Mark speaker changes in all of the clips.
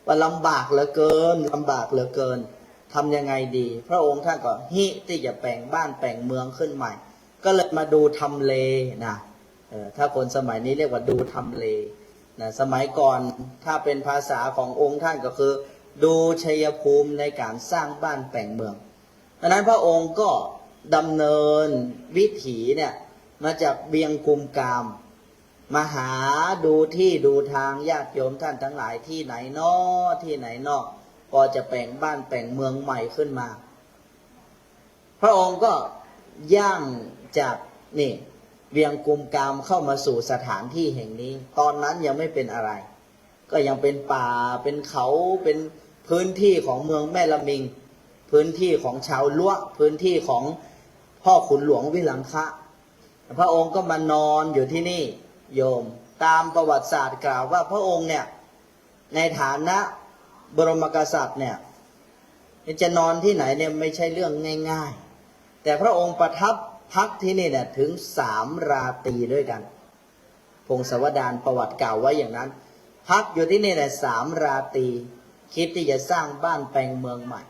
Speaker 1: ว่าลำบากเหลือเกินลำบากเหลือเกินทำยังไงดีพระองค์ท่านก็ฮิที่จะแปลงบ้านแปลงเมืองขึ้นใหม่ก็เลยมาดูทำเลนะถ้าคนสมัยนี้เรียกว่าดูทำเลนะสมัยก่อนถ้าเป็นภาษาขององค์ท่านก็คือดูชัยภูมิในการสร้างบ้านแปลงเมืองดังนั้นพระองค์ก็ดำเนินวิถีเนี่ยมาจากเบียงกุมกามมาหาดูที่ดูทางญาติโยมท่านทั้งหลายที่ไหนนอที่ไหนนอกพอจะแปลงบ้านแปลงเมืองใหม่ขึ้นมาพระองค์ก็ย่างจากนี่เวียงกุมกามเข้ามาสู่สถานที่แห่งนี้ตอนนั้นยังไม่เป็นอะไรก็ยังเป็นป่าเป็นเขาเป็นพื้นที่ของเมืองแม่ละมิงพื้นที่ของชาวล้วพื้นที่ของพ่อขุนหลวงวิลังคะพระองค์ก็มานอนอยู่ที่นี่โยมตามประวัติศาสตร์กล่าวว่าพระองค์เนี่ยในฐานะบรมกษัตริย์เนี่ยจะนอนที่ไหนเนี่ยไม่ใช่เรื่องง่ายๆแต่พระองค์ประทับพักที่นี่เนี่ยถึง3 ราตรีด้วยกันพงศาวดารประวัติกล่าวไว้อย่างนั้นพักอยู่ที่นี่เนี่ย3 ราตรีคิดที่จะสร้างบ้านแปลงเมืองใหม่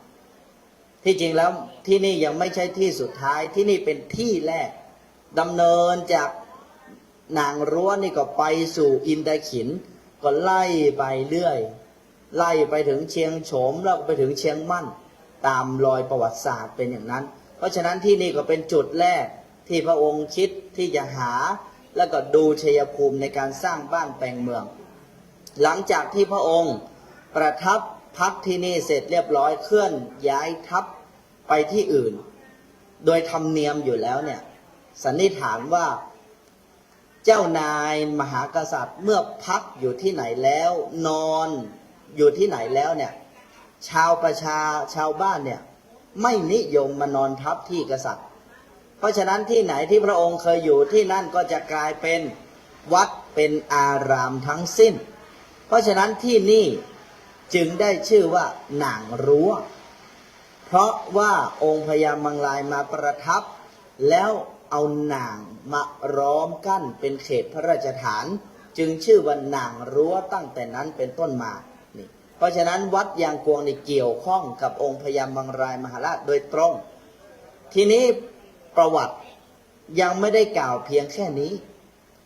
Speaker 1: ที่จริงแล้วที่นี่ยังไม่ใช่ที่สุดท้ายที่นี่เป็นที่แรกดำเนินจากนางรั้วนี่ก็ไปสู่อินทขินก็ไล่ไปเรื่อยไล่ไปถึงเชียงโฉมแล้วไปถึงเชียงมั่นตามรอยประวัติศาสตร์เป็นอย่างนั้นเพราะฉะนั้นที่นี่ก็เป็นจุดแรกที่พระองค์คิดที่จะหาแล้วก็ดูชัยภูมิในการสร้างบ้านแปลงเมืองหลังจากที่พระองค์ประทับพักที่นี่เสร็จเรียบร้อยเคลื่อนย้ายทัพไปที่อื่นโดยธรรมเนียมอยู่แล้วเนี่ยสันนิษฐานว่าเจ้านายมหากษัตริย์เมื่อพักอยู่ที่ไหนแล้วนอนอยู่ที่ไหนแล้วเนี่ยชาวบ้านเนี่ยไม่นิยมมานอนทับที่กษัตริย์เพราะฉะนั้นที่ไหนที่พระองค์เคยอยู่ที่นั่นก็จะกลายเป็นวัดเป็นอารามทั้งสิ้นเพราะฉะนั้นที่นี่จึงได้ชื่อว่าหนางรั้วเพราะว่าองค์พญามังลายมาประทับแล้วเอาหนางมาล้อมกั้นเป็นเขตพระราชฐานจึงชื่อว่าหนางรั้วตั้งแต่นั้นเป็นต้นมานี่เพราะฉะนั้นวัดยางกวงนี่เกี่ยวข้องกับองค์พญามังรายมหาราชโดยตรงทีนี้ประวัติยังไม่ได้กล่าวเพียงแค่นี้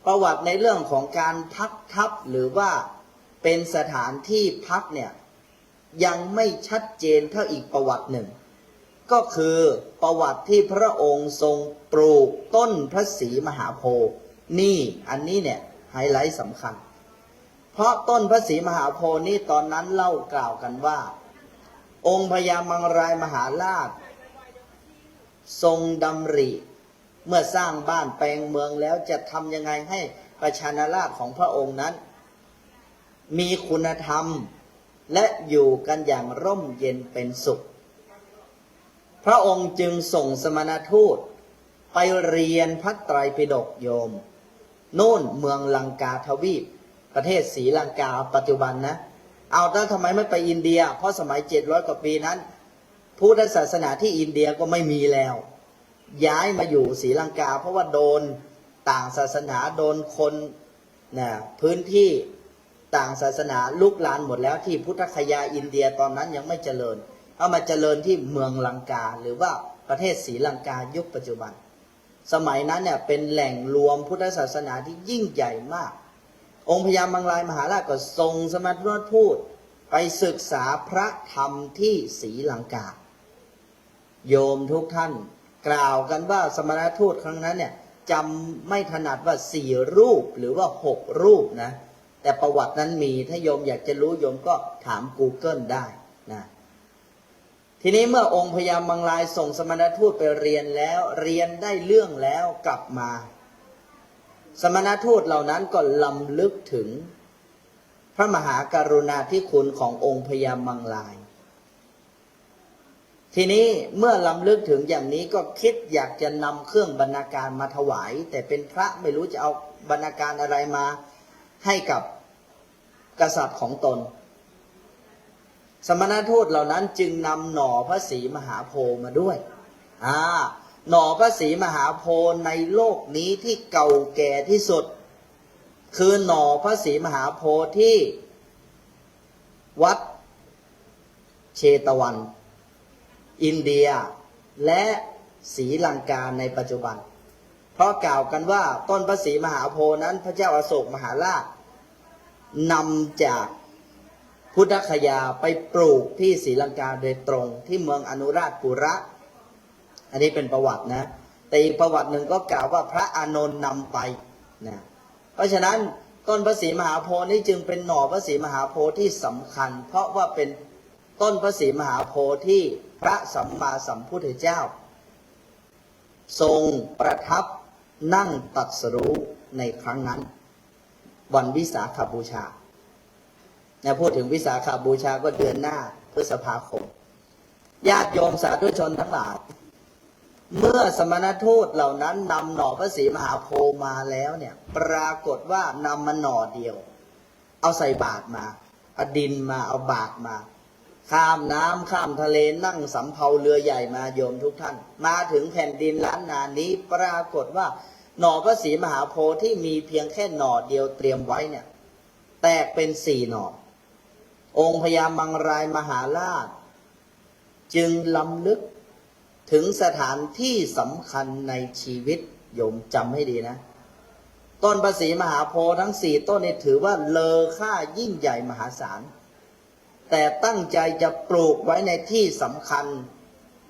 Speaker 1: ประวัติในเรื่องของการพักทัพหรือว่าเป็นสถานที่พักเนี่ยยังไม่ชัดเจนเท่าอีกประวัติหนึ่งก็คือประวัติที่พระองค์ทรงปลูกต้นพระศรีมหาโพธิ์นี่อันนี้เนี่ยไฮไลท์สำคัญเพราะต้นพระศรีมหาโพธิ์นี้ตอนนั้นเล่ากล่าวกันว่าองค์พญามังรายมหาราชทรงดำริเมื่อสร้างบ้านแปลงเมืองแล้วจะทำยังไงให้ประชานาราชของพระองค์นั้นมีคุณธรรมและอยู่กันอย่างร่มเย็นเป็นสุขพระองค์จึงส่งสมณทูตไปเรียนพระไตรปิฎกโยมโน่นเมืองลังกาทวีปประเทศศรีลังกาปัจจุบันนะเอาแล้วทำไมไม่ไปอินเดียเพราะสมัย700 กว่าปีนั้นพุทธศาสนาที่อินเดียก็ไม่มีแล้วย้ายมาอยู่ศรีลังกาเพราะว่าโดนต่างศาสนาโดนคนนะพื้นที่ต่างศาสนาลุกลานหมดแล้วที่พุทธคยาอินเดียตอนนั้นยังไม่เจริญเอามาเจริญที่เมืองลังกาหรือว่าประเทศศรีลังกายุคปัจจุบันสมัยนั้นเนี่ยเป็นแหล่งรวมพุทธศาสนาที่ยิ่งใหญ่มากองค์พญามังรายมหาราชก็ทรงสมณทูตไปศึกษาพระธรรมที่ศรีลังกาโยมทุกท่านกล่าวกันว่าสมณทูตครั้งนั้นเนี่ยจำไม่ถนัดว่า4 รูปหรือว่า6 รูปนะแต่ประวัตินั้นมีถ้าโยมอยากจะรู้โยมก็ถาม Google ได้นะทีนี้เมื่อองค์พญามังรายส่งสมณทูตไปเรียนแล้วเรียนได้เรื่องแล้วกลับมาสมณทูตเหล่านั้นก็ลำลึกถึงพระมหากรุณาธิคุณขององค์พญามังรายทีนี้เมื่อลำลึกถึงอย่างนี้ก็คิดอยากจะนำเครื่องบรรณาการมาถวายแต่เป็นพระไม่รู้จะเอาบรรณาการอะไรมาให้กับกษัตริย์ของตนสมณทูตเหล่านั้นจึงนำหน่อพระศรีมหาโพธิ์มาด้วยหน่อพระศรีมหาโพธิ์ในโลกนี้ที่เก่าแก่ที่สุดคือหน่อพระศรีมหาโพธิ์ที่วัด เชตวันอินเดียและศรีลังกาในปัจจุบันเพราะกล่าวกันว่าต้นพระศรีมหาโพธิ์นั้นพระเจ้าอโศกมหาราชนำจากพุทธคยาไปปลูกที่ศรีลังกาโดยตรงที่เมืองอนุราชปุระอันนี้เป็นประวัตินะแต่อีกประวัติหนึ่งก็กล่าวว่าพระอานนท์นำไปนะเพราะฉะนั้นต้นพระศรีมหาโพธิ์นี้จึงเป็นหน่อพระศรีมหาโพธิ์ที่สำคัญเพราะว่าเป็นต้นพระศรีมหาโพธิ์ที่พระสัมมาสัมพุทธเจ้าทรงประทับนั่งตรัสรู้ในครั้งนั้นวันวิสาขบูชาพูดถึงวิสาขบูชาก็เดือนหน้าพฤษภาคมญาติโยมสาธุชนทั้งหลายเมื่อสมณทูตเหล่านั้นนำหน่อพระศรีมหาโพธิ์มาแล้วเนี่ยปรากฏว่านำมาหน่อเดียวเอาใส่บาตรมาเอาดินมาเอาบาตรมาข้ามน้ำข้ามทะเลนั่งสำเภาเรือใหญ่มาโยมทุกท่านมาถึงแผ่นดินล้านนานี้ปรากฏว่าหน่อพระศรีมหาโพธิ์ที่มีเพียงแค่หน่อเดียวเตรียมไว้เนี่ยแตกเป็น4 หน่อองค์พญามังรายมหาราชจึงล้ำลึกถึงสถานที่สำคัญในชีวิตโยมจำให้ดีนะต้นพระศรีมหาโพธิ์ทั้ง4 ต้นนี้ถือว่าเลอค่ายิ่งใหญ่มหาศาลแต่ตั้งใจจะปลูกไว้ในที่สำคัญ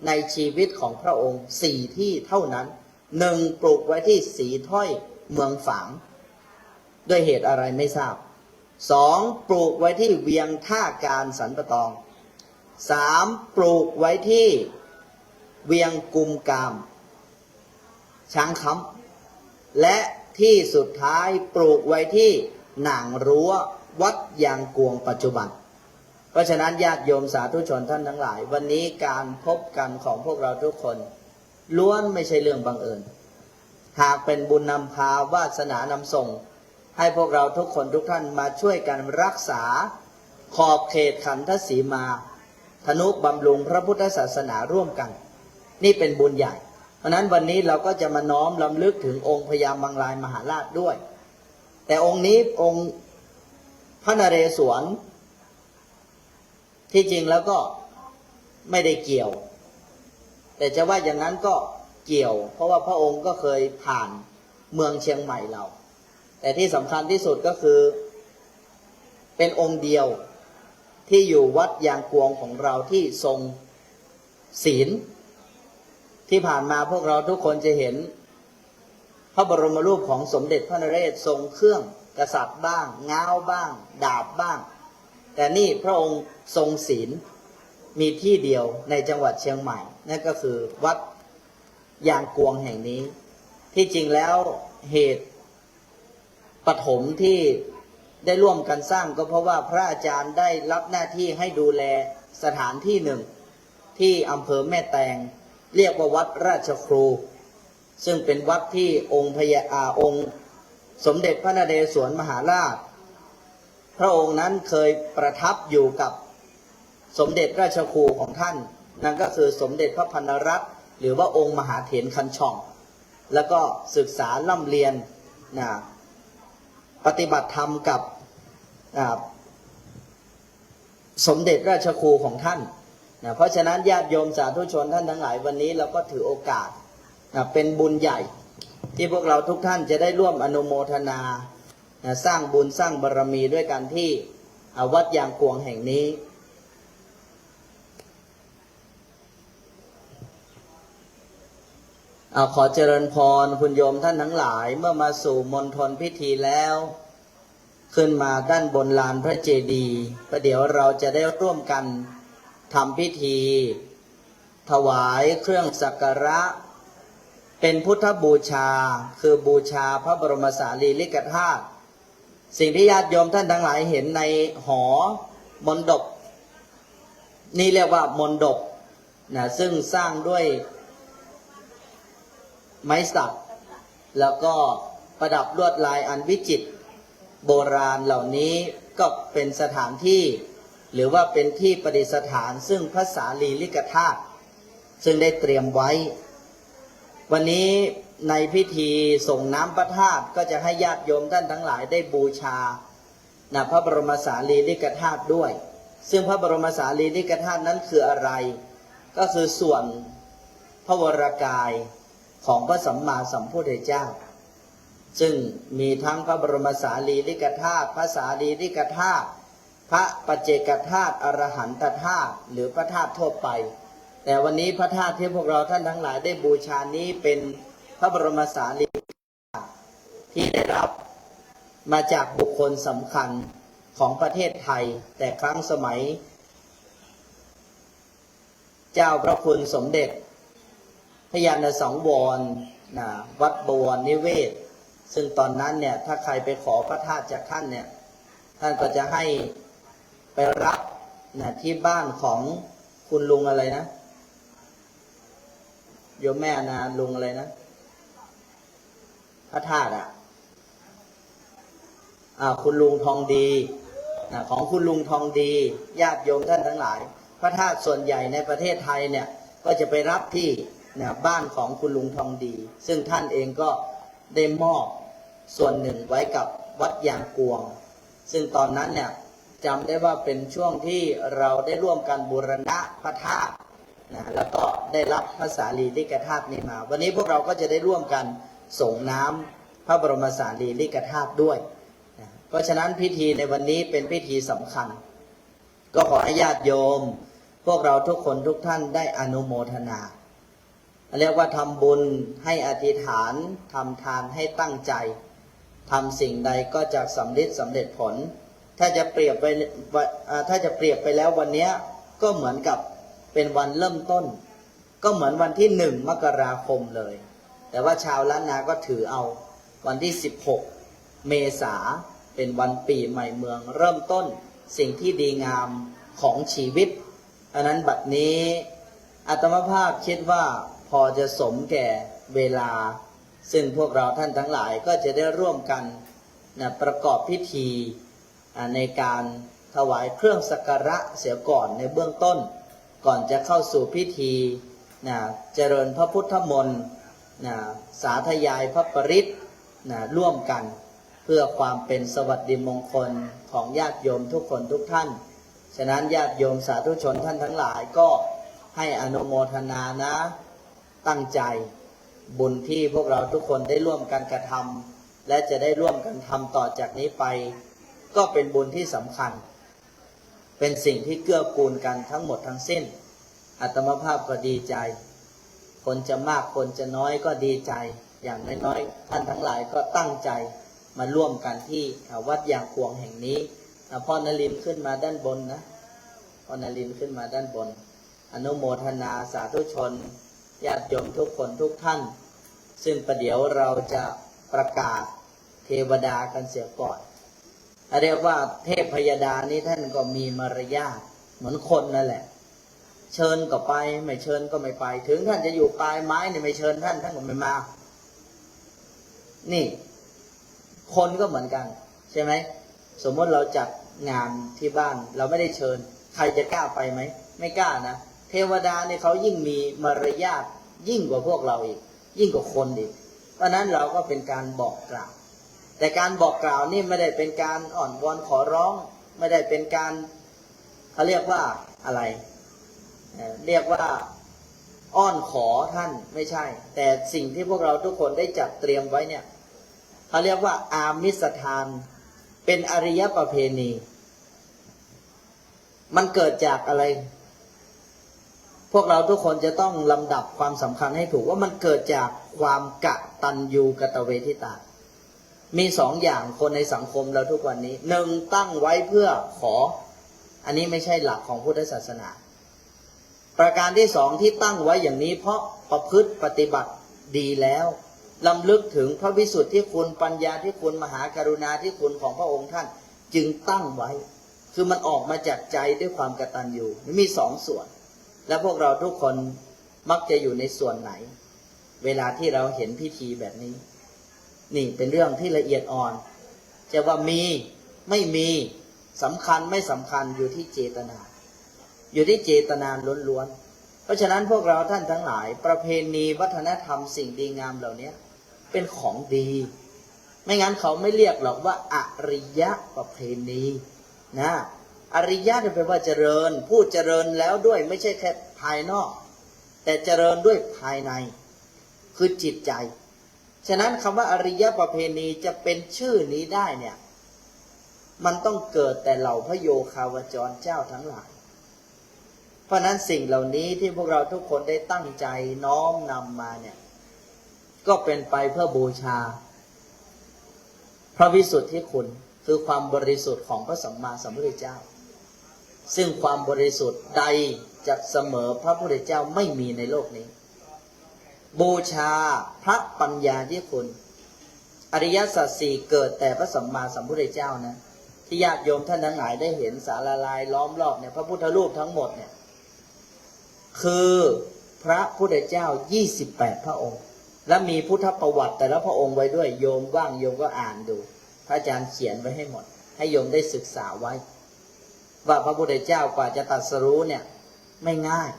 Speaker 1: ในชีวิตของพระองค์4 ที่เท่านั้น1ปลูกไว้ที่ศรีถ้อยเมืองฝางด้วยเหตุอะไรไม่ทราบ2ปลูกไว้ที่เวียงท่าการสันปะตอง3ปลูกไว้ที่เวียงกุมกามช้างคำและที่สุดท้ายปลูกไว้ที่หนางรั้ววัดยางกวงปัจจุบันเพราะฉะนั้นญาติโยมสาธุชนท่านทั้งหลายวันนี้การพบกันของพวกเราทุกคนล้วนไม่ใช่เรื่องบังเอิญหากเป็นบุญนำพาวาสนานำส่งให้พวกเราทุกคนทุกท่านมาช่วยกันรักษาขอบเขตขันธสีมาทนุบำรุงพระพุทธศาสนาร่วมกันนี่เป็นบุญใหญ่เพราะนั้นวันนี้เราก็จะมาน้อมรำลึกถึงองค์พญามังรายมหาราชด้วยแต่องค์นี้องค์พระนเรศวรที่จริงแล้วก็ไม่ได้เกี่ยวแต่จะว่าอย่างนั้นก็เกี่ยวเพราะว่าพระองค์ก็เคยผ่านเมืองเชียงใหม่เราแต่ที่สำคัญที่สุดก็คือเป็นองค์เดียวที่อยู่วัดยางกวงของเราที่ทรงศีลที่ผ่านมาพวกเราทุกคนจะเห็นพระบรมรูปของสมเด็จพระนเรศทรงเครื่องกษัตริย์บ้างง้าวบ้างดาบบ้างแต่นี่พระองค์ทรงศีลมีที่เดียวในจังหวัดเชียงใหม่นั่นก็คือวัดยางกวงแห่งนี้ที่จริงแล้วเหตุปฐมที่ได้ร่วมกันสร้างก็เพราะว่าพระอาจารย์ได้รับหน้าที่ให้ดูแลสถานที่หนึ่งที่อำเภอแม่แตงเรียกว่าวัดราชครูซึ่งเป็นวัดที่องค์สมเด็จพระนเรศวรมหาราชพระองค์นั้นเคยประทับอยู่กับสมเด็จราชครูของท่านนั่นก็คือสมเด็จพระพันรัตน์หรือว่าองค์มหาเถรคันช่องแล้วก็ศึกษาล่ำเรียนปฏิบัติธรรมกับสมเด็จราชครูของท่านเพราะฉะนั้นญาติโยมสาธุชนท่านทั้งหลายวันนี้เราก็ถือโอกาสเป็นบุญใหญ่ที่พวกเราทุกท่านจะได้ร่วมอนุโมทนาสร้างบุญสร้างบารมีด้วยกันที่วัดยางกวงแห่งนี้ขอเจริญพรคุณโยมท่านทั้งหลายเมื่อมาสู่มณฑลพิธีแล้วขึ้นมาด้านบนลานพระเจดีย์ประเดี๋ยวเราจะได้ร่วมกันทำพิธีถวายเครื่องสักการะเป็นพุทธบูชาคือบูชาพระบรมสารีริกธาตุสิ่งที่ญาติโยมท่านทั้งหลายเห็นในหอมณฑปนี่เรียกว่ามณฑปซึ่งสร้างด้วยไม้สักแล้วก็ประดับลวดลายอันวิจิตรโบราณเหล่านี้ก็เป็นสถานที่หรือว่าเป็นที่ประดิษฐานซึ่งพระสารีริกธาตุซึ่งได้เตรียมไว้วันนี้ในพิธีส่งน้ำพระธาตุก็จะให้ญาติโยมท่านทั้งหลายได้บูชาพระบรมสารีริกธาตุด้วย ซึ่งพระบรมสารีริกธาตุนั้นคืออะไร ก็คือส่วนพระวรากายของพระสัมมาสัมพุทธเจ้าซึ่งมีทั้งพระบรมสารีริกธาตุพระสารีริกธาตุพระปัจเจกธาตุอรหันตธาตุหรือพระธาตุทั่วไปแต่วันนี้พระธาตุที่พวกเราท่านทั้งหลายได้บูชานี้เป็นพระบรมสารีริกธาตุที่ได้รับมาจากบุคคลสำคัญของประเทศไทยแต่ครั้งสมัยเจ้าพระคุณสมเด็จพระยาณสังวรวัดบวรนิเวศซึ่งตอนนั้นเนี่ยถ้าใครไปขอพระธาตุจากท่านเนี่ยท่านก็จะให้ไปรับที่บ้านของคุณลุงอะไรนะโยมแม่นะลุงอะไรนะพระธาตุคุณลุงทองดีของคุณลุงทองดีญาติโยมท่านทั้งหลายพระธาตุส่วนใหญ่ในประเทศไทยเนี่ยก็จะไปรับที่บ้านของคุณลุงทองดีซึ่งท่านเองก็ได้มอบส่วนหนึ่งไว้กับวัดยางกวงซึ่งตอนนั้นเนี่ยจำได้ว่าเป็นช่วงที่เราได้ร่วมกันบูรณะพระธาตุแล้วก็ได้รับพระสารีริกธาตุนี้มาวันนี้พวกเราก็จะได้ร่วมกันส่งน้ำพระบรมสารีริกธาตุด้วยเพราะฉะนั้นพิธีในวันนี้เป็นพิธีสำคัญก็ขอให้ญาติโยมพวกเราทุกคนทุกท่านได้อนุโมทนาเรียกว่าทำบุญให้อธิษฐานทำทานให้ตั้งใจทำสิ่งใดก็จะสำเร็จผลถ้าจะเปรียบไปแล้ววันนี้ก็เหมือนกับเป็นวันเริ่มต้นก็เหมือนวันที่1 มกราคมเลยแต่ว่าชาวล้านนาก็ถือเอาวันที่16 เมษาเป็นวันปีใหม่เมืองเริ่มต้นสิ่งที่ดีงามของชีวิตอันนั้นบัดนี้อาตมาภาพคิดว่าพอจะสมแก่เวลาซึ่งพวกเราท่านทั้งหลายก็จะได้ร่วมกันประกอบพิธีในการถวายเครื่องสักการะเสียก่อนในเบื้องต้นก่อนจะเข้าสู่พิธีเจริญพระพุทธมนต์สาธยายพระปริตร่วมกันเพื่อความเป็นสวัสดิมงคลของญาติโยมทุกคนทุกท่านฉะนั้นญาติโยมสาธุชนท่านทั้งหลายก็ให้อนุโมทนานะตั้งใจบุญที่พวกเราทุกคนได้ร่วมกันกระทำและจะได้ร่วมกันทำต่อจากนี้ไปก็เป็นบุญที่สำคัญเป็นสิ่งที่เกื้อกูลกันทั้งหมดทั้งสิ้นอาตมาภาพก็ดีใจคนจะมากคนจะน้อยก็ดีใจอย่างน้อยๆท่านทั้งหลายก็ตั้งใจมาร่วมกันที่วัดยางกวงแห่งนี้พ่อนลินขึ้นมาด้านบนนะพ่อนลินขึ้นมาด้านบนอนุโมทนาสาธุชนญาติโยมทุกคนทุกท่านซึ่งประเดี๋ยวเราจะประกาศเทวดากันเสียก่อนเรียกว่าเทพพยดานี้ท่านก็มีมารยาทเหมือนคนนั่นแหละเชิญก็ไปไม่เชิญก็ไม่ไปถึงท่านจะอยู่ปลายไม้เนี่ยไม่เชิญท่านก็ไม่มานี่คนก็เหมือนกันใช่ไหมสมมติเราจัดงานที่บ้านเราไม่ได้เชิญใครจะกล้าไปไหมไม่กล้านะเทวดาเนี่ยเขายิ่งมีมารยาทยิ่งกว่าพวกเราอีกยิ่งกว่าคนอีกเพราะนั้นเราก็เป็นการบอกกล่าวแต่การบอกกล่าวนี่ไม่ได้เป็นการอ่อนวอนขอร้องไม่ได้เป็นการเขาเรียกว่าอะไรเรียกว่าอ้อนขอท่านไม่ใช่แต่สิ่งที่พวกเราทุกคนได้จัดเตรียมไว้เนี่ยเขาเรียกว่าอามิสทานเป็นอริยประเพณีมันเกิดจากอะไรพวกเราทุกคนจะต้องลำดับความสำคัญให้ถูกว่ามันเกิดจากความกตัญญูกตเวทิตามี2 อย่างคนในสังคมเราทุกวันนี้1ตั้งไว้เพื่อขออันนี้ไม่ใช่หลักของพุทธศาสนาประการที่2ที่ตั้งไว้อย่างนี้เพราะประพฤติปฏิบัติดีแล้วลำลึกถึงพระวิสุทธิคุณปัญญาที่คุณมหากรุณาที่คุณของพระองค์ท่านจึงตั้งไว้คือมันออกมาจากใจด้วยความกตัญญูมี2 ส่วนและพวกเราทุกคนมักจะอยู่ในส่วนไหนเวลาที่เราเห็นพิธีแบบนี้นี่เป็นเรื่องที่ละเอียดอ่อนจะว่ามีไม่มีสำคัญไม่สำคัญอยู่ที่เจตนาอยู่ที่เจตนาล้วนๆเพราะฉะนั้นพวกเราท่านทั้งหลายประเพณีวัฒนธรรมสิ่งดีงามเหล่านี้เป็นของดีไม่งั้นเขาไม่เรียกหรอกว่าอริยประเพณีนะ อริยะแปลว่าเจริญผู้เจริญแล้วด้วยไม่ใช่แค่ภายนอก แต่เจริญด้วยภายในคือจิตใจฉะนั้นคำว่าอริยประเพณีจะเป็นชื่อนี้ได้เนี่ยมันต้องเกิดแต่เหล่าพระโยคาวจรเจ้าทั้งหลายเพราะนั้นสิ่งเหล่านี้ที่พวกเราทุกคนได้ตั้งใจน้อมนำมาเนี่ยก็เป็นไปเพื่อบูชาพระวิสุทธิคุณคือความบริสุทธิ์ของพระสัมมาสัมพุทธเจ้าซึ่งความบริสุทธิ์ใดจะเสมอพระพุทธเจ้าไม่มีในโลกนี้บูชาพระปัญญาที่คุณอริยสัจสี่เกิดแต่พระสัมมาสัมพุทธเจ้านะที่ญาติโยมท่านทั้งหลายได้เห็นศาลาลายล้อมรอบเนี่ยพระพุทธรูปทั้งหมดเนี่ยคือพระพุทธเจ้า28พระองค์และมีพุทธประวัติแต่ละพระองค์ไว้ด้วยโยมว่างโยมก็อ่านดูพระอาจารย์เขียนไว้ให้หมดให้โยมได้ศึกษาไว้ว่าพระพุทธเจ้ากว่าจะตรัสรู้เนี่ยไม่ง่าย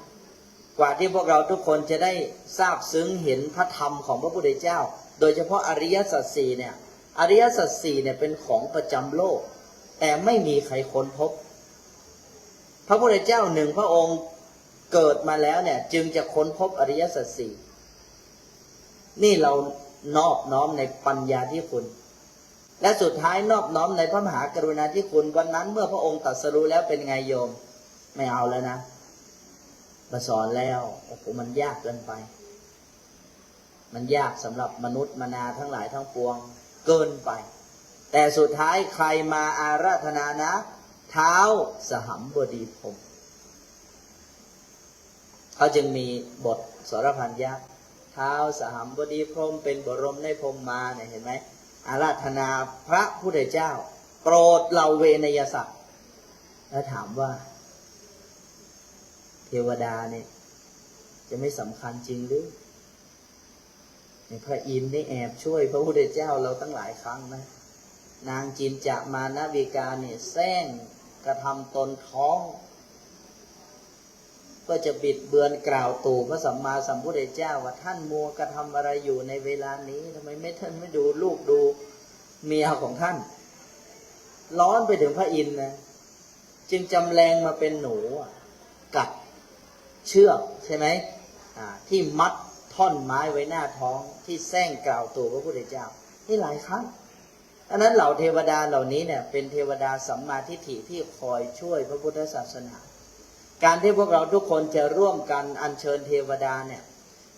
Speaker 1: กว่าที่พวกเราทุกคนจะได้ทราบซึ้งเห็นพระธรรมของพระพุทธเจ้าโดยเฉพาะอริยสัจสี่เนี่ยอริยสัจสี่เนี่ยเป็นของประจำโลกแต่ไม่มีใครค้นพบพระพุทธเจ้าหนึ่งพระองค์เกิดมาแล้วเนี่ยจึงจะค้นพบอริยสัจสี่นี่เรานอบน้อมในปัญญาที่คุณและสุดท้ายนอบน้อมในพระมหากรุณาธิคุณวันนั้นเมื่อพระองค์ตรัสรู้แล้วเป็นไงโยมไม่เอาแล้วนะมาสอนแล้วโอ้โหมันยากเกินไปมันยากสำหรับมนุษย์มนาทั้งหลายทั้งปวงเกินไปแต่สุดท้ายใครมาอาราธนานะท้าวสหัมบดีพรหมเขาจึงมีบทสรพันยักษ์ท้าวสหัมบดีพรหมเป็นบรมในพรหมมาเนี่ยเห็นไหมอาราธนาพระพุทธเจ้าโปรดเหล่าเวนยสัตว์แล้วถามว่าเทวดาเนี่ยจะไม่สำคัญจริงหรือพระอินทร์นี่แอบช่วยพระพุทธเจ้าเราตั้งหลายครั้งนะนางจินจะมานาวิกาเนี่ยแซงกระทำตนท้องก็จะบิดเบือนกล่าวตู่พระสัมมาสัมพุทธเจ้าว่าท่านมัวกระทำอะไรอยู่ในเวลานี้ทำไมไม่ท่านไม่ดูลูกดูเมียของท่านร้อนไปถึงพระอินทร์นะจึงจำแรงมาเป็นหนูกัดเชือกใช่ไหมที่มัดท่อนไม้ไว้หน้าท้องที่แซงกล่าวตู่พระพุทธเจ้านี่หลายครั้งอันนั้นเหล่าเทวดาเหล่านี้เนี่ยเป็นเทวดาสัมมาทิฏฐิที่คอยช่วยพระพุทธศาสนาการที่พวกเราทุกคนจะร่วมกันอัญเชิญเทวดาเนี่ย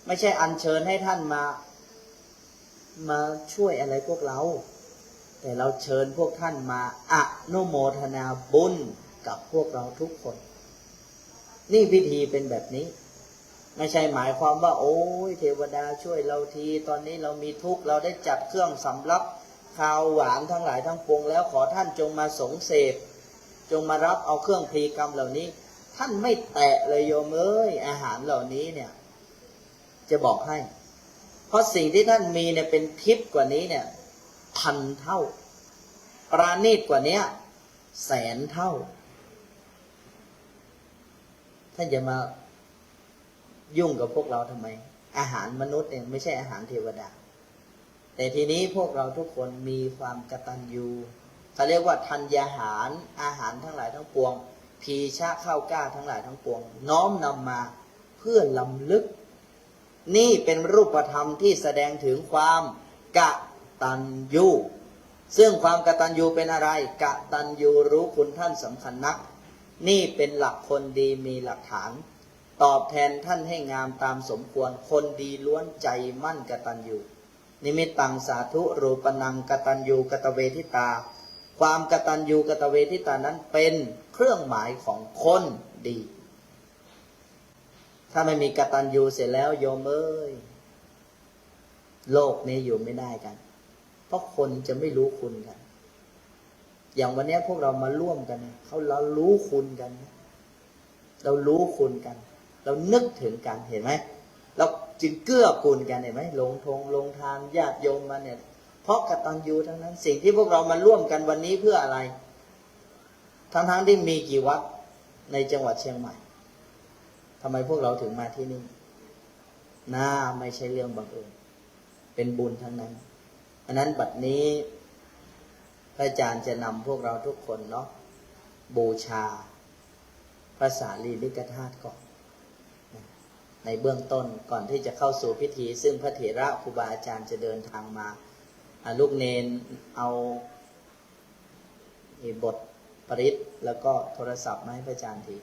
Speaker 1: ไม่ใช่อัญเชิญให้ท่านมาช่วยอะไรพวกเราแต่เราเชิญพวกท่านมาอนุโมทนาบุญกับพวกเราทุกคนนี่พิธีเป็นแบบนี้ไม่ใช่หมายความว่าโอ้ยเทวดาช่วยเราทีตอนนี้เรามีทุกข์เราได้จัดเครื่องสำรับข้าวหวานทั้งหลายทั้งปวงแล้วขอท่านจงมาสงเสพจงมารับเอาเครื่องพลีกรรมเหล่านี้ท่านไม่แตะเลยโยมเอ้ยอาหารเหล่านี้เนี่ยจะบอกให้เพราะสิ่งที่ท่านมีเนี่ยเป็นทิพย์กว่านี้เนี่ยพันเท่าปราณีตกว่านี้แสนเท่าท่านจะมายุ่งกับพวกเราทำไมอาหารมนุษย์เนี่ยไม่ใช่อาหารเทวดาแต่ทีนี้พวกเราทุกคนมีความกตัญญูเขาเรียกว่าธัญญาหารอาหารทั้งหลายทั้งปวงพีชะข้าวกล้าทั้งหลายทั้งปวงน้อมนำมาเพื่อลำลึกนี่เป็นรูปธรรมที่แสดงถึงความกตัญญูซึ่งความกตัญญูเป็นอะไรกตัญญูรู้คุณท่านสำคัญนักนี่เป็นหลักคนดีมีหลักฐานตอบแทนท่านให้งามตามสมควรคนดีล้วนใจมั่นกตัญญูนิมิตตังสาธุรูปนังกตัญญูกตเวทิตาความกตัญญูกตเวทิตานั้นเป็นเครื่องหมายของคนดีถ้าไม่มีกตัญญูเสร็จแล้วโยมเอ้ยโลกนี้อยู่ไม่ได้กันเพราะคนจะไม่รู้คุณกันอย่างวันนี้พวกเรามาร่วมกันเรารู้คุณกันเรารู้คุณกันเรานึกถึงกันเห็นไหมเราจึงเกื้อกูลกันเห็นไหมลงทานญาติโยมมาเนี่ยเพราะกตัญญูทั้งนั้นสิ่งที่พวกเรามาร่วมกันวันนี้เพื่ออะไรทั้งที่มีกี่วัดในจังหวัดเชียงใหม่ทำไมพวกเราถึงมาที่นี่ไม่ใช่เรื่องบังเอิญเป็นบุญทั้งนั้นอันนั้นบัดนี้พระอาจารย์จะนำพวกเราทุกคนเนาะ บูชาพระสารีริกธาตุก่อนในเบื้องต้นก่อนที่จะเข้าสู่พิธีซึ่งพระเถระครูบาอาจารย์จะเดินทางมาลูกเนนเอาบทปริตแล้วก็โทรศัพท์มาให้พระอาจารย์ที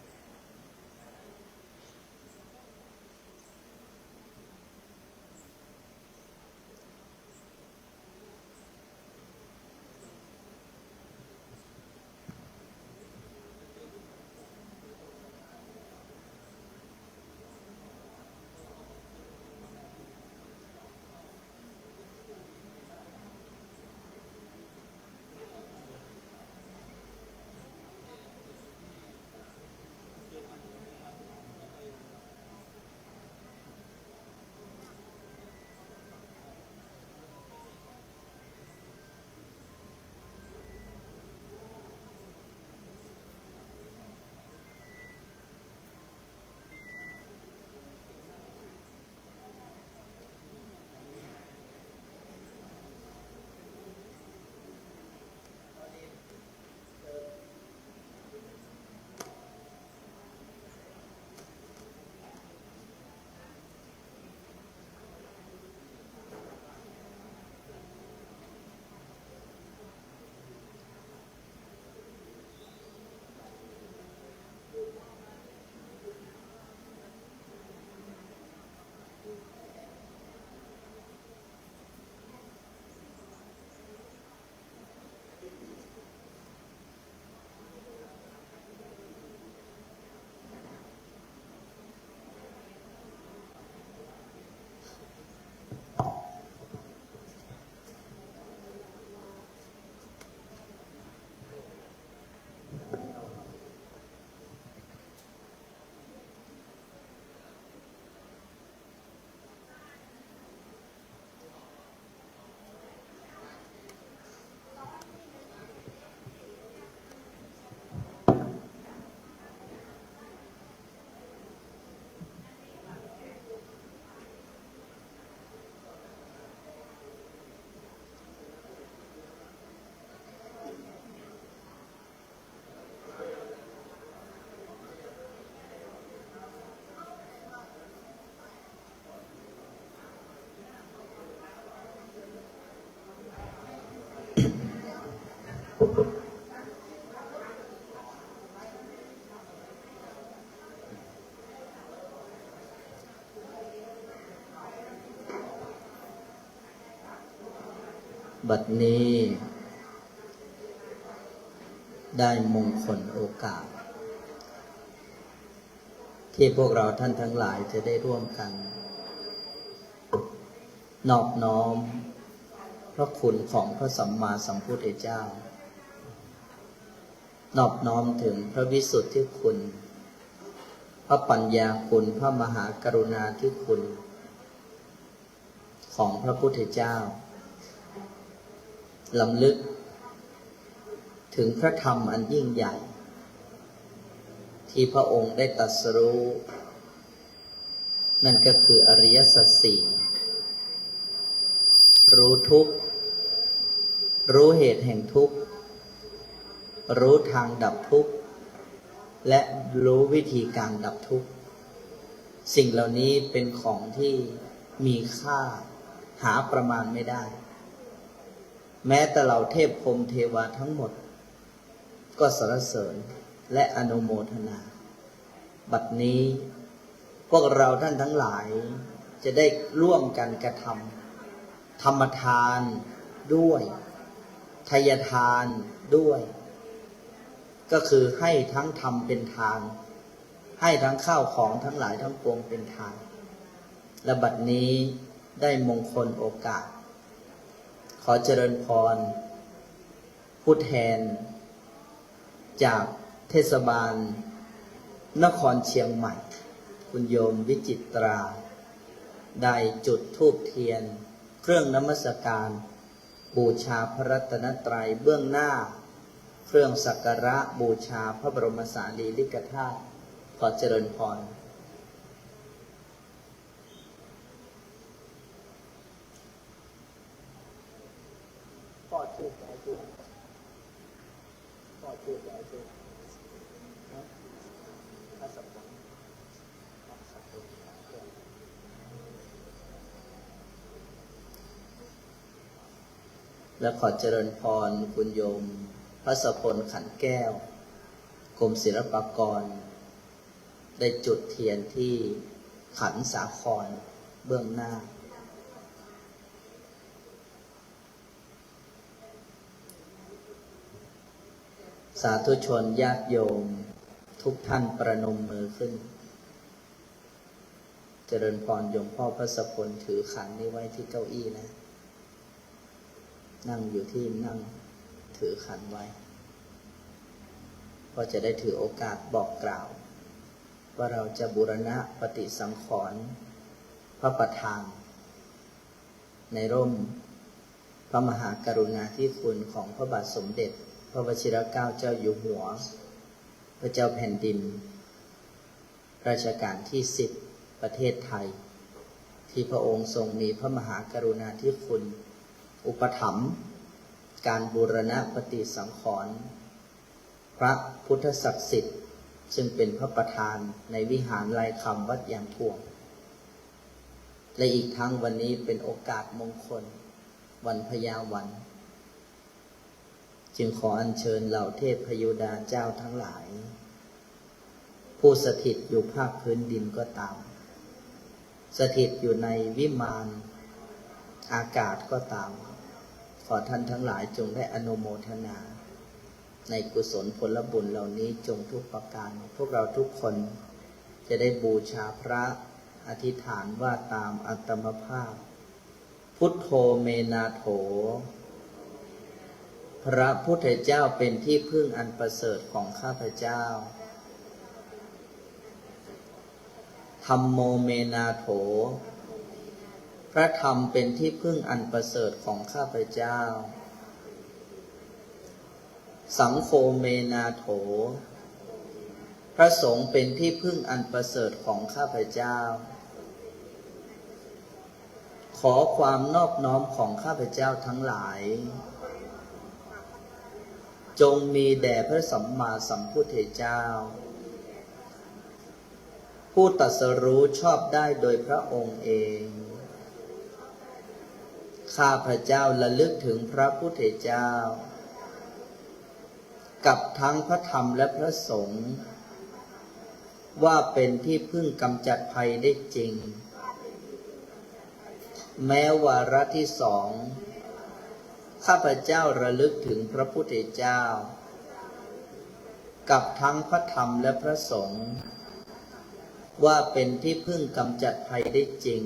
Speaker 1: บัดนี้ได้มงคลโอกาสที่พวกเราท่านทั้งหลายจะได้ร่วมกันนอบน้อมพระคุณของพระสัมมาสัมพุทธเจ้านอบน้อมถึงพระวิสุทธิคุณพระปัญญาคุณพระมหากรุณาธิคุณของพระพุทธเจ้าลำลึกถึงพระธรรมอันยิ่งใหญ่ที่พระองค์ได้ตรัสรู้นั่นก็คืออริยสัจสี่รู้ทุกข์รู้เหตุแห่งทุกข์รู้ทางดับทุกข์และรู้วิธีการดับทุกข์สิ่งเหล่านี้เป็นของที่มีค่าหาประมาณไม่ได้แม้แต่เหล่าเทพพรหมเทวาทั้งหมดก็สรรเสริญและอนุโมทนาบัดนี้พวกเราท่านทั้งหลายจะได้ร่วมกันกระทำธรรมทานด้วยทายทานด้วยก็คือให้ทั้งธรรมเป็นทานให้ทั้งข้าวของทั้งหลายทั้งปวงเป็นทานและบัดนี้ได้มงคลโอกาสขอเจริญพรผู้แทนจากเทศบาลนครเชียงใหม่คุณโยมวิจิตราได้จุดธูปเทียนเครื่องนมัสการบูชาพระรัตนตรัยเบื้องหน้าเครื่องสักการะบูชาพระบรมสารีริกธาตุขอเจริญพรพ่อชื่ออะไรชื่อพ่อชื่ออะไรชื่อ และขอเจริญพรคุณโยมพระสพลขันแก้วกรมศิลปากรได้จุดเทียนที่ขันสาครเบื้องหน้าสาธุชนญาติโยมทุกท่านประนมมือขึ้นเจริญพรโยมพ่อพระสพลถือขันนี้ไว้ที่เก้าอี้นะนั่งอยู่ที่นั่งถือขันไว้ก็จะได้ถือโอกาสบอกกล่าวว่าเราจะบูรณะปฏิสังขรณ์พระประธานในร่มพระมหากรุณาธิคุณของพระบาทสมเด็จพระวชิรเกล้าเจ้าอยู่หัวพระเจ้าแผ่นดินรัชกาลที่10ประเทศไทยที่พระองค์ทรงมีพระมหากรุณาธิคุณอุปถัมภ์การบูรณะปฏิสังขรณ์พระพุทธศักดิ์สิทธิ์ซึ่งเป็นพระประธานในวิหารลายคำวัดยางท่วงและอีกทั้งวันนี้เป็นโอกาสมงคลวันพญาวันจึงขออัญเชิญเหล่าเทพพยุดาเจ้าทั้งหลายผู้สถิตอยู่ภาคพื้นดินก็ตามสถิตอยู่ในวิมานอากาศก็ตามขอท่านทั้งหลายจงได้อนุโมทนาในกุศลผลบุญเหล่านี้จงทุกประการพวกเราทุกคนจะได้บูชาพระอธิษฐานว่าตามอัตมภาพพุทโธเมนาโถพระพุทธเจ้าเป็นที่พึ่งอันประเสริฐของข้าพเจ้าธัมโมเมนาโถพระธรรมเป็นที่พึ่งอันประเสริฐของข้าพเจ้าสังโฆเมนาโถพระสงฆ์เป็นที่พึ่งอันประเสริฐของข้าพเจ้าขอความนอบน้อมของข้าพเจ้าทั้งหลายจงมีแด่พระสัมมาสัมพุทธเจ้าผู้ตรัสรู้ชอบได้โดยพระองค์เองข้าพเจ้าระลึกถึงพระพุทธเจ้ากับทั้งพระธรรมและพระสงฆ์ว่าเป็นที่พึ่งกำจัดภัยได้จริงแม้วาระที่สองข้าพเจ้าระลึกถึงพระพุทธเจ้ากับทั้งพระธรรมและพระสงฆ์ว่าเป็นที่พึ่งกำจัดภัยได้จริง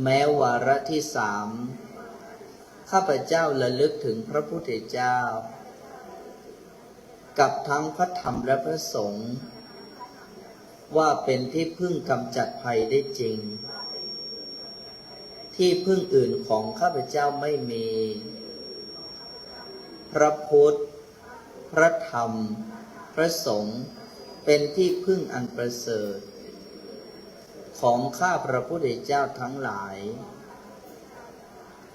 Speaker 1: แม้วาระที่สามข้าพเจ้าระลึกถึงพระพุทธเจ้ากับทั้งพระธรรมและพระสงฆ์ว่าเป็นที่พึ่งกำจัดภัยได้จริงที่พึ่งอื่นของข้าพเจ้าไม่มีพระพุทธพระธรรมพระสงฆ์เป็นที่พึ่งอันประเสริฐของข้าพระพุทธเจ้าทั้งหลาย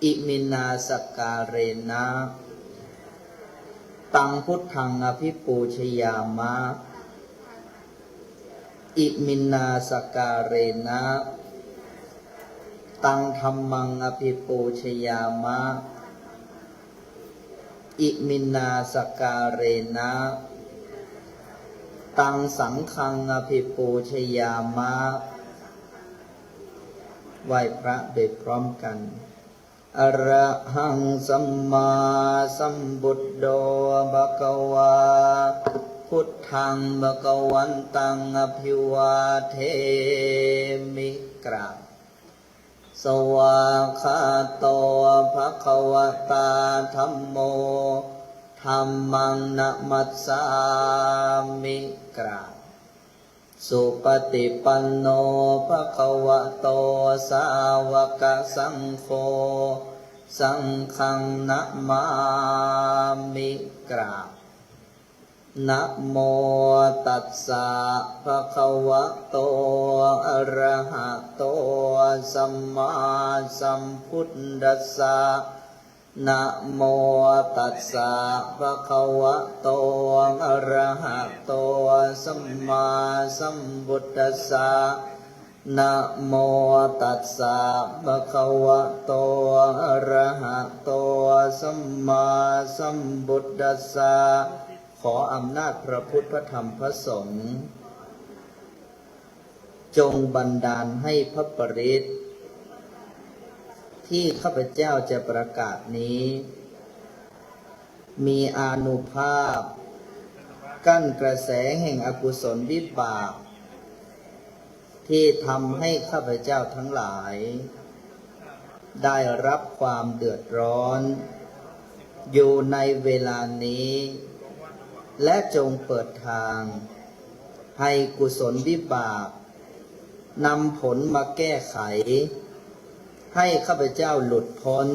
Speaker 1: อิมินาสการเรนะตังพุทธังอภิปูชยามะอิมินาสการเรนะตังธัมมังอภิปูชยามะอิมินาสการเรนะตังสังฆังอภิปูชยามะไหว้พระเด็กพร้อมกันอระหังสัมมาสัมพุทโธภะคะวาพุทธังภะคะวันตังอภิวาเทมิกราบสวากขาโตภะคะวะตาธัมโมธัมมังนะมัสสามิกราบสุปฏิปันโนภะคะวะโตสาวกสังโฆสังฆังนะมามิกราบนะโมตัสสะภะคะวะโตอะระหะโตสัมมาสัมพุทธัสสะนะโมตัสสะภะคะวะโตอะระหะโตสัมมาสัมพุทธัสสะ นะโมตัสสะภะคะวะโตอะระหะโตสัมมาสัมพุทธัสสะขออำนาจพระพุทธพระธรรมพระสงฆ์จงบันดาลให้พระปริตที่ข้าพเจ้าจะประกาศนี้มีอานุภาพกั้นกระแสแห่งอกุศลวิบากที่ทำให้ข้าพเจ้าทั้งหลายได้รับความเดือดร้อนอยู่ในเวลานี้และจงเปิดทางให้กุศลวิบากนำผลมาแก้ไขให้ข้าพเจ้าหลุดพ้น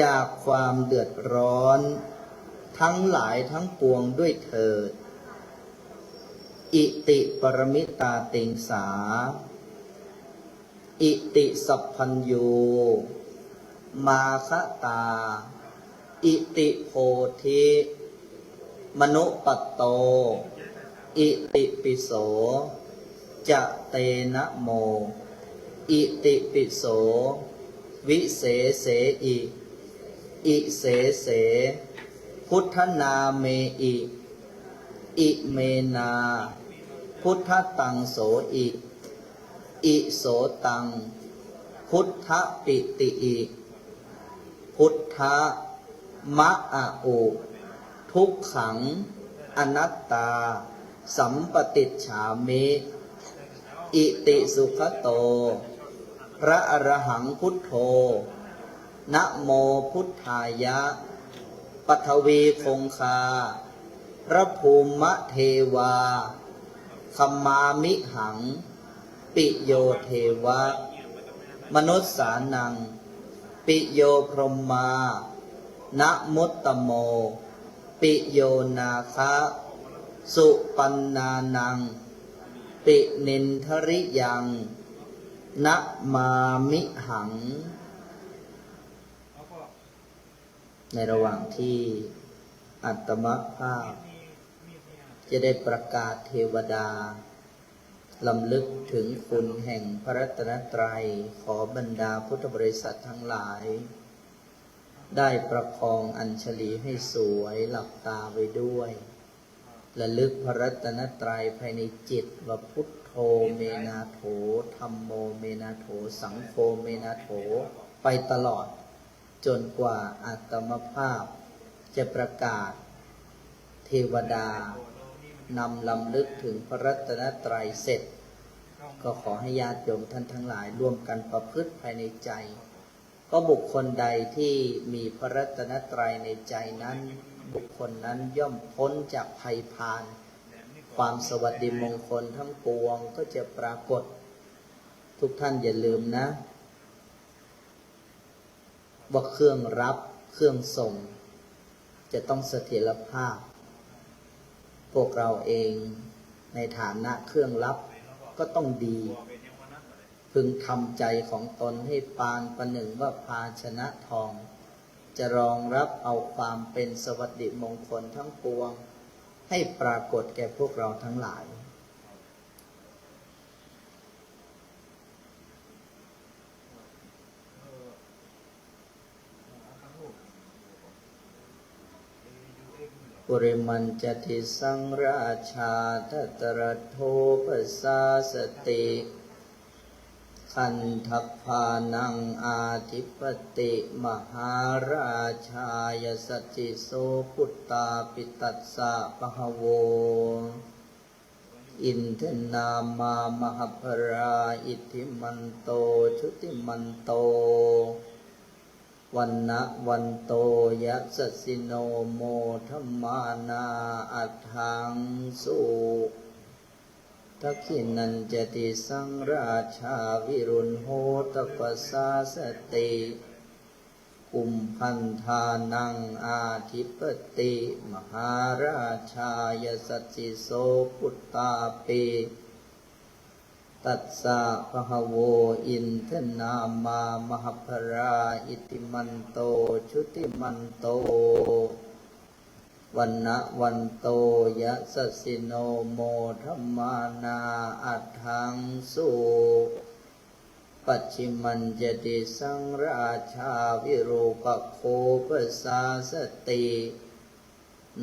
Speaker 1: จากความเดือดร้อนทั้งหลายทั้งปวงด้วยเถิดอิติปรมิตาติงสาอิติสัพพัญญูมาคะตาอิติโพธิมนุปปัตโตอิติปิโสจะเตนะโมอิติปิโสวิเศเสอิอิเสเสพุทธนาเมอิเมนาพุทธตังโสอิโสตังพุทธปิติอิพุทธมะอะอุทุกขังอนัตตาสัมปติจฉามิอิติสุขโตพระอรหังพุทโธนะโมพุทธายะปัทวีคงคาพระภูมิเทวาคัมมามิหังปิโยเทวะมนุสสานังปิโยพรหมานะมุตตโมปิโยนาคะสุปันนานังปินินทริยังนะมามิหังในระหว่างที่อัตมภาพจะได้ประกาศเทวดาลำลึกถึงคุณแห่งพระรัตนตรัยขอบรรดาพุทธบริษัททั้งหลายได้ประคองอัญชลีให้สวยหลับตาไว้ด้วยระลึกพระรัตนตรัยภายในจิตว่าพุทโธเมนาโถธัมโมเมนาโถสังโฆเมนาโถไปตลอดจนกว่าอาตมภาพจะประกาศเทวดานำลำลึกถึงพระรัตนตรัยเสร็จก็ขอให้ญาติโยมท่านทั้งหลายร่วมกันประพฤติภายในใจก็บุคคลใดที่มีพระรัตนตรัยในใจนั้นบุคคลนั้นย่อมพ้นจากภัยพานความสวัสดิมงคลทั้งปวงก็จะปรากฏทุกท่านอย่าลืมนะว่าเครื่องรับเครื่องส่งจะต้องเสถียรภาพพวกเราเองในฐานะเครื่องรับก็ต้องดีพึงทำใจของตนให้ปานประหนึ่งว่าภาชนะทองจะรองรับเอาความเป็นสวัสดิมงคลทั้งปวงให้ปรากฏแก่พวกเราทั้งหลายปุริมันจติสังราชาทัตระโทปัสสาสติขันทัพพานังอาทิปติมหาราชายสัจจิโสพุตตาปิตัสสะปะหะโวอินทนามามหภราอิทธิมันโตชุติมันโตวันนะวันโตยัสสสิโนโมธัมมานาอัฏฐังสุทักขินันจติสังราชาวิรุณโหตปัสสาสติกุมพันธานังอาทิปติมหาราชายสัจจิโสพุตตาปิตัสสะภะคะโวอินทนามามหภราอิติมันโตชุติมันโต วันนะวันโตยะสสสิโนโมธัมมานาอัฏฐังสุปัจฉิมัญจติสังราชาวิรูปโคปสาสติ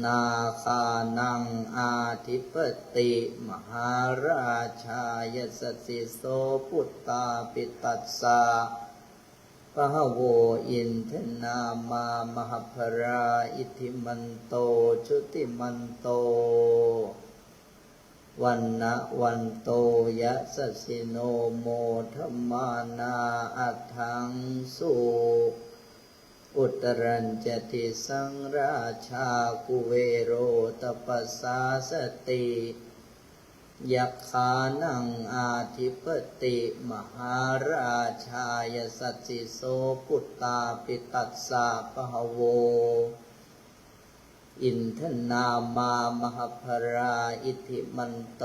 Speaker 1: นาคานังอาทิปติมหาราชายสัสสิโสพุตตาปิตัสสะปะหะโวอินทนามามหภราอิทิมันโตชุติมันโตวันนะวันโตยะสสสิโนโมธัมมานาอัฏฐังสุอุตรัญจติสังราชากุเวโรตปัสสาสติยัคขานังอาทิปติมหาราชายสัสสิโสพุตตาปิตัสสะปะหะโวอินทนามามหภราอิทิมันโต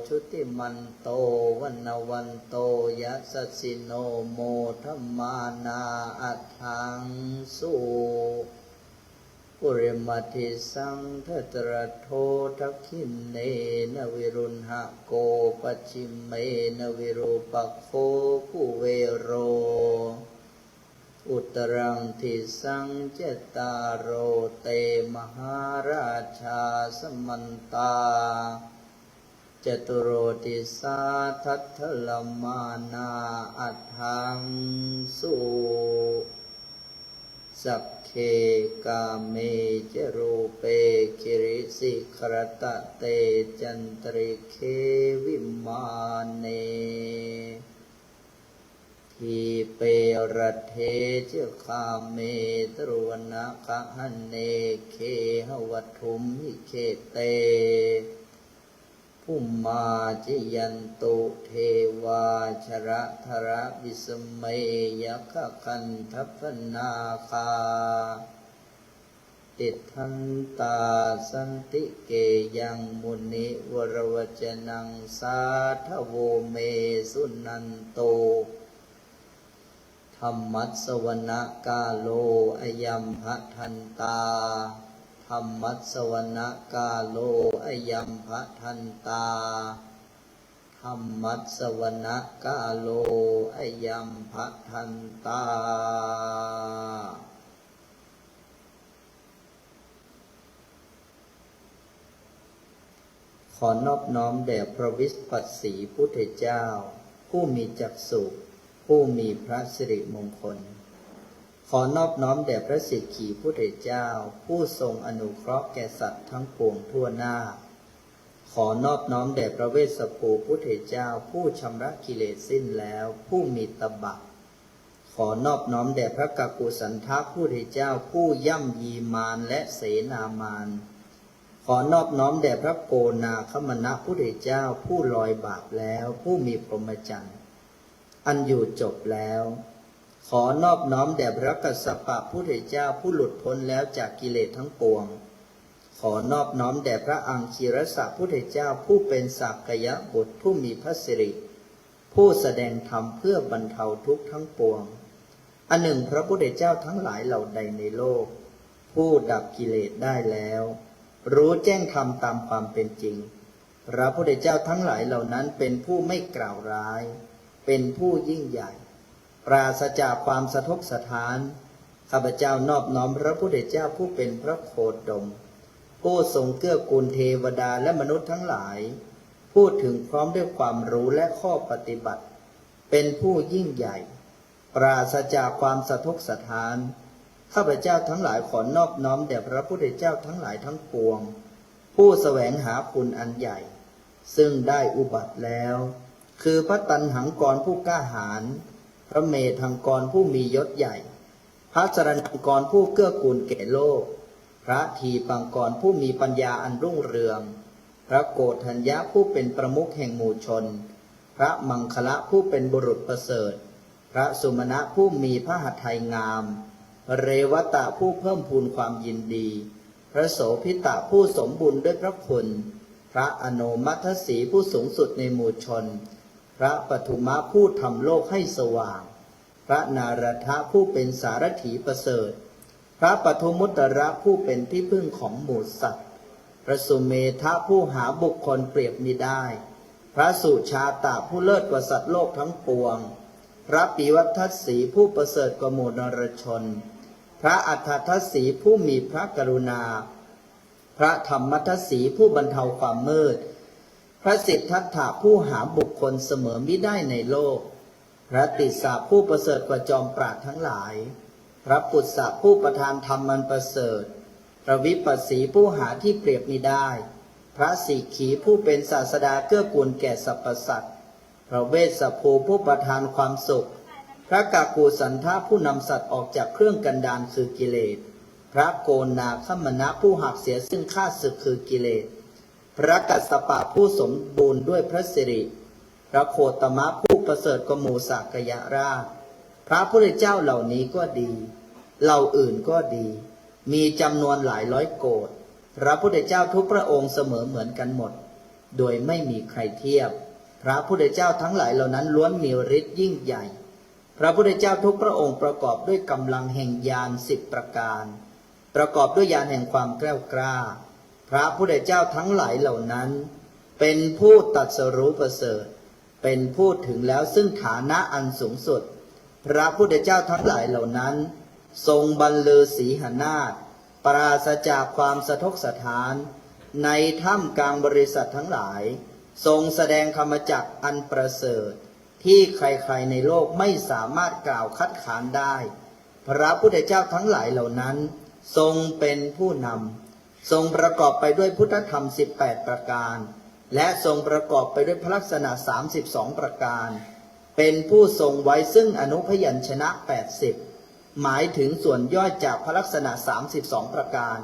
Speaker 1: ชุติมันโตวันนวันโตยะสสสิโนโมธัมมานาอัฏฐังสุปุริมัติสังทตระโททักขินเนนวิรุณหะโกปัจฉิมเมนวิรูปโคกุเวโรอุตรังทิสังเจตารโรเตมหาราชาสมันตาจตุโรติสาทัตถลมานาอัฏฐังสุสัพเพกาเมจรูเปคิริสิขรตะเตจันตริเควิมาเนทีเปรเทเจคาเมตรวนะคะหันเนเคหวัตถุมหิเคเตภุมมาจิยันตุเทวาชระธระวิสเมยขะคันทัพพนาคาติทันตาสันติเกยังมุนิวรวจนังสาทโวเมสุนันโตธรรมัสสวนะกาโลอยัมภทันตาธรรมัสสวนะกาโลอยัมภทันตาธรรมัสสวนะกาโลอยัมภทันตาขอนอบน้อมแด่พระวิสปัสสีพุทธเจ้าผู้มีจักษุผู้มีพระสิริมงคลขอนอบน้อมแด่พระสิกขีพุทธเจ้าผู้ทรงอนุเคราะห์แก่สัตว์ทั้งปวงทั่วหน้าขอนอบน้อมแด่พระเวสสัพพูพุทธเจ้าผู้ชำระกิเลสสิ้นแล้วผู้มีตบะขอนอบน้อมแด่พระกักกุสันทะพุทธเจ้าผู้ย่ำยีมารและเสนามารขอนอบน้อมแด่พระโกนาคมณะพุทธเจ้าผู้ลอยบาปแล้วผู้มีพรหมจรรย์อันอยู่จบแล้วขอนอบน้อมแด่พระกัสสปะพุทธเจ้าผู้หลุดพ้นแล้วจากกิเลสทั้งปวงขอนอบน้อมแด่พระอังคีรสะพุทธเจ้าผู้เป็นสักยะบุตรผู้มีพระสิริผู้แสดงธรรมเพื่อบรรเทาทุกข์ทั้งปวงอันหนึ่งพระพุทธเจ้าทั้งหลายเหล่าใดในโลกผู้ดับกิเลสได้แล้วรู้แจ้งธรรมตามความเป็นจริงพระพุทธเจ้าทั้งหลายเหล่านั้นเป็นผู้ไม่กล่าวร้ายเป็นผู้ยิ่งใหญ่ปราศจากความสะทกสะท้านข้าพเจ้านอบน้อมพระพุทธเจ้าผู้เป็นพระโคดมผู้ทรงเกื้อกูลเทวดาและมนุษย์ทั้งหลายพูดถึงพร้อมด้วยความรู้และข้อปฏิบัติเป็นผู้ยิ่งใหญ่ปราศจากความสะทกสะท้านข้าพเจ้าทั้งหลายขอนอบน้อมแด่พระพุทธเจ้าทั้งหลายทั้งปวงผู้แสวงหาคุณอันใหญ่ซึ่งได้อุบัติแล้วคือพระตัณหังกรผู้กล้าหาญพระเมธังกรผู้มียศใหญ่พระสรณังกรผู้เกื้อกูลแก่โลกพระทีปังกรผู้มีปัญญาอันรุ่งเรืองพระโกฏัญญะผู้เป็นประมุขแห่งหมู่ชนพระมังคละผู้เป็นบุรุษประเสริฐพระสุมาณะผู้มีพระหัตถ์ไทยงามเรวตะผู้เพิ่มพูนความยินดีพระโสภิตะผู้สมบูรณ์ด้วยพระคุณพระอโนมัทสีผู้สูงสุดในหมู่ชนพระปฐุมะผู้ทำโลกให้สว่างพระนารถะผู้เป็นสารถีประเสริฐ พระปทุมมุตตระผู้เป็นที่พึ่งของหมู่สัตว์พระสุเมธะผู้หาบุคคลเปรียบมิได้ พระสุชาตะผู้เลิศกว่าสัตว์โลกทั้งปวงพระปิวัตทัสสีผู้ประเสริฐกว่าหมู่นรชนพระอัฏฐทัสสีผู้มีพระกรุณาพระธรรมทัสสีผู้บรรเทาความมืดพระสิทธัตถะผู้หาบุคคลเสมอมิได้ในโลกพระติสสะผู้ประเสริฐกว่าจอมปราชญ์ทั้งหลายพระปุตสะผู้ประทานธรรมอันประเสริฐพระวิปัสสีผู้หาที่เปรียบมิได้พระสิกขีผู้เป็นศาสดาเกื้อกูลแก่สรรพสัตว์พระเวสสภูผู้ประทานความสุขพระกากูสันทะผู้นำสัตว์ออกจากเครื่องกันดารคือกิเลสพระโกนาคมนะผู้หักเสียซึ่งข้าศึกคือกิเลสพระกัสสปะผู้สมบูรณ์ด้วยพระสิริพระโคตมะผู้ประเสริฐกว่าหมู่สักยราชพระพุทธเจ้าเหล่านี้ก็ดีเหล่าอื่นก็ดีมีจำนวนหลายร้อยโกฏพระพุทธเจ้าทุกพระองค์เสมอเหมือนกันหมดโดยไม่มีใครเทียบพระพุทธเจ้าทั้งหลายเหล่านั้นล้วนมีฤทธิ์ยิ่งใหญ่พระพุทธเจ้าทุกพระองค์ประกอบด้วยกำลังแห่งญาณ10ประการประกอบด้วยญาณแห่งความแกล้วกล้าพระพุทธเจ้าทั้งหลายเหล่านั้นเป็นผู้ตรัสรู้ประเสริฐเป็นผู้ถึงแล้วซึ่งฐานะอันสูงสุดพระพุทธเจ้าทั้งหลายเหล่านั้นทรงบรรลือสีหนาฏปราศจากความสะทกสะท้านในถ้ำกลางบริษัททั้งหลายทรงแสดงธรรมจักรอันประเสริฐที่ใครๆในโลกไม่สามารถกล่าวคัดค้านได้พระพุทธเจ้าทั้งหลายเหล่านั้นทรงเป็นผู้นำทรงประกอบไปด้วยพุทธธรรม18ประการและทรงประกอบไปด้วยพระลักษณะ32ประการเป็นผู้ทรงไว้ซึ่งอนุพยัญชนะ80หมายถึงส่วนย่อยจากพระลักษณะ32ประการ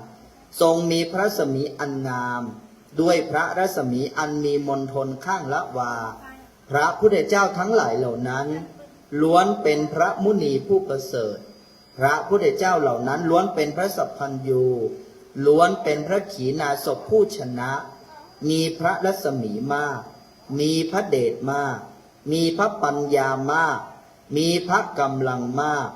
Speaker 1: ทรงมีพระรัศมีอันงามด้วยพระรัศมีอันมีมณฑลข้างละวาพระพุทธเจ้าทั้งหลายเหล่านั้นล้วนเป็นพระมุนีผู้ประเสริฐพระพุทธเจ้าเหล่านั้นล้วนเป็นพระสัพพัญญูล้วนเป็นพระขีณาสพผู้ชนะมีพระรัศมีมากมีพระเดชมากมีพระปัญญามากมีพระกำลังมาก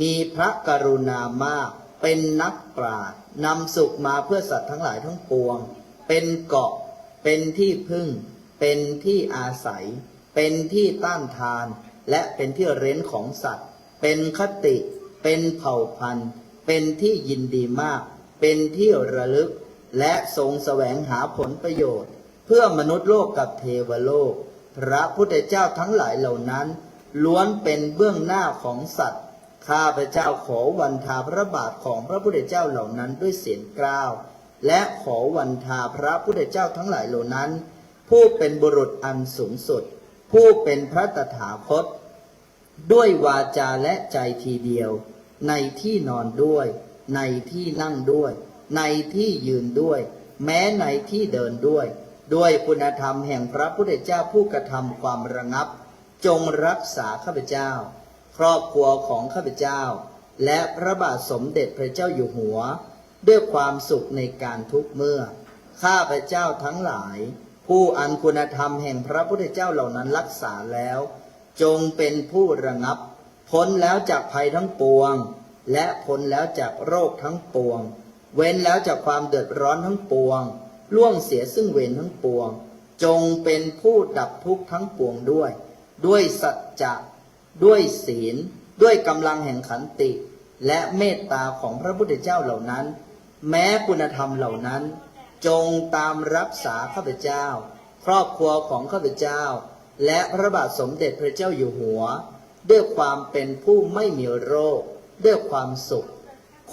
Speaker 1: มีพระกรุณามากเป็นนักปราชญ์นำสุขมาเพื่อสัตว์ทั้งหลายทั้งปวงเป็นเกาะเป็นที่พึ่งเป็นที่อาศัยเป็นที่ต้านทานและเป็นที่เร้นของสัตว์เป็นคติเป็นเผ่าพันธุ์เป็นที่ยินดีมากเป็นที่ระลึกและทรงแสวงหาผลประโยชน์เพื่อมนุษย์โลกกับเทวโลกพระพุทธเจ้าทั้งหลายเหล่านั้นล้วนเป็นเบื้องหน้าของสัตว์ข้าพเจ้าขอวันทาพระบาทของพระพุทธเจ้าเหล่านั้นด้วยเสียงกล้าวและขอวันทาพระพุทธเจ้าทั้งหลายเหล่านั้นผู้เป็นบุรุษอันสูงสุดผู้เป็นพระตถาคตด้วยวาจาและใจทีเดียวในที่นอนด้วยในที่นั่งด้วยในที่ยืนด้วยแม้ในที่เดินด้วยด้วยคุณธรรมแห่งพระพุทธเจ้าผู้กระทำความระงับจงรักษาข้าพเจ้าครอบครัวของข้าพเจ้าและพระบาทสมเด็จพระเจ้าอยู่หัวด้วยความสุขในการทุกเมื่อข้าพเจ้าทั้งหลายผู้อันคุณธรรมแห่งพระพุทธเจ้าเหล่านั้นรักษาแล้วจงเป็นผู้ระงับพ้นแล้วจากภัยทั้งปวงและพ้นแล้วจากโรคทั้งปวงเว้นแล้วจากความเดือดร้อนทั้งปวงล่วงเสียซึ่งเวรทั้งปวงจงเป็นผู้ดับทุกข์ทั้งปวงด้วยสัจจะด้วยศีลด้วยกำลังแห่งขันติและเมตตาของพระพุทธเจ้าเหล่านั้นแม้คุณธรรมเหล่านั้นจงตามรักษาข้าพเจ้าครอบครัวของข้าพเจ้าและพระบาทสมเด็จพระเจ้าอยู่หัวด้วยความเป็นผู้ไม่มีโรคด้วยความสุข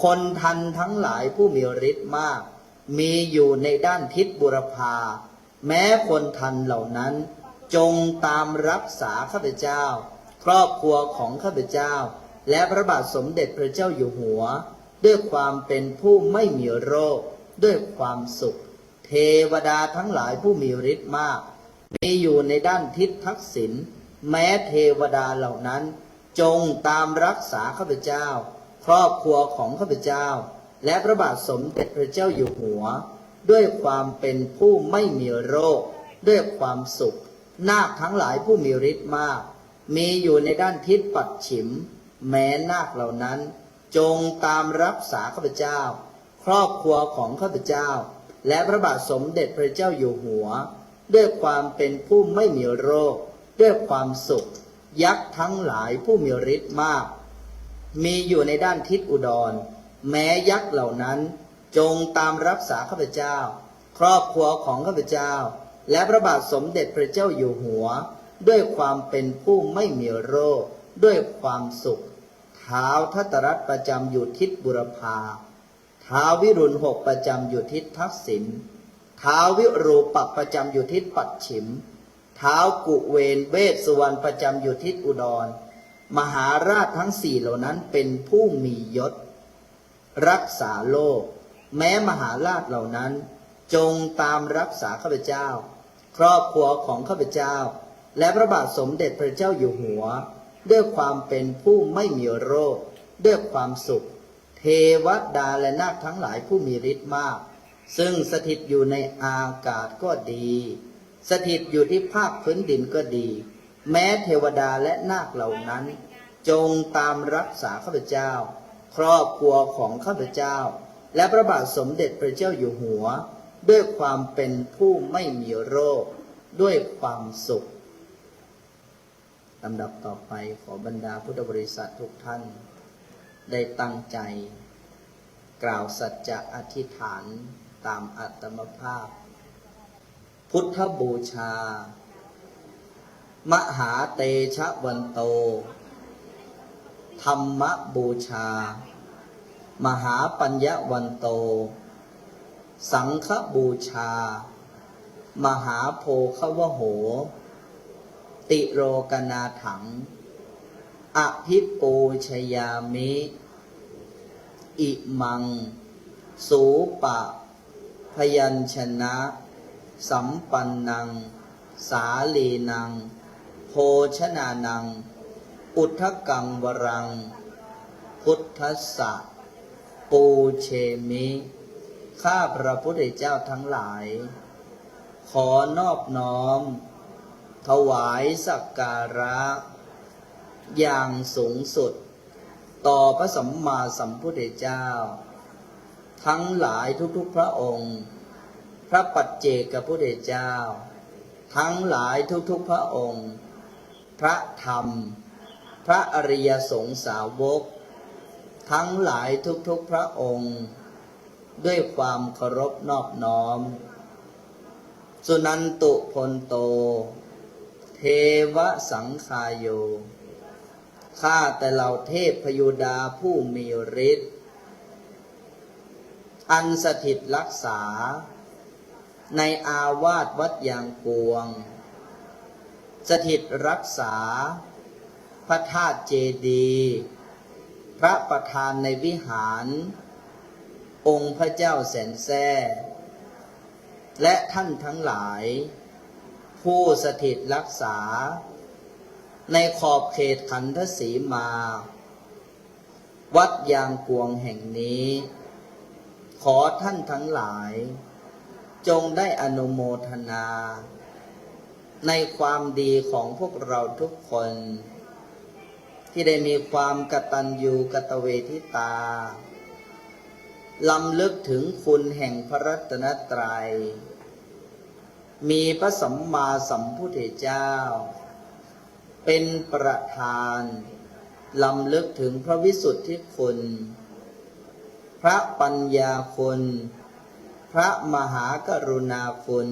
Speaker 1: คนทันทั้งหลายผู้มีฤทธิ์มากมีอยู่ในด้านทิศบุรพาแม้คนทันเหล่านั้นจงตามรักษาข้าพเจ้าครอบครัวของข้าพเจ้าและพระบาทสมเด็จพระเจ้าอยู่หัวด้วยความเป็นผู้ไม่มีโรคด้วยความสุขเทวดาทั้งหลายผู้มีฤทธิ์มากมีอยู่ในด้านทิศทักษิณแม้เทวดาเหล่านั้นจงตามรักษาข้าพเจ้าครอบครัวของข้าพเจ้าและพระบาทสมเด็จพระเจ้าอยู่หัวด้วยความเป็นผู้ไม่มีโรคด้วยความสุขนาคทั้งหลายผู้มีฤทธิ์มากมีอยู่ในด้านทิศปัดฉิมแม้นาคเหล่านั้น จงตามรักษาข้าพเจ้าครอบครัวของข้าพเจ้าและพระบาทสมเด็จพระเจ้าอยู่หัวด้วยความเป็นผู้ไม่มีโรคด้วยความสุขยักษ์ทั้งหลายผู้มีฤทธิ์มากมีอยู่ในด้านทิศอุดรแม้ยักษ์เหล่านั้นจงตามรักษาข้าพเจ้าครอบครัวของข้าพเจ้าและพระบาทสมเด็จพระเจ้าอยู่หัวด้วยความเป็นผู้ไม่มีโรคด้วยความสุขท้าวทัตรัตน์ประจำอยู่ทิศบุรพาท้าววิรุณหกประจำอยู่ทิศทักษิณท้าววิรูปักษ์ประจำอยู่ทิศปัจฉิมท้าวกุเวนเวสสุวรรณประจำอยู่ทิศอุดรมหาราชทั้งสี่เหล่านั้นเป็นผู้มียศรักษาโลกแม้มหาราชเหล่านั้นจงตามรักษาข้าพเจ้าครอบครัวของข้าพเจ้าและพระบาทสมเด็จพระเจ้าอยู่หัวด้วยความเป็นผู้ไม่มีโรคด้วยความสุขเทวดาและนาคทั้งหลายผู้มีฤทธิ์มากซึ่งสถิตอยู่ในอากาศก็ดีสถิตอยู่ที่ภาคพื้นดินก็ดีแม้เทวดาและนาคเหล่านั้นจงตามรักษาข้าพเจ้าครอบครัวของข้าพเจ้าและพระบาทสมเด็จพระเจ้าอยู่หัวด้วยความเป็นผู้ไม่มีโรคด้วยความสุขลำดับต่อไปขอบรรดาพุทธบริษัททุกท่านได้ตั้งใจกล่าวสัจจะอธิษฐานตามอัตมภาพพุทธบูชามหาเตชะวันโตธรรมบูชามหาปัญญวันโตสังฆบูชามหาโพคาวโหติโรกนาถังอภิปูชยามิอิมังสูปะพยัญชนะสัมปันนังสาลีนังโภชนานังอุทธกังวรังพุทธัสสะปูเชมิข้าพระพุทธเจ้าทั้งหลายขอนอบน้อมถวายสักการะอย่างสูงสุดต่อพระสัมมาสัมพุทธเจ้าทั้งหลายทุกๆพระองค์พระปัจเจกพุทธเจ้าทั้งหลายทุกๆพระองค์พระธรรมพระอริยสงสาวกทั้งหลายทุกๆพระองค์ด้วยความเคารพนอบน้อมสุนันตุพลโตเทวสังคายโยข้าแต่เหล่าเทพพยุดาผู้มีฤทธิ์อันสถิตรักษาในอาวาสวัดยางกวงสถิตรักษาพระธาตุเจดีย์พระประธานในวิหารองค์พระเจ้าแสนแท้และท่านทั้งหลายผู้สถิตรักษาในขอบเขตขันธสีมาวัดยางกวงแห่งนี้ขอท่านทั้งหลายจงได้อนุโมทนาในความดีของพวกเราทุกคนที่ได้มีความกตัญญูกตเวทิตาลำลึกถึงคุณแห่งพระรัตนตรัยมีพระสัมมาสัมพุทธเจ้าเป็นประธานลำลึกถึงพระวิสุทธิคุณพระปัญญาคุณพระมหากรุณาคุณ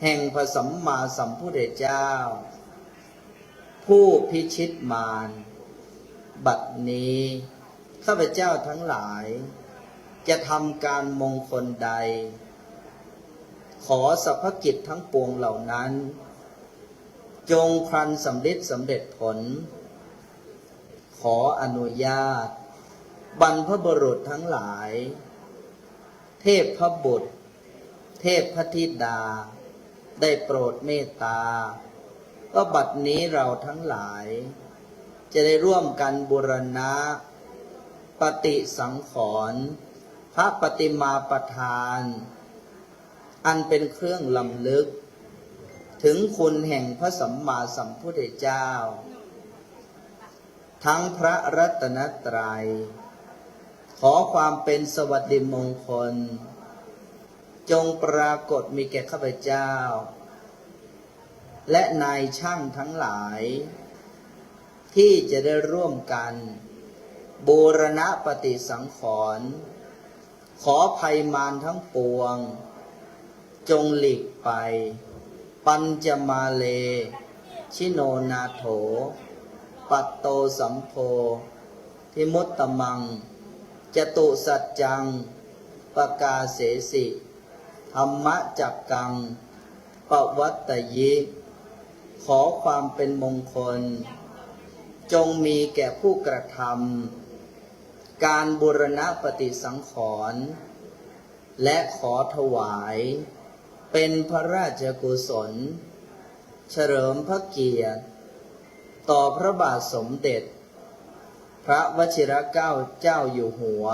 Speaker 1: แห่งพระสัมมาสัมพุทธเจ้าผู้พิชิตมารบัดนี้ข้าพเจ้าทั้งหลายจะทำการมงคลใดขอสรรพกิจทั้งปวงเหล่านั้นจงครันสำเร็จผลขออนุญาตบรรพบุรุษทั้งหลายเทพพบุตรเทพพธิดาได้โปรดเมตตาก็บัดนี้เราทั้งหลายจะได้ร่วมกันบูรณะปฏิสังขรณ์พระปฏิมาประธานอันเป็นเครื่องลำลึกถึงคุณแห่งพระสัมมาสัมพุทธเจ้า ทั้งพระรัตนตรัยขอความเป็นสวัสดิมงคลจงปรากฏมีแก่ข้าพเจ้าและนายช่างทั้งหลายที่จะได้ร่วมกันบูรณะปฏิสังขรณ์ขอภัยมารทั้งปวงจงหลีกไปปัญจมาเลชิโนนาโถปัตโตสัมโพทิมุตตมังจตุสัจจังปกาเสสิธรรมจักกังปวัตตยิขอความเป็นมงคลจงมีแก่ผู้กระทำการบูรณะปฏิสังขรณ์และขอถวายเป็นพระราชกุศลเฉลิมพระเกียรติต่อพระบาทสมเด็จพระวชิรเกล้าเจ้าอยู่หัว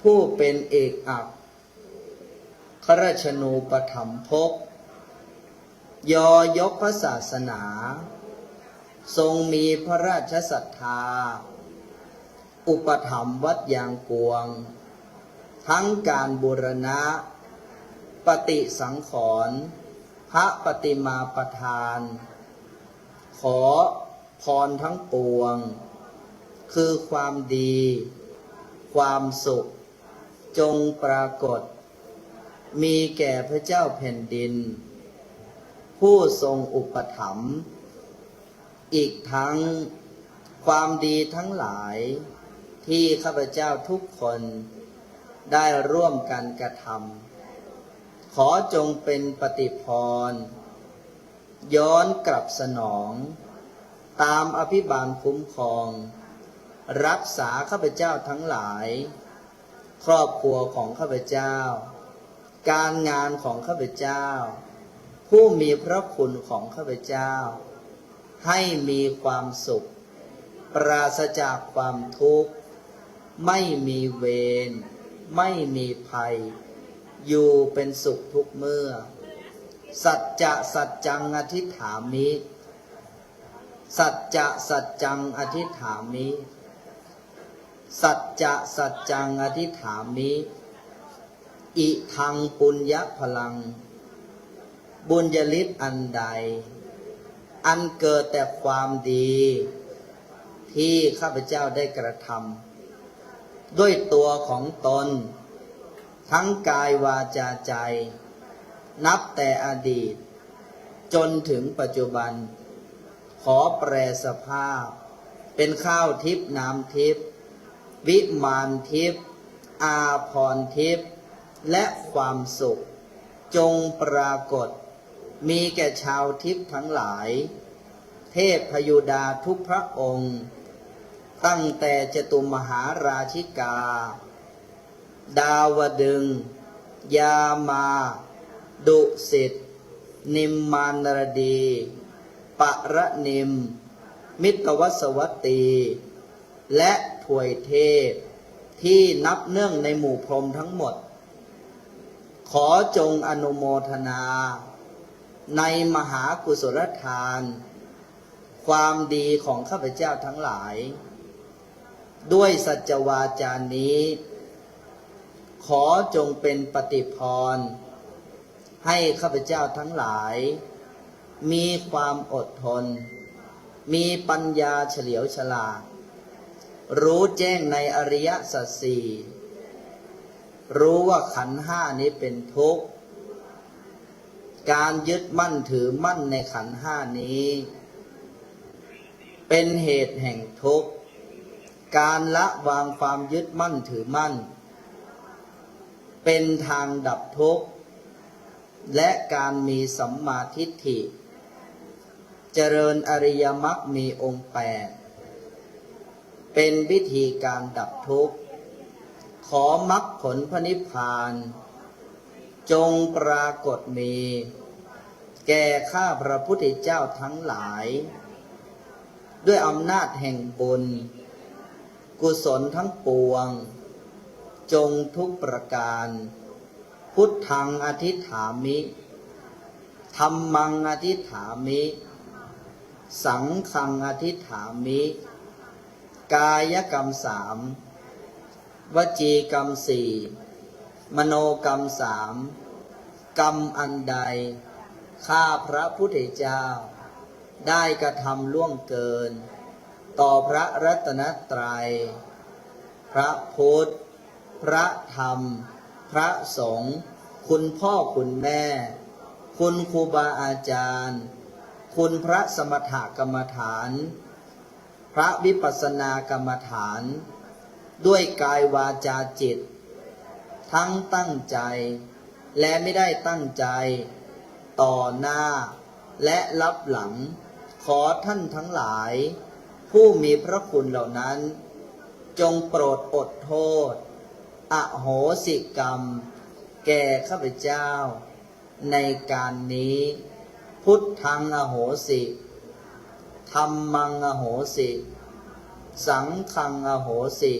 Speaker 1: ผู้เป็นเอกอัครราชนูปถัมภกยอยกพระศาสนาทรงมีพระราชศรัทธาอุปถัมภ์วัดยางกวงทั้งการบูรณะปฏิสังขรณ์พระปฏิมาประธานขอพรทั้งปวงคือความดีความสุขจงปรากฏมีแก่พระเจ้าแผ่นดินผู้ทรงอุปถัมภ์อีกทั้งความดีทั้งหลายที่ข้าพเจ้าทุกคนได้ร่วมกันกระทำขอจงเป็นปฏิภรณ์ย้อนกลับสนองตามอภิบาลคุ้มครองรักษาข้าพเจ้าทั้งหลายครอบครัวของข้าพเจ้าการงานของข้าพเจ้าผู้มีพระคุณของข้าพเจ้าให้มีความสุขปราศจากความทุกข์ไม่มีเวรไม่มีภัยอยู่เป็นสุขทุกเมื่อสัจจะสัจจังอธิษฐามิสัจจะสัจจังอธิษฐามิสัจจะสัจจังอธิษฐามิอิทังปุญญพลังบุญญาฤทธิ์อันใดอันเกิดแต่ความดีที่ข้าพเจ้าได้กระทำด้วยตัวของตนทั้งกายวาจาใจนับแต่อดีตจนถึงปัจจุบันขอแปรสภาพเป็นข้าวทิพย์น้ำทิพย์วิมานทิพย์อาภรณ์ทิพย์และความสุขจงปรากฏมีแก่ชาวทิพย์ทั้งหลายเทพพยุดาทุกพระองค์ตั้งแต่จตุมหาราชิกาดาวดึงส์ยามาดุสิตนิมมานรดีปรนิมมิตรวสวัตตีและถวยเทพที่นับเนื่องในหมู่พรหมทั้งหมดขอจงอนุโมทนาในมหากุศลทานความดีของข้าพเจ้าทั้งหลายด้วยสัจวาจานี้ขอจงเป็นปฏิภรณ์ให้ข้าพเจ้าทั้งหลายมีความอดทนมีปัญญาเฉลียวฉลาดรู้แจ้งในอริยสัจสี่รู้ว่าขันธ์ห้านี้เป็นทุกข์การยึดมั่นถือมั่นในขันธ์ห้านี้เป็นเหตุแห่งทุกข์การละวางความยึดมั่นถือมั่นเป็นทางดับทุกข์และการมีสัมมาทิฏฐิเจริญอริยมรรคมีองค์แปดเป็นวิธีการดับทุกข์ขอมรรคผลพระนิพพานจงปรากฏมีแก่ข้าพระพุทธเจ้าทั้งหลายด้วยอำนาจแห่งบุญกุศลทั้งปวงจงทุกประการพุทธังอธิษฐามิธัมมังอธิษฐามิ สังฆังอธิฐามิ กายกรรมสามวจีกรรมสี่มโนกรรมสามกรรมอันใดข้าพระพุทธเจ้าได้กระทำล่วงเกินต่อพระรัตนตรัยพระพุทธพระธรรมพระสงฆ์คุณพ่อคุณแม่คุณครูบาอาจารย์คุณพระสมถกรรมฐานพระวิปัสสนากรรมฐานด้วยกายวาจาจิตทั้งตั้งใจและไม่ได้ตั้งใจต่อหน้าและรับหลังขอท่านทั้งหลายผู้มีพระคุณเหล่านั้นจงโปรดอดโทษอโหสิกรรมแก่ข้าพเจ้าในการนี้พุทธังอโหสิธัมมังอโหสิสังฆังอโหสิ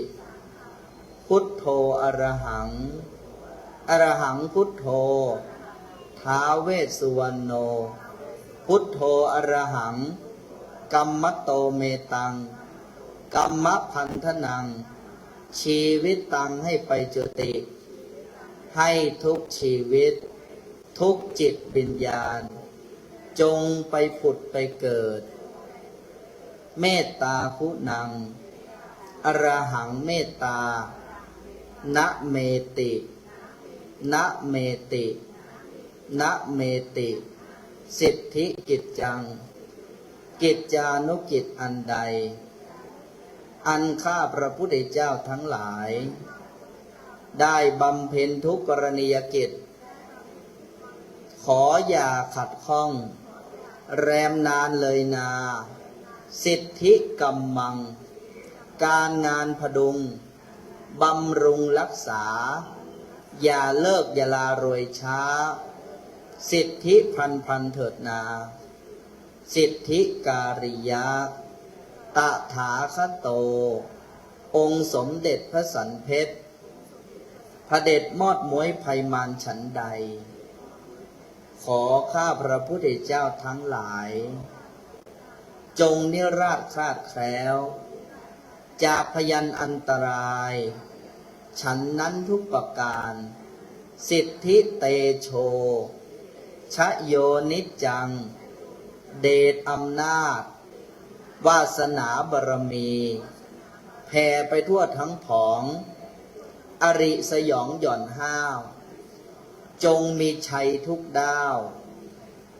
Speaker 1: พุทโธอรหังอรหังพุทโธท้าวเวสสุวรรณโนพุทโธอรหังกัมมโตเมตังกัมมพันธนังชีวิตตังให้ไปจุติให้ทุกชีวิตทุกจิตวิญญาณจงไปผุดไปเกิดเมตตาคุณังอรหังเมตตานะเมตินะเมตินะเมติสิทธิกิจจังกิจจานุกิจอันใดอันข้าพระพุทธเจ้าทั้งหลายได้บำเพ็ญทุกกรณียกิจขออย่าขัดข้องแรมนานเลยนาสิทธิกรรมังการงานพดุงบำรุงรักษาอย่าเลิกอย่าลารวยช้าสิทธิพันเถิดนาสิทธิการิยะตถาคโตองค์สมเด็จพระสันเพชรพระเดชมอดม้วยไพมานฉันใดขอข้าพระพุทธเจ้าทั้งหลายจงนิราศคลาดแคล้วจากพยันอันตรายฉันนั้นทุกประการสิทธิเตโชชโยนิจจังเดชอำนาจวาสนาบารมีแผ่ไปทั่วทั้งผองอริสยองหย่อนห้าวจงมีชัยทุกด้าว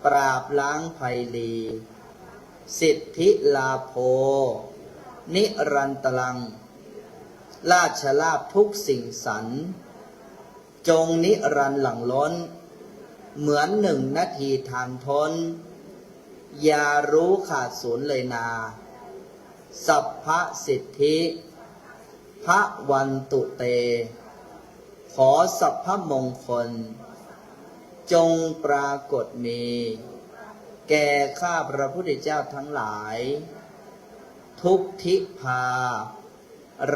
Speaker 1: ปราบล้างภัยลีสิทธิลาโภนิรันตลังราชลาภทุกสิ่งสรรจงนิรันดร์หลั่งล้นเหมือน1 นาทีทานทนอย่ารู้ขาดศูนย์เลยนาสัพพสิทธิพระวันตุเตขอสัพพมงคลจงปรากฏมีแก่ข้าพระพุทธเจ้าทั้งหลายทุกทิพา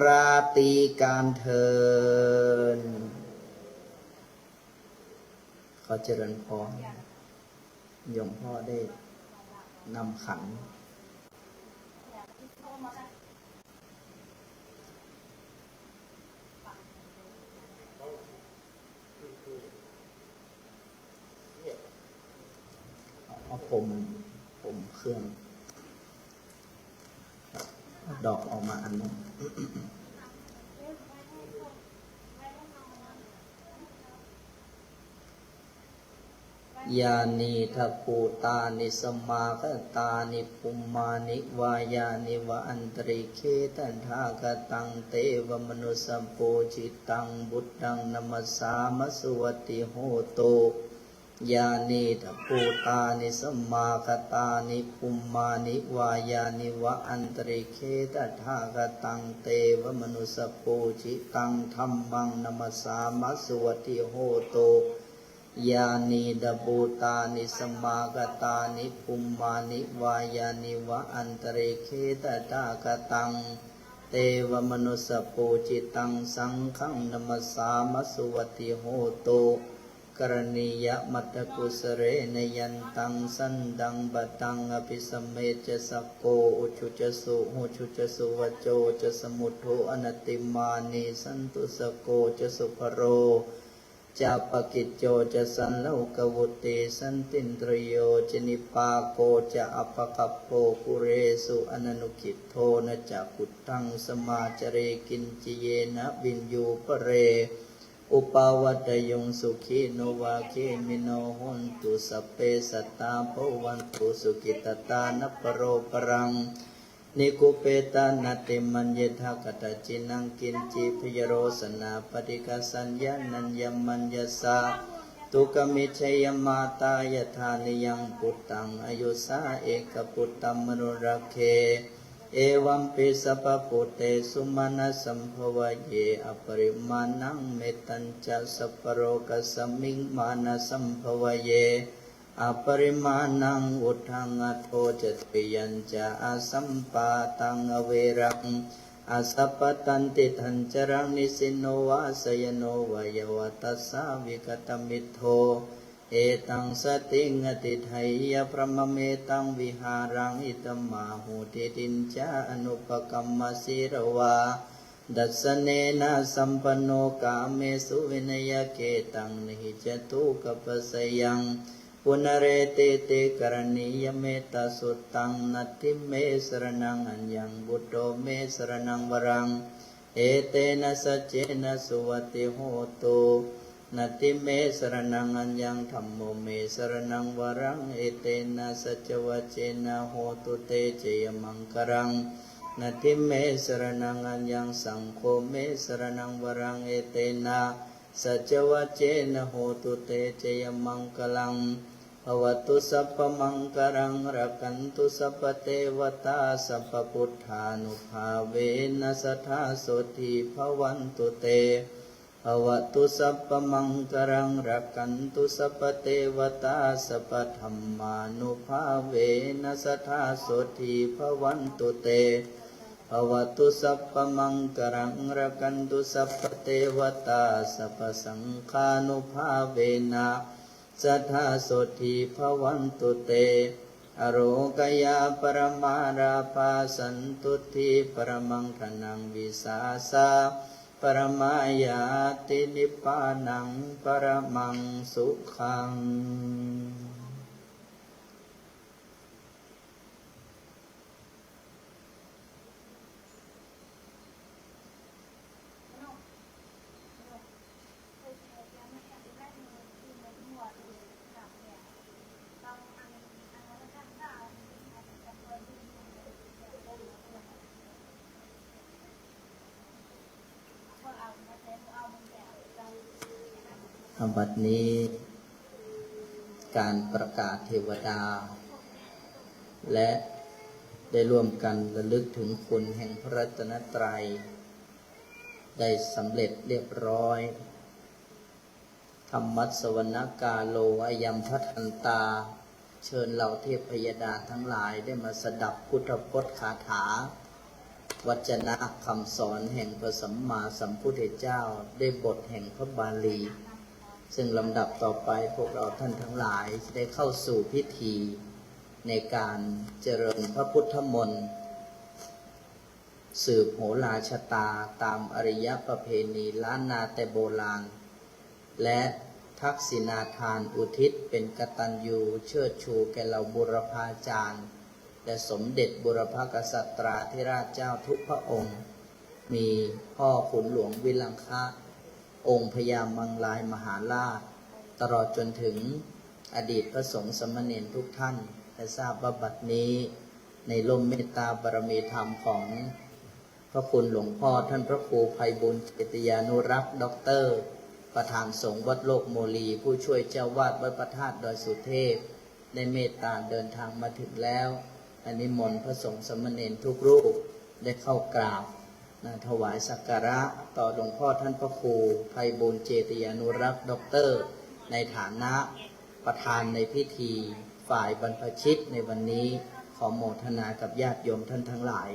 Speaker 1: ราตรีการเทินขอเจริญพรโยมพ่อได้นำขันเอาผมเครื่องดอกออกมาอันนึงยานิทัพปูตานิสมาคตานิปุมมานิวายานิวะอันตริเคตันทากตังเตวมนุสัมโปจิตังบุตตังนมัสสามสวติโหโตยานิทัพปูตานิสมาคตานิปุมมานิวายานิวะอันตริเคตันทากตังเตวมนุสัมโปจิตังธัมมังนมัสสามสวติโหโตยานิดาบูตานิสมากตานิปุมมานิวายานิวะอันตเรเคตตากตังเตวมนุสปูจิตังสังฆังนมัสสามสุวติโหโต กรณียมัตตกุสเรนยันตังสันดังบัตังอภิสมเมจะสกโกอุชุจสุหุชุจสุวโจจะสมุทโธอนัตติมานีสันตุสโกจะสุภโรจะปกิจโจจะสันโลกวุติสันตินตรโยจะนิปาโกจะอปกัปโปกุเรสุอนันุกิจโทนจะกุตังสมาจเรกินจิเยนะบินยูปเรอุปาวัตยงสุขีโนวาเคมิโนหนตุสัพเพสัตตาภวันตุสุกิตตานปโรปรังนิคุเปตานาติมัญเยทากตจินังกินจิพยโรสนาปฏิกาสัญญานัญญมัญญสาตุกมิเชยมาตายธานิยังปุตตังอายุสาเอกปุตตัมมนุรักเขเอวัมปิสัพพุเตสุมาณสัมภวเยอปริมาณังเมตัญจะสัพพโรกัสมิงมานะสัมภวเยอปริมาณังอุทังอโทจติยัญจะอาสัมปาตังอเวรังอาสัพพตันติทันจรังนิสินโนวาสยโนวายวัตสาวิกตมิทโธเอตังสติงอติไทยพระมเมตังวิหารังอิตมาหูติตินจาอนุปกัมมสิรวาดัสเนนะสัมปันโนกาเมสุวินยเกตังนิหิจตุกัปสยังปุณเรเตเตกรณียเมตตาสุตังนัตถิเมสรนังอัญญังบุตโตเมสรนังวรังเอเตนะสัจเจนะสุวัติโหตุนัตถิเมสรนังอัญญังธัมโมเมสรนังวรังเอเตนะสัจวัจเจนะโหตุเตเจยมังครังนัตถิเมสรนังอัญญังสังโฆเมสรนังวรังเอเตนะสัจวัจเจนะโหตุเตเจยมังคลังภวตุสัพพมังคลังรักันตุสัพพเทวตาสัพพพุทธานุภาเวนัสทธาโสติภวันตุเตภวตุสัพพมังคลังรักันตุสัพพเทวตาสัพพธัมมานุภาเวนัสทธาโสติภวันตุเตภวตุสัพพมังคลังรักันตุสัพพเทวตาสัพพสังฆานุภาเวนะสัทธาโสติภวันตุเตอโรกยาปรมาราภาสันตุทิปรมังธนังวิสาสาปรมายาตินิพพานังปรมังสุขังบัดนี้การประกาศเทวดาและได้ร่วมกันระลึกถึงคุณแห่งพระรัตนตรัยได้สำเร็จเรียบร้อยธรรมัสสวนาคาโลอายัมพัทันตาเชิญเหล่าเทพยดาทั้งหลายได้มาสดับพุทธพจน์คาถาวจนะคำสอนแห่งพระสัมมาสัมพุทธเจ้าได้บทแห่งพระบาลีซึ่งลำดับต่อไปพวกเราท่านทั้งหลายจะได้เข้าสู่พิธีในการเจริญพระพุทธมนต์สืบโหราชะตาตามอริยประเพณีล้านนาแต่โบราณและทักษิณาทานอุทิศเป็นกตัญญูเชิดชูแก่เหล่าบุรพาจารย์และสมเด็จบุรพกษัตราธิราชเจ้าทุกพระองค์มีพ่อขุนหลวงวิลังคะองค์พญามังลายมหาราชตลอดจนถึงอดีตพระสงฆ์สมณเณรทุกท่านได้ทราบว่าบัดนี้ในร่มเมตตาบารมีธรรมของพระคุณหลวงพ่อท่านพระครูไพบุญเจติยานุรักษ์ด็อกเตอร์ประธานสงฆ์วัดโลกโมลีผู้ช่วยเจ้าวาดวัดพระธาตุดอยสุเทพได้เมตตาเดินทางมาถึงแล้วนิมนต์พระสงฆ์สมณเณรทุกรูปได้เข้ากราบถวายสักการะต่อหลวงพ่อท่านพระครูไพบุญเจติยานุรักษ์ด็อกเตอร์ในฐานะประธานในพิธีฝ่ายบรรพชิตในวันนี้ขอโมทนากับญาติโยมท่านทั้งหลาย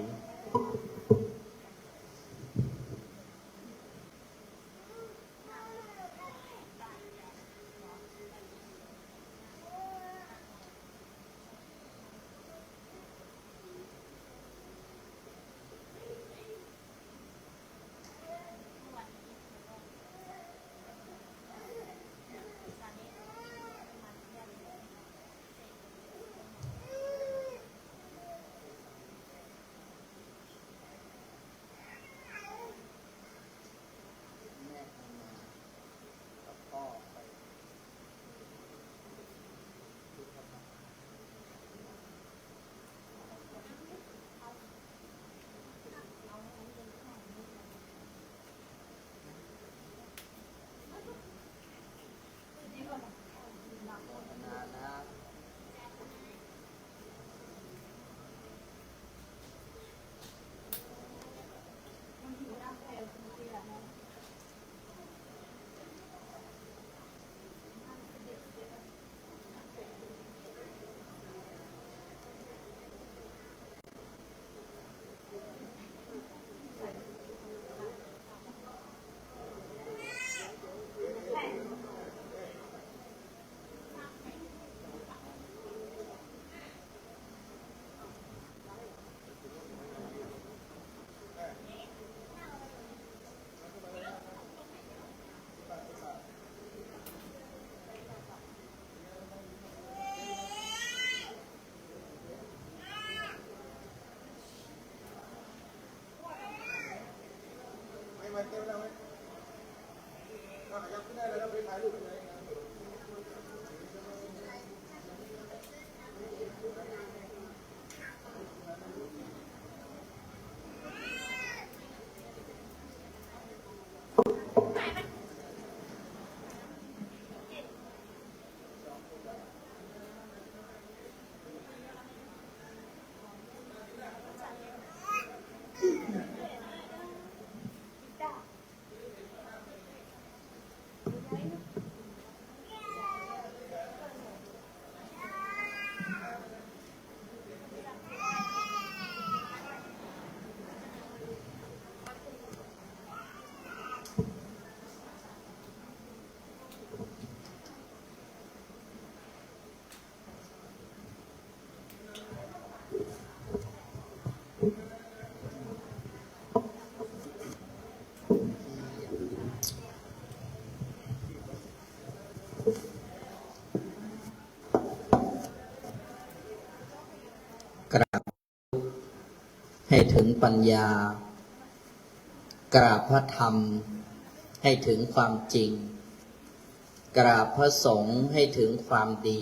Speaker 1: กราบให้ถึงปัญญา กราบพระธรรมให้ถึงความจริง กราบพระสงฆ์ให้ถึงความดี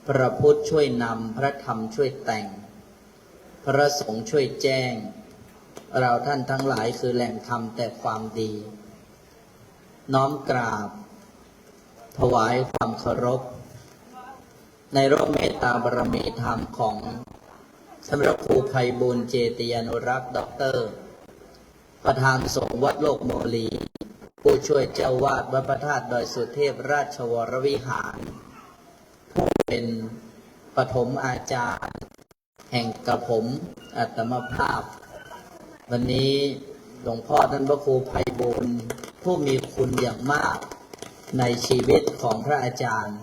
Speaker 1: พระพุทธช่วยนำพระธรรมช่วยแต่ง พระสงฆ์ช่วยแจ้ง เราท่านทั้งหลายคือแหล่งธรรมแต่ความดี น้อมกราบถวายความเคารพในร่มเมตตาบารมีธรรมของสมเด็จครูไพบูลย์เจติยานุรักษ์ด็อกเตอร์ประธานสงฆ์วัดโลกโมลีผู้ช่วยเจ้าวาดวัดพระธาตุดอยสุเทพราชวรวิหารผู้เป็นปฐมอาจารย์แห่งกระผมอัตมภาพวันนี้หลวงพ่อท่านพระครูไพบูลย์ผู้มีคุณอย่างมากในชีวิตของพระอาจารย์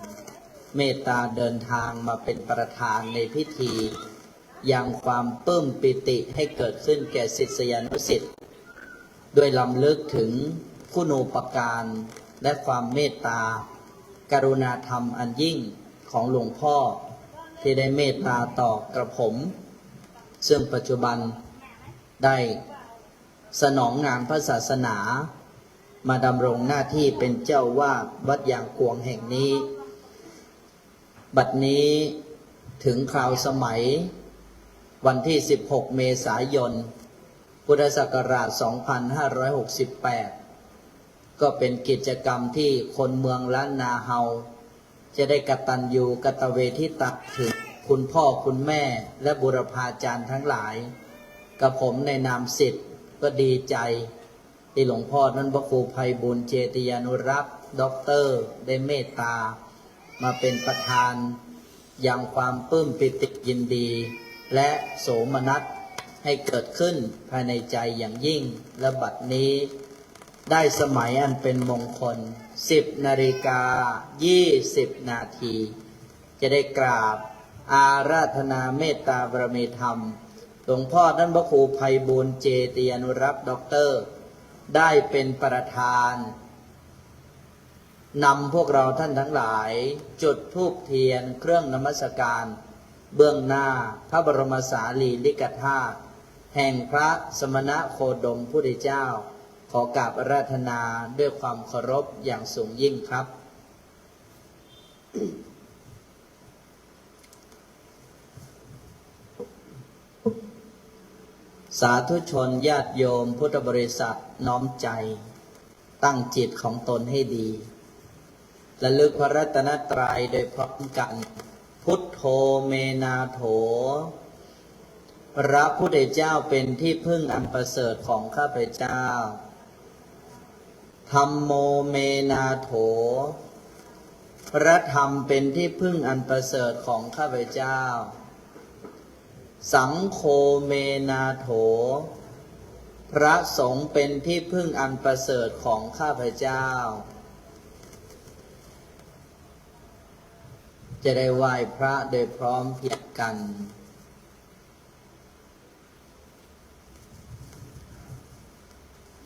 Speaker 1: เมตตาเดินทางมาเป็นประธานในพิธียังความปลื้มปิติให้เกิดขึ้นแก่ศิษยานุศิษย์ด้วยลำลึกถึงคุณูปการและความเมตตากรุณาธรรมอันยิ่งของหลวงพ่อที่ได้เมตตาต่อกระผมซึ่งปัจจุบันได้สนองงานพระศาสนามาดำรงหน้าที่เป็นเจ้าวาดวัดยางกวงแห่งนี้บัดนี้ถึงคราวสมัยวันที่16 เมษายนพุทธศักราช 2568 ก็เป็นกิจกรรมที่คนเมืองล้านนาเฮาจะได้กตัญญูกตเวทิตาถึงคุณพ่อคุณแม่และบุรพาจารย์ทั้งหลายกับผมในนามศิษย์ก็ดีใจที่หลวงพ่อท่านพระครูไพบูลย์เจติยานุรักษ์ด็อกเตอร์ได้เมตตามาเป็นประธานยังความปลื้มปิติยินดีและโสมนัสให้เกิดขึ้นภายในใจอย่างยิ่งและบัดนี้ได้สมัยอันเป็นมงคล10:20 นาทีจะได้กราบอาราธนาเมตตาบารมีธรรมหลวงพ่อท่านพระครูไพบูลย์เจติยานุรักษ์ด็อกเตอร์ได้เป็นประธานนำพวกเราท่านทั้งหลายจุดธูปเทียนเครื่องนมัสการเบื้องหน้าพระบรมสารีริกธาตุแห่งพระสมณโคดมพุทธเจ้าขอกราบอาราธนาด้วยความเคารพอย่างสูงยิ่งครับสาธุชนญาติโยมพุทธบริษัทน้อมใจตั้งจิตของตนให้ดีระลึกพระรัตนตรัยโดยพร้อมกันพุทโธเมนาโถพระพุทธเจ้าเป็นที่พึ่งอันประเสริฐของข้าพเจ้าธัมโมเมนาโถพระธรรมเป็นที่พึ่งอันประเสริฐของข้าพเจ้าสังโฆเมนาโถพระสงฆ์เป็นที่พึ่งอันประเสริฐของข้าพเจ้าจะได้ไหว้พระโดยพร้อมเพรียงกัน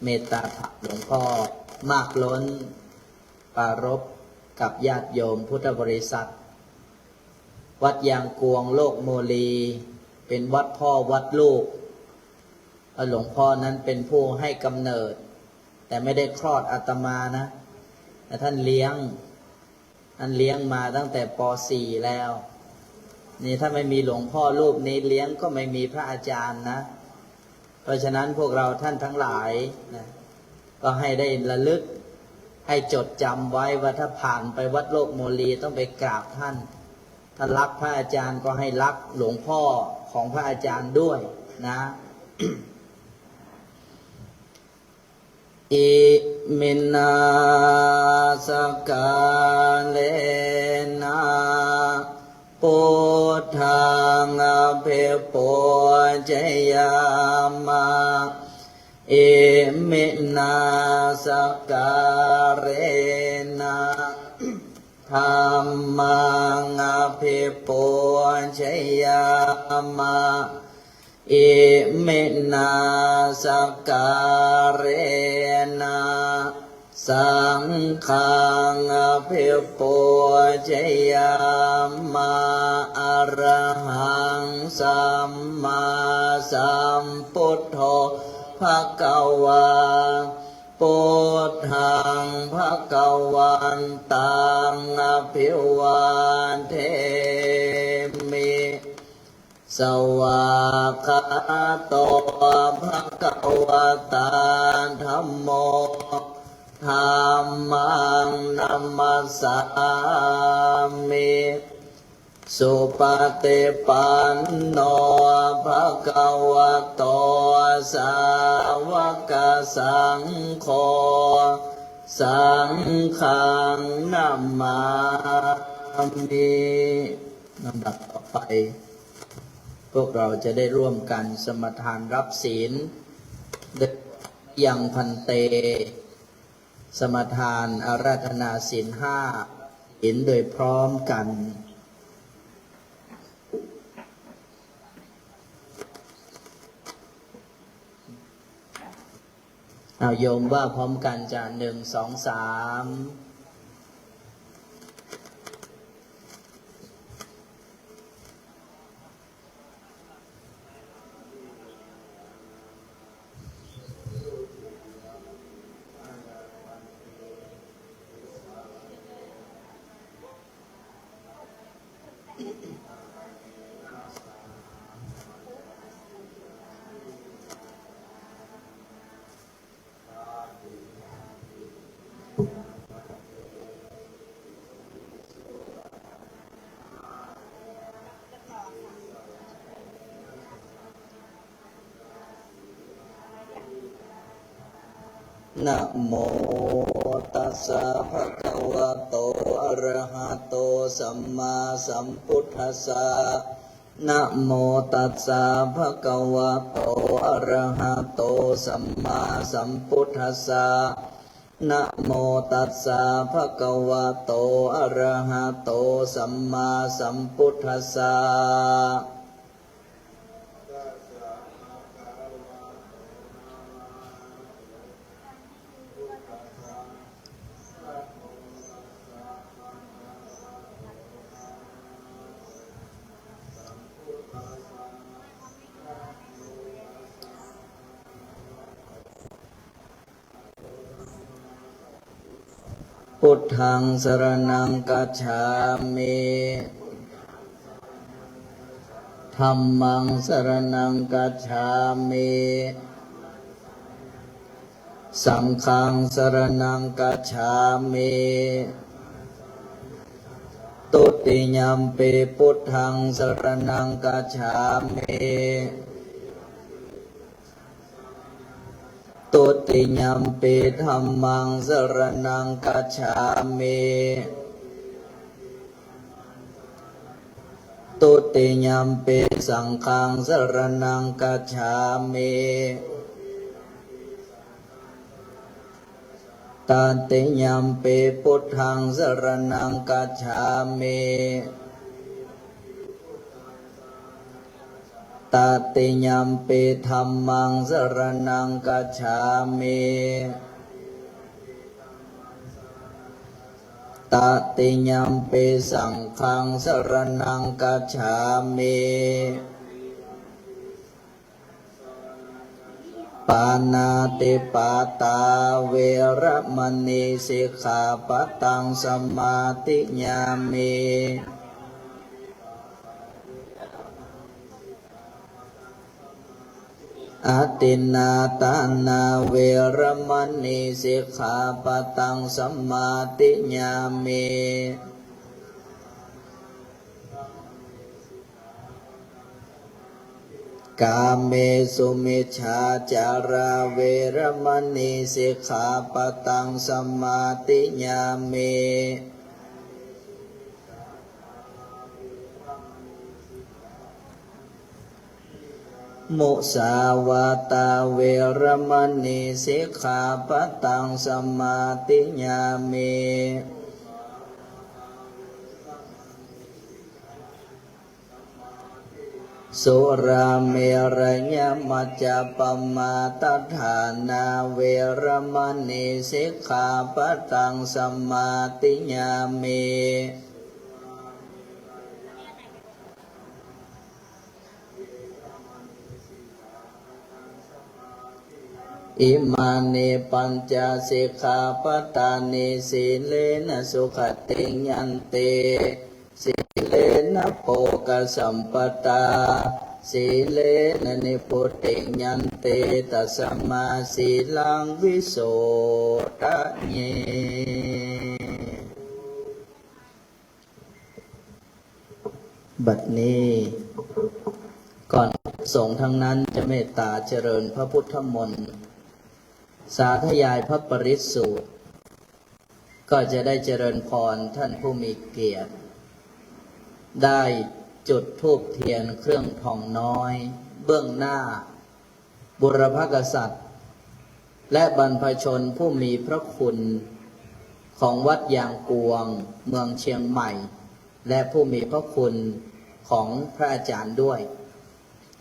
Speaker 1: เมตตาธรรมหลวงพ่อมากล้นปรารภกับญาติโยมพุทธบริษัทวัดยางกวงโลกโมลีเป็นวัดพ่อวัดลูกหลวงพ่อนั้นเป็นผู้ให้กำเนิดแต่ไม่ได้คลอดอาตมานะแต่ท่านเลี้ยงมาตั้งแต่ป .4 แล้วนี่ถ้าไม่มีหลวงพ่อรูปนี้เลี้ยงก็ไม่มีพระอาจารย์นะเพราะฉะนั้นพวกเราท่านทั้งหลายนะก็ให้ได้ระลึกให้จดจำไว้ว่าถ้าผ่านไปวัดโลกโมลีต้องไปกราบท่านถ้ารักพระอาจารย์ก็ให้รักหลวงพ่อของพระอาจารย์ด้วยนะ อิมินาสกาเลนะพุทธังอภิปุจยามาอิมินาสการเรนะธัมมังอภิปุจยามาอิมินาสการเรนะสังฆังอภิปุจยามาอะระหังสัมมาสัมพุทโธภคะวาพุทธังภคะวันตังอภิวาเทมิสวากขาโตภะคะวะตาธัมโมธัมมังนัมมัสสามิสุปฏิปันโนภะคะวะโตสาวกสังโฆสังฆังนัมมามิลำดับต่อไปพวกเราจะได้ร่วมกันสมทานรับศีลยังพันเตสมทานอาราธนาศีลห้าศีลโดยพร้อมกันเอาโยมว่าพร้อมกันจะ1 2 3นะโมตัสสะภะคะวะโตอะระหะโตสัมมาสัมพุทธัสสะนะโมตัสสะภะคะวะโตอะระหะโตสัมมาสัมพุทธัสสะนะโมตัสสะภะคะวะโตอะระหะโตสัมมาสัมพุทธัสสะพุทธังสรณังคัจฉามิธัมมังสรณังคัจฉามิสังฆังสรณังคัจฉามิตุติยัมปิพุทธังสรณังคัจฉามิตุติยัมปิธัมมังสรณังคัจฉามิตุติยัมปิสังฆังสรณังคัจฉามิตติยัมปิพุทธังสรณังคัจฉามิตติยัมปิธัมมังสรณังคัจฉามิตติยัมปิสังฆังสรณังคัจฉามิปานาติปาตาเวระมณีสิกขาปะทังสมาธิญามิอตินนาตานาเวระมณีสิกขาปะทังสมาธิญามิ กาเมสุมิจฉาจาราเวรมณีสิกขาปะทังสมาธิยามิมุสาวาตาเวรมณีสิกขาปะทังสมาธิยามิสุราเมรยมัจจปมาตฐานาเวรมณีสิกขาปะทังสมาธิยามิอิมานิปัญจสิกขาปทานิสีเลนะสุขติยันติสีเลนะโภคสัมปตาสีเลนะนิพุติยันติตัสสมาสีลังวิโสทะเยบัดนี้ก่อนสงฆ์ทั้งนั้นจะเมตตาเจริญพระพุทธมนต์สาธยายพระปริตรสูตรก็จะได้เจริญพรท่านผู้มีเกียรติได้จุดธูปเทียนเครื่องทองน้อยเบื้องหน้าบุรพกษัตริย์และบรรพชนผู้มีพระคุณของวัดยางกวงเมืองเชียงใหม่และผู้มีพระคุณของพระอาจารย์ด้วย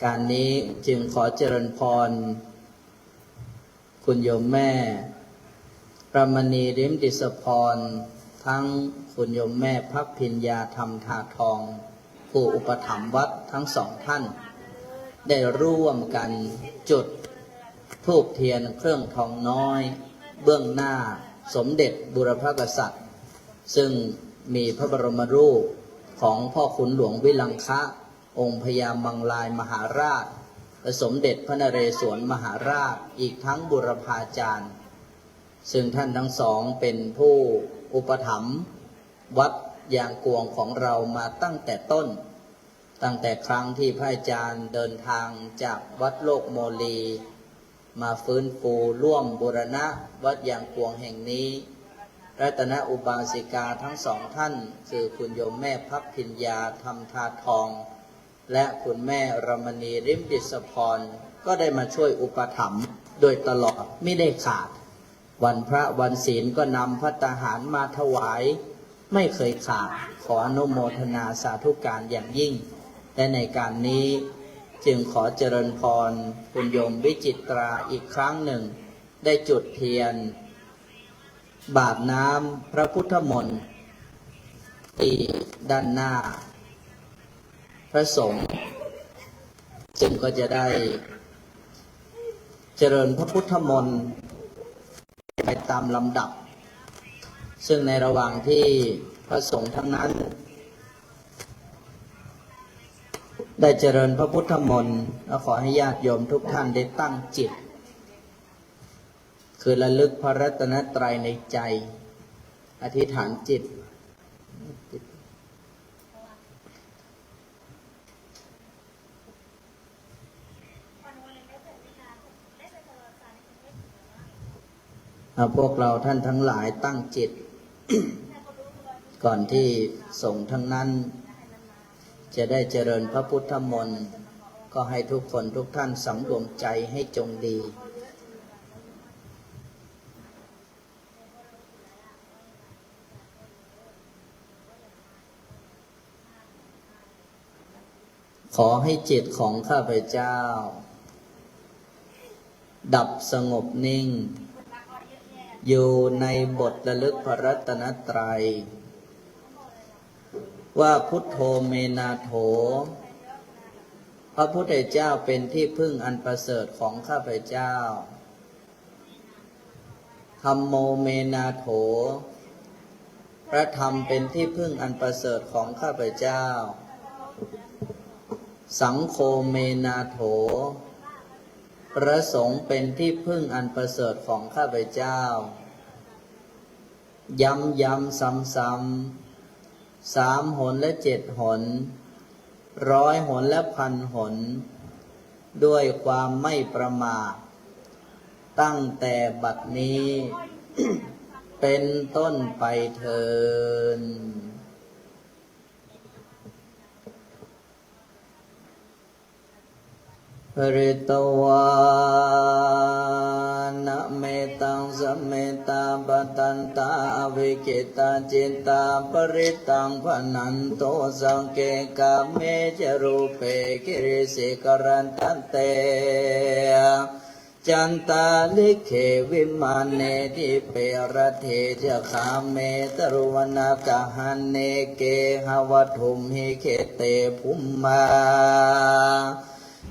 Speaker 1: การนี้จึงขอเจริญพรคุณโยมแม่รมณีริมดิษพรทั้งคุณโยมแม่พักพิญญาธรรมทาทองผู้อุปถัมภ์วัดทั้งสองท่านได้ร่วมกันจุดธูปเทียนเครื่องทองน้อยเบื้องหน้าสมเด็จบุรพกษัตริย์ซึ่งมีพระบรมรูปของพ่อขุนหลวงวิลังคะองค์พญามังลายมหาราชและสมเด็จพระนเรศวรมหาราชอีกทั้งบุรพาจารย์ซึ่งท่านทั้งสองเป็นผู้อุปถัมภ์วัดยางกวงของเรามาตั้งแต่ต้นตั้งแต่ครั้งที่พระอาจารย์เดินทางจากวัดโลกโมลีมาฟื้นฟูร่วมบูรณะวัดยางกวงแห่งนี้รัตนอุบาสิกาทั้งสองท่านคือคุณโยมแม่พักพิญญาธรรมทาทองและคุณแม่รมณีริมดิษพรก็ได้มาช่วยอุปถัมภ์โดยตลอดไม่ได้ขาดวันพระวันศีลก็นำภัตตาหารมาถวายไม่เคยขาดขออนุโมทนาสาธุการอย่างยิ่งและในการนี้จึงขอเจริญพรคุณโยมวิจิตราอีกครั้งหนึ่งได้จุดเทียนบาทน้ำพระพุทธมนต์ที่ด้านหน้าพระสงฆ์จึงก็จะได้เจริญพระพุทธมนต์ไปตามลำดับซึ่งในระหว่างที่พระสงฆ์ทั้งนั้นได้เจริญพระพุทธมนต์และขอให้ญาติโยมทุกท่านได้ตั้งจิตคือระลึกพระรัตนตรัยในใจอธิษฐานจิตพวกเราท่านทั้งหลายตั้งจิต ก่อนที่สงฆ์ทั้งนั้นจะได้เจริญพระพุทธมนต์ก็ให้ทุกคนทุกท่านสำรวมใจให้จงดีขอให้จิตของข้าพเจ้าดับสงบนิ่งอยู่ในบทระลึกพระรัตนตรัยว่าพุทโธเมนาโถพระพุทธเจ้าเป็นที่พึ่งอันประเสริฐของข้าพเจ้าธัมโมเมนาโถพระธรรมเป็นที่พึ่งอันประเสริฐของข้าพเจ้าสังโฆเมนาโถพระสงฆ์เป็นที่พึ่งอันประเสริฐของข้าพเจ้าย้ำย้ำซ้ำซ้ำ3 หนและ7 หน100 หนและ1,000 หน ด้วยความไม่ประมาทตั้งแต่บัดนี้ เป็นต้นไปเถิดปริตวานะเมตังสมเมตาปตันตาอวิกิตาจิตตาปริตังพนันโตสังเกกาเมจรูปเปกิริสิกรันตันเตจันตาลิเขวิมานเนทิเปรเทเจคาเมตรุวนากะหันเนเกหวัตุมหิเขเตภุมมา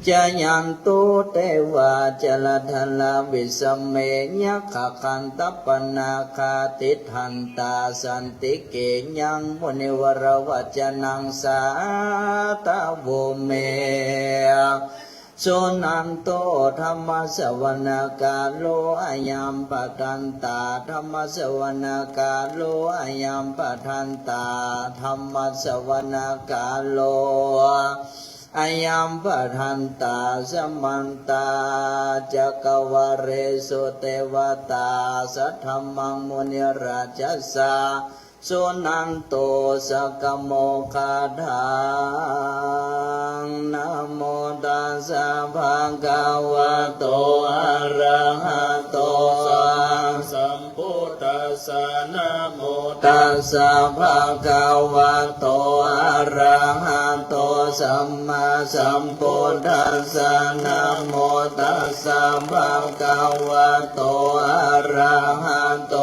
Speaker 1: จายันตุเตวาจลทัลลาวิสมเมยัคขันตปนาคาติทันตาสันติเกยังมุนิวรวัจนังสาตาโวเมสุนันโตธรรมสวนาคาโลอายัมปะทันตาธรรมสวนาคาโลอายัมปะทันตาธรรมสวนาคาโลอายัมปะทันตาสมันตาจักวาเรสุเทวตาสัทธรรมังมุนิราชสาสุนันโตสกโมคาทังนะโมตัสสะภะคะวะโตอะระหะโตสัมพุทธัสสะนะโมตัสสะภะคะวะโตอะระหะโตสัมมาสัมพุทธัสสะนะโมตัสสะภะคะวะโตอะระหะโต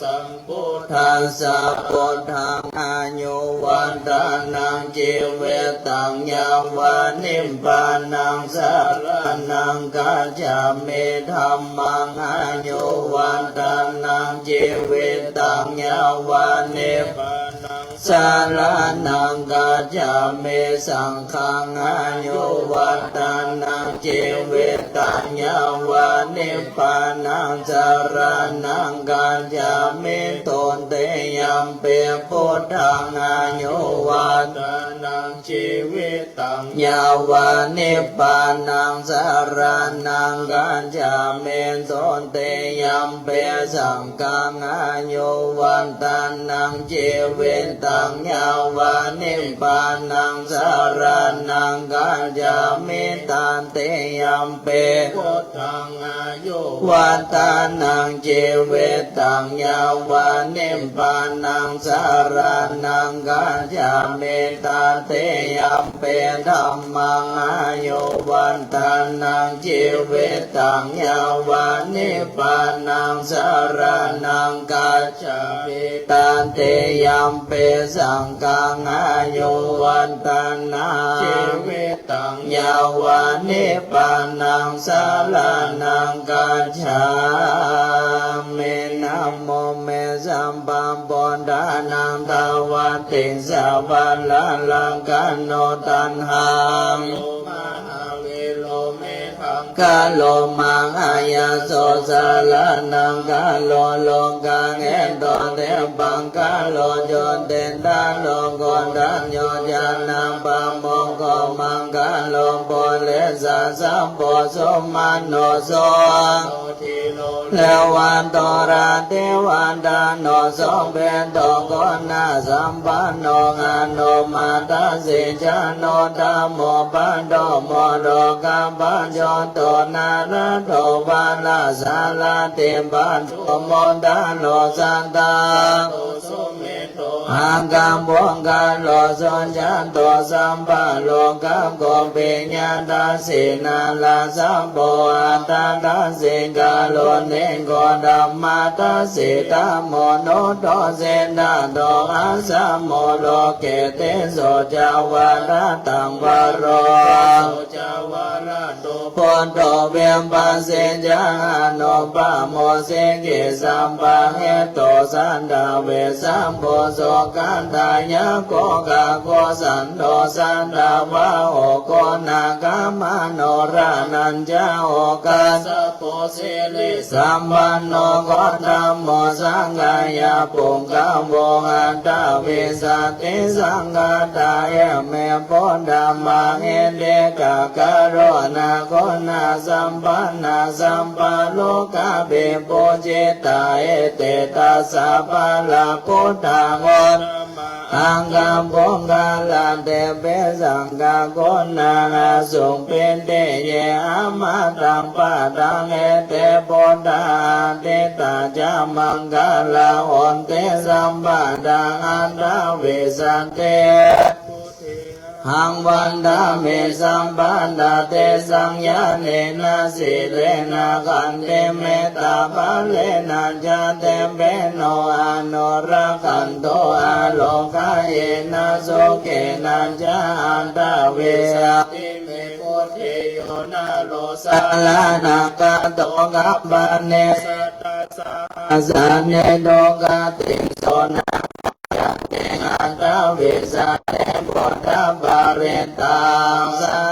Speaker 1: สัมพุทธัสสะพุทธังอายุวันตานังชีเวตังยาวานิพพานังสารนังกัจฉามิธัมมังอายุวันตานังชีเวตังยาวานิพพานังสารนังกัจฉามิสังฆังอายุวันตานังชีเวตังยาวานิพพานังสารนังกัจฉามิตนเตยัมเปพุทธังอายุวันตานังชีวิตังยาวานิพพานังสารนังกัจฉามิตนเตยัมเปสังฆังอายุวันตานังชีวิตังยาวานิพพานังสารนังกัจฉามิตันเตยัมเปพุทธังอายุวันตานังชีวิตังยาวานิพพานังสารนังกัจฉามิตันเตยัมเปธัมมังอายุวันตานังชีวิตังยาวานิพพานังสารนังกัจฉามิตันเตยัมเปสังฆังอายุวันตานังชีวิตังยาวานิพพานังสารนังกัจฉามินะโมเมสัมปัมปนดานังทวัติสัพพะละลังกันโนตันหังกาโลมังอายาโสสารนังกาโลโลกังเอนตอนเทปังกาโลจนเตนดาโลกอนดันโยจานังปัมมงโกมังกาโลโปเลสะสัมโพสมาโนโสแล้ววันตระเทวันดานโนสมเป็นตโกนาสัมปันโนงานโนมาตาสิจาโนธรรมโมปันโดโมโดกัมปัญโยโตนาราโตบาลาสาลาเตปันโตโมดาโลสันตาหังกัมบวงกาโลสัญญาโตสัมปะโลกัมโกเปญญาตาสินาลาสัมโพอัตตาสิกาโลเนโกดัมมาตาสิตาโมโนโตเสนาโตอาสัมโมโลเกเตโสจาวาระตังวโรจาวาระโตพุทโธเวียมปัสสิจาโนปะโมเสกิสัมปะเหโตสันดาเวสัมโพโส กันตายะโกกะโกสันโดสันดาวะโอโกนากามโนรานันจาโอกัสสะโพสิลิสัมปันโนโกธัมโมสังฆายาปุงกะโวหัตถวิสัตติสังฆตายะเมโพธัมมังเอเดกะกะโรนาโกนาสัมปันนาสัมปะโลกะเบโปจิตาเอเตตัสสะปะละพุทธังโออังกัมปงกาลาเตเปสังกาโกนานาสุปินเตเยอามาตังปะตังเอเตโพธาเตตาจามังกาลาโอนเตสัมปะตังอันตาเวสันเตหังวันดาเมสัมปันดาเตสังยาเนนะสิเลนะกันเตเมตตาภะเลนะจาเตเปโนอะโนรักขันโตอะโลกาเยนะโสเกนะจาอันตาเวสติเมโกเทโยนะโลสาลานะกะโตกัปปะเนสัตตะสะสะเนโดกะติโสนะอันตาเวสะเตโพธาปาเรตังสา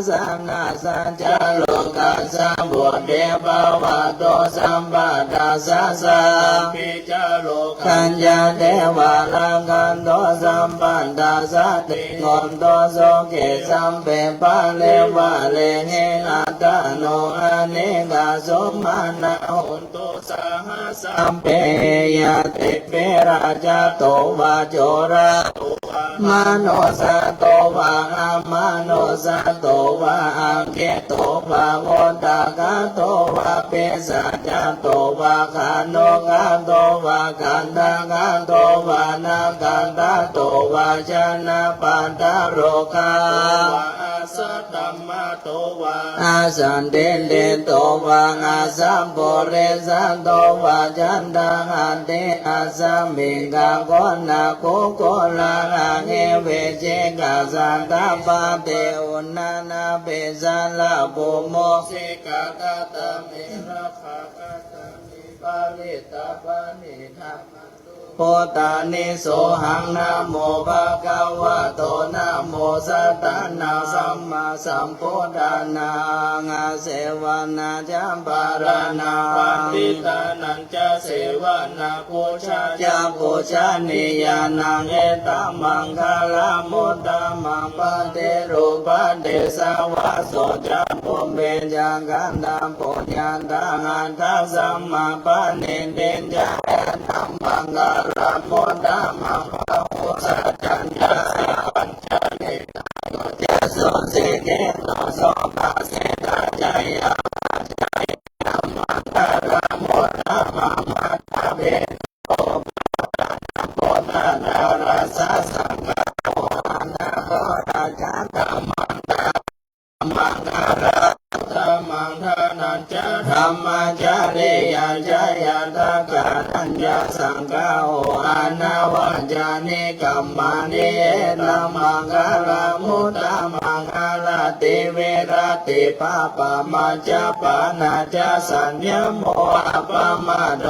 Speaker 1: สานาสัจจโลกัสสะบุเดภวะโตสัมปะทาสะสะปิจโลกัญญาเทวะลังกันโตสัมปันทาสะติงอนโตโสเกสัมเปปะเลวะเลเงอัตตโนอเนกาสมานะหุนตุสหสัมเปยติเปราชาโตวาโจระมโนสัตโตวะอะมโนสัตโตวะอะเกโตวะโอตากะโตวะเปสัจจโตวะคาโนกะโตวะกันตากะโตวะนากันตาโตวะชนะปันตาโรกาสัตตมะโตวะอาสันเดเดโตวะอาสัมโพเรสันโตวะจันตังอันเตอาสัมมิงกะโกนาโคโกลาเงเวเจกะสันตปะเตอุณานาเปสัลละปุโมสิกะกะตะเมระภะกะตะมิปาริตาปานิธัมมะโพตานิโสหังนะโมภะคะวะโตนะโมสัตตานาสัมมาสัมพุทธานังอาเสวนาจัมปารานังปันติตานังจะเสวนาปูชาจะปูชานิยานังเอตัมมังคลามุตตะมังปะเตรูปะเตสาวะโสจัมปุเบจังกันตัมปุญญาตังอันทัสสัมมาปะเนเดนจาตัมมังคลามุตตะมังปะโหสัจจัญญาสิปัญจเนตาโยเจโสสิเกโตโสภะเสตาจายาจายตัมมังคลามุตตะมังมัตตะเบโตโพธานาราสะสังฆโออานาโคราชาตัมมังตะมังคลาตัมมังทานันจะธรรมจาริยัญจายาตกาทัญญาสังฆโออานาวัญจานิกัมมานิเอตัมมังคลามุตตะมังคลาติเวรติปะปะมัจจปานาจสัญญโมอะปะมะโด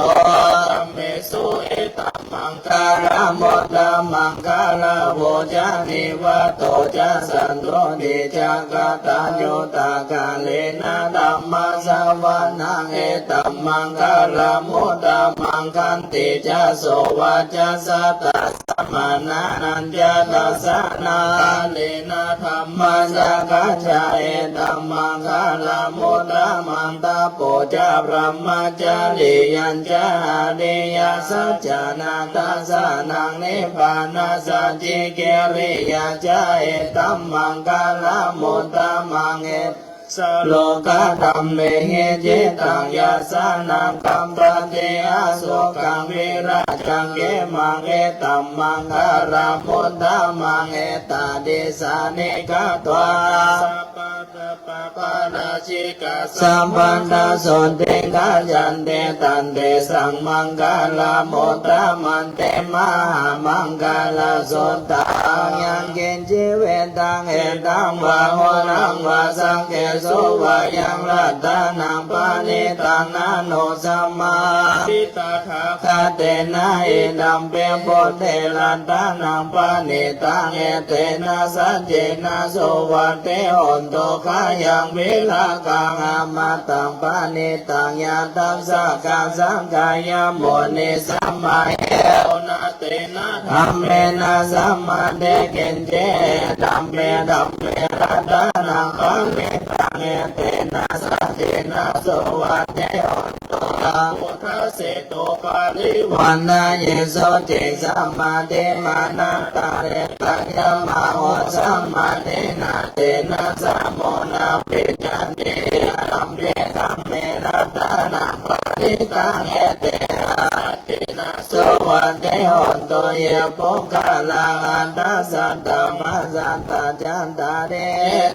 Speaker 1: ตัมเมสุเอตัมมังคลามุตตะมังคลาโวจานิวัตโตจะสันโตติจักกตัญญูตากาเลนะธัมมาสวานังเอตัมมังคลามุตตะมังคันติจะโสวาจะสัตตะสัมมานานัญจตัสสะนาเลนะธัมมาสกัจจาเอตัมมังคลามุตตะมังตะโปจะพระมจาริยัญจาเดยะสัจจานาตัสสะนังนิพพานาสัจจิเกริยาจาเอตัมมังคลามุตตะมังเอสโลกะธัมเมหิจิตังยาสานังกัมปะเตอาโสกังวิราชังเกมังเอตัมมังคลามุตตะมังเอตาดิสานิกะตวาสัพพะตะปะปะราชิกาสัมปันทาสนติกายันเตตันเตสังมังคลามุตตะมันเตมหามังคลาสนตังยังกินจิเวตังเอตังวะโหนังวะสังเก โสวายังรัตนังปานิตังนาโนสัมมาทิตาคาคาเตนะเอดัมเปโปเตลันตานังปานิตังเอเตนะสัจเจนะโสวะเตหนโตคายังวิลากังอามาตังปานิตังยาตัมสักกาสังกายโมนิสัมมาเอโอนาเตนะธัมเมนะสัมมาเดเกนเจธัมเมรัตนังปานิตังเอเตนะสัจเจนะโสวะเตหนโตคาพุทธเสโตปาริวันนาเยโสเจสัมมาเดมานาตาเรตัยมาโหสัมมาเดนะเตนะสัมโมนาปิจันเตธัมเมธัมเมรัตนังปานิตังเอเตนะเตนะโสวะเตหนโตเยปุคคลังอันตสัตตมัสสัตตจันตาเร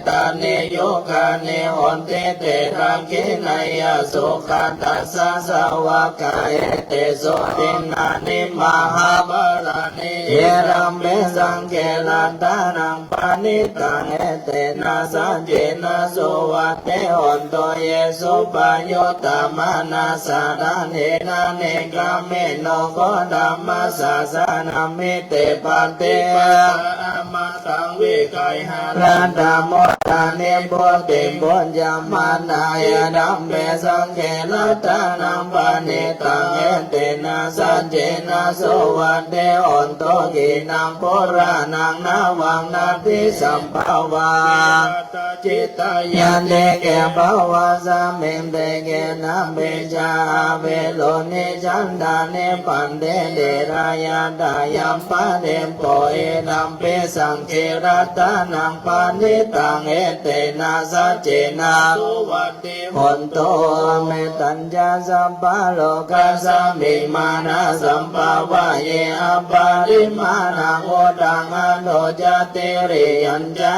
Speaker 1: ตานิโยคานิหนเตเตรังกินายสุขันตัสสะสวะกาเอเตโสตินานิมหาบารานิเยรัมเบสังเกลันตานังปานิตังเอเตนะสัจเจนะโสวะเตหนโตเยสุปโยตมานาสาราเนนะเนกาเมโนโกดัมมัสสะสานามิเตปันเตอะมาตังวิไกหารันตโมตาเนบุติบุญญามานายดัมเบสังเกลัตานังปานิตังเอเตนะสัจเจนะโสวะเตหนโตกินังปุรานังนาวังนาทิสัมภาวาจิตายันเดเกภาวะสามิงเดเกนะเบจาเวโลนิจันดาเนปันเดเดรายาดายัมปะเดมโปเอดัมเปสังเกรัตานังปานิตังเอเตนะสัจเจนะสุวัตติหนโตเมตัญญาสัมปะโลกัสสมิมานะสัมภาวะเยอปาริมาณังโอดังอโนจติริยัญจา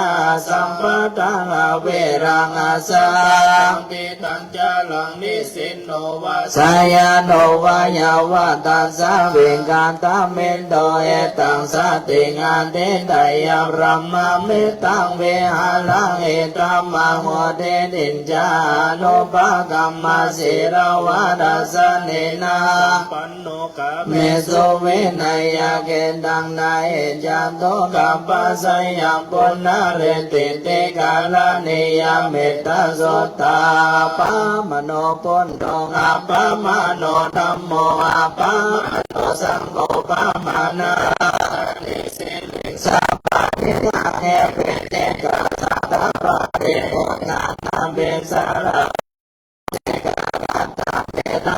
Speaker 1: สัมปะตังอเวรังอาสาปิตัญจาลังนิสินโนวะสายโนวายาวะตัสสะเวกันตเมนโตเอตังสัตติงานเดตยามรัมมาเมตังเวหาลังเอตัมมังโหเดดินจาโนปะกัมมาสิรวะดัสสะเนนะปันโนกะเมโสเวนยาเกตังนายจันโตกัปปัสสยังปุณณเรติเตกาลเนยเมตตาโสตาปามโนปุณโนอาปามโนธัมโมอาปามโนสังโฆปามานานิสิลิสัพพะนิยาเอเปเตกะสัตตะปะเรโกนานาเบสาระเตกะกัตตะเมตตา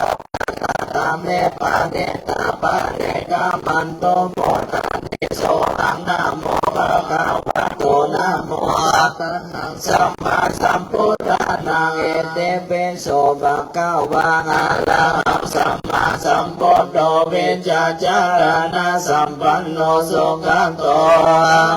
Speaker 1: ตาเมปะเนตาปะเรกามันโตโมตานิโสตังนะโมภะคะวะโตนะโมอะระหังสัมมาสัมพุทธานังเอเตเปโสภะคะวะอะระหังสัมมาสัมพุทโธเวชาจารณะสัมปันโนสุขันโต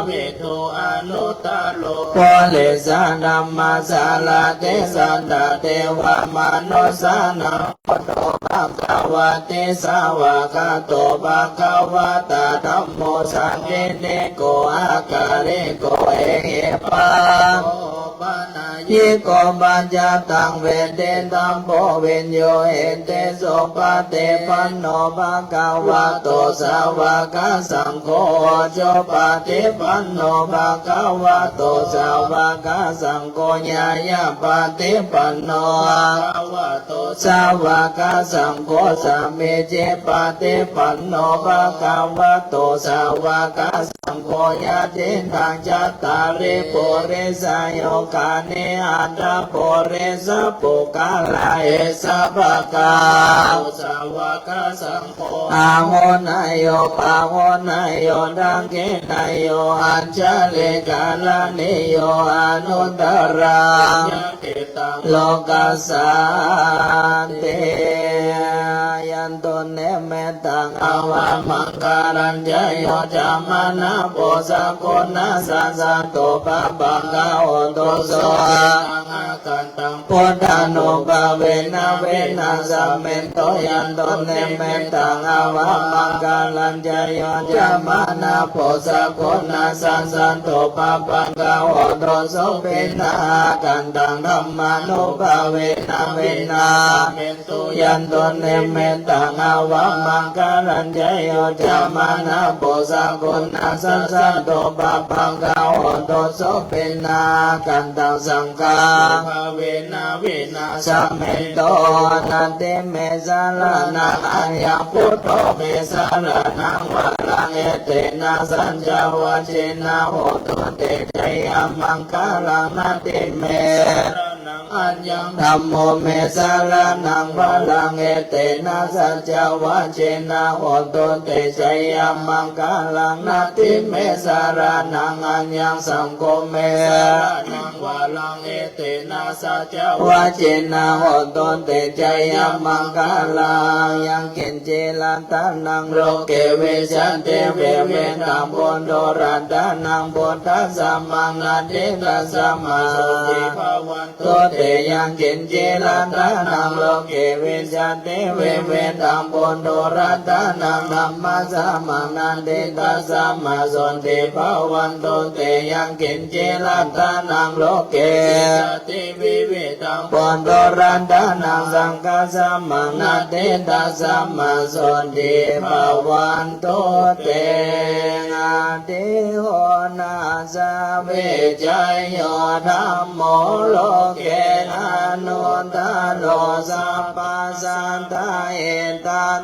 Speaker 1: วิทูอนุตตโลโพลิสานัมมาสาลาเตสันตเทวมนุสานังพุทโธภะคะวะเตสาวกโตภะคะวะตาธัมโมสังฆิเนโกอาการิโกเอเอปะยิโกปัญจตังเวเตตัมโพเวนโยเอเตโสปะเตปันโนภะคะวะโตสาวกสังโฆโจปะเตปันโนภะคะวะโตสาวกสังโฆญาญาปะเตปันโนภะคะวะโตสาวกสังโฆสัมเมเจปะเตปันโนภะคะวะโตสาวกสังโฆญาติทังจัตตาริปุริสโยกาเนอันตาปุริสปุกาลาเอสะภะกาสาวกสังโฆอาโหนายโยปาโหนายโยดังเกนายโยอัญชเลกาลานิโยอนุตตรังโลกัสสันเตยันตุเนเมตังอวามังการัญญโยจามานะโพสะโกนะสัสสะโตปะบังกะโอโตโส
Speaker 2: กันตัง
Speaker 1: พุทธานุภาเวนะเวนะสัมเมโตยันโตเนเมตังอาวะมังกาลัญจโยจามานาโพสะโคนาสันสันโตปะปังกาโหโตโสเปนะกันตังธัมมานุภาเวนะเวนะยันโตเนเมตังอาวะมังกาลัญจโยจามานาโพสะโคนาสันสันโตปะปังกาโหโตโสเปนะกันตังสังฆา
Speaker 2: เวนะเวนะ
Speaker 1: สัมเมโตนันเตเมสารนังอัญญพุทโธเมสารนังวะลังเอเตนะสัญจาวะเจนะโหตุเตชยมังคาลังนันเตเม
Speaker 2: อัญญัง
Speaker 1: ธัมโมเมสารนังวะลังเอเตนะสัจจาวะเจนะโหตุเตชยมังคาลังนันติเมสารนังอัญญังสังโฆเม
Speaker 2: นังวาลังเอเตนะสัจจ
Speaker 1: วะเจนะโหตุเตชยมังคาลังยังเกณเจลันตานังโลเกเวชันเตเวเวนังบนโดรันตานังบนทัสสะมังนาเดตัสสะมา
Speaker 2: ภาวัน
Speaker 1: โตเตยังเกณเจลันตานังโลเกเวชันเตเวเวนังบนโดรันตานังธัมมัสสะมังนาเดตัสสะมาสนติภาวันโตเตยังเกณเจลันตานังโลเก
Speaker 2: ติวิเวตัง
Speaker 1: บนโดรันตานังสังฆัสสะมังนาเดตัสสะมาสนติภาวันโตเตอาเดโหนาสาเวจัยโยธัมโมโลเกนะโนทาโลสัพพสันตาเอตัน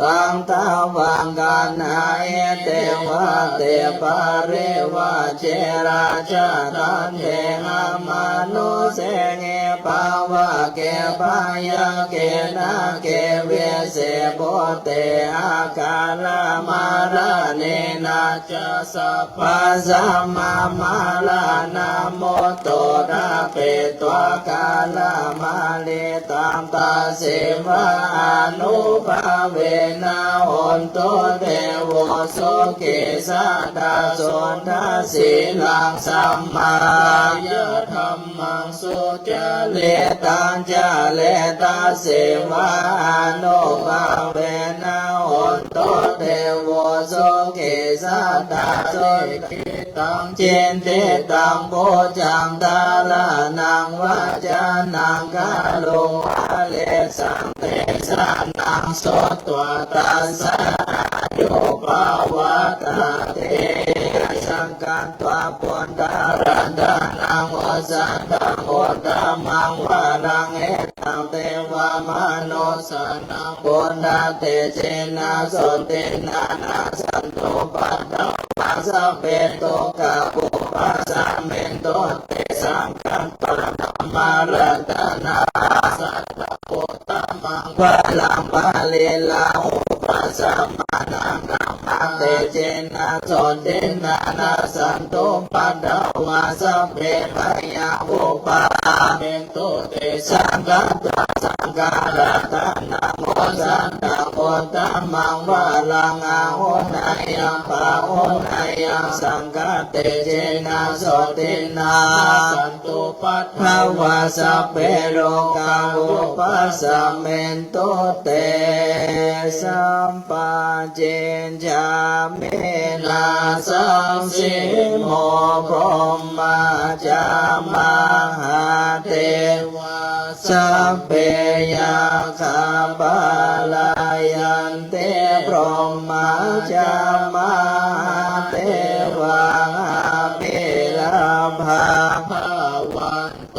Speaker 1: ตังตาวังกันหายเตวะเตปาเรวะเจราชาตันเตหามโนเสเงปาวะเกปายะเกนะเกเวเสโบเตอากาลมาราเนนะ
Speaker 2: จะสัพพ
Speaker 1: ปัสสะมามาลานาโมโตระเปตวกาลมาเลตัมตาเสวะอนุภาเวนะหนโตเทโวโสเกสะดาสนทัสสีลังสัมมายะ
Speaker 2: ธัมมังสุจ
Speaker 1: เลตังจาเลตาเสวะอนุภาเวนะหนโตเทโวโสเกสะดาสน
Speaker 2: ตัง
Speaker 1: เจนเตตังโพจังตาลานังวาจานังกาโลวะเลสังเตสานังโสตวตัสสะโยภาวะตาเตสังกันตวะปุณฑารันดานังวสันตังโอตมังวารังเอตังเทวามโนสนังปุณฑาเตเจนะสนเตนะนาสันโตปัตตปัสสะเปโตกะปุปัสสะเมนโตเตสังกันปะธรรมารัตนาสัตตโพตมังพลังปะเลลาอุปัสสะมานังกัมมังเตเจนะสนเตนะนาสันโตปัตตวาสัพเพปยาอุปา
Speaker 2: เมนโตเต
Speaker 1: สังกัตตะสังการะตะนะโมสันตะโพตมังวะลังอาโหนายังปะโหนายังสังกัตเตเจนะโสตินา
Speaker 2: สันตุปัฏ
Speaker 1: ภาวะสัพเพโลกาอุปัสสะเมนโตเตสัมปะเจนจาเมนาสังสิโมพรหมาจามาหาเทวาสัพเพยาคาบาลายันเตพรหมาจามาหาเทวาภิลาภา
Speaker 2: ภาวันโต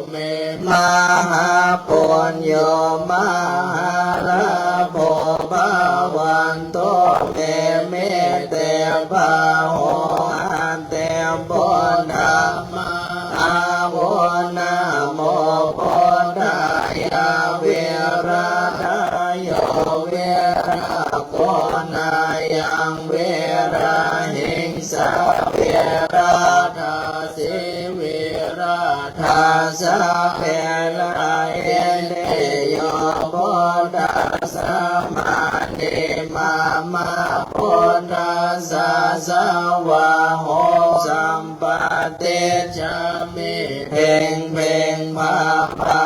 Speaker 2: เม
Speaker 1: มหาปุญโญมหาลาภภาวันโตเมเมเตภาโหอันเตปุณธา
Speaker 2: มา
Speaker 1: อาโหนะโมปุณธายาเวราทายโยเวราโกนายังเวราหิงสาเวราทาสิเวราทาสะเพลาเอเนโยปุณธาสมานิมามาปุณธาสะสะวะโหสัมปะ
Speaker 2: เตชะมิ
Speaker 1: เพ่งเพ่งพาพา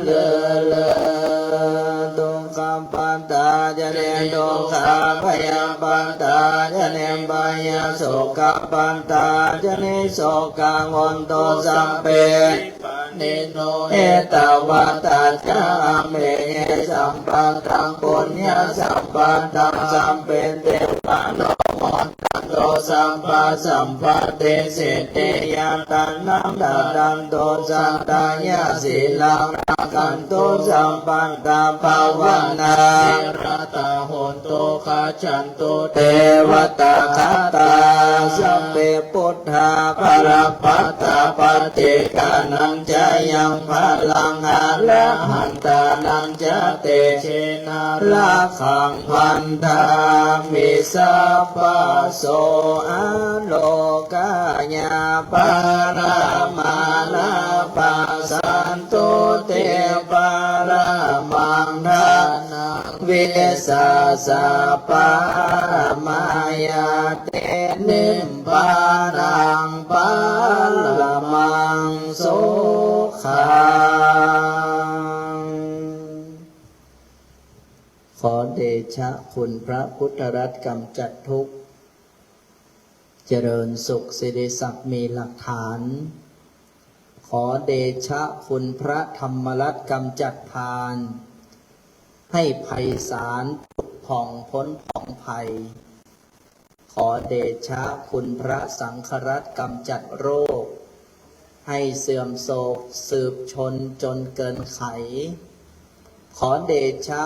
Speaker 1: เลอเลอตุกขปัตตาจะเนตุกขพยาปัตตาจะเนพยาโสกปัตตาจะเนโสกังวันโตสัมเป
Speaker 2: เนโน
Speaker 1: เอตวัตตาจาเมสัมปันตังปุญญาสัมปันตังสัมเป็นเทวาโนมตันโตสัมปัสัมปะเตสิเตยาตันนังดาดันโตสัตตายาสีลังรักขันโตสัมปันตาภาวันนา
Speaker 2: รตาโหนโตคาชันโต
Speaker 1: เทวตาคาตาสัพเพพุทธาภรปัตตาปฏิกานังจายังพลังอาละหันตานังจะเต
Speaker 2: เชนา
Speaker 1: ละขังพันธามิสัพพะโสอโลกายาปารามาลาปัสสันตุเตปารามังทานังวิสาสะปามายาเตนิมปานังปาลมังโสขังขอเดชะคุณพระพุทธรัตน์กำจัดทุกข์เจริญสุขสิริศักดิ์มีหลักฐาน ขอเดชะคุณพระธรรมรัตน์กำจัดพาน ให้ไพศาลผุดผ่องพ้นผ่องภัย ขอเดชะคุณพระสังฆรัตน์กำจัดโรค ให้เสื่อมโศกสืบชนจนเกินไข ขอเดชะ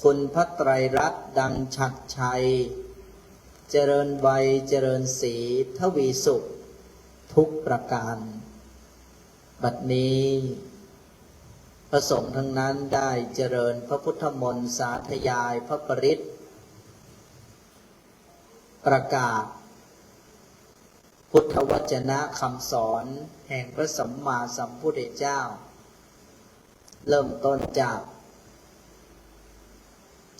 Speaker 1: คุณพระไตรรัตน์ดังฉัตรชัย เจริญวัยเจริญศรีทวีสุขทุกประการ บัดนี้พระสงฆ์ทั้งนั้นได้เจริญพระพุทธมนต์สาธยายพระปริตรประกาศพุทธวจนะคำสอนแห่งพระสัมมาสัมพุทธเจ้า เริ่มต้นจาก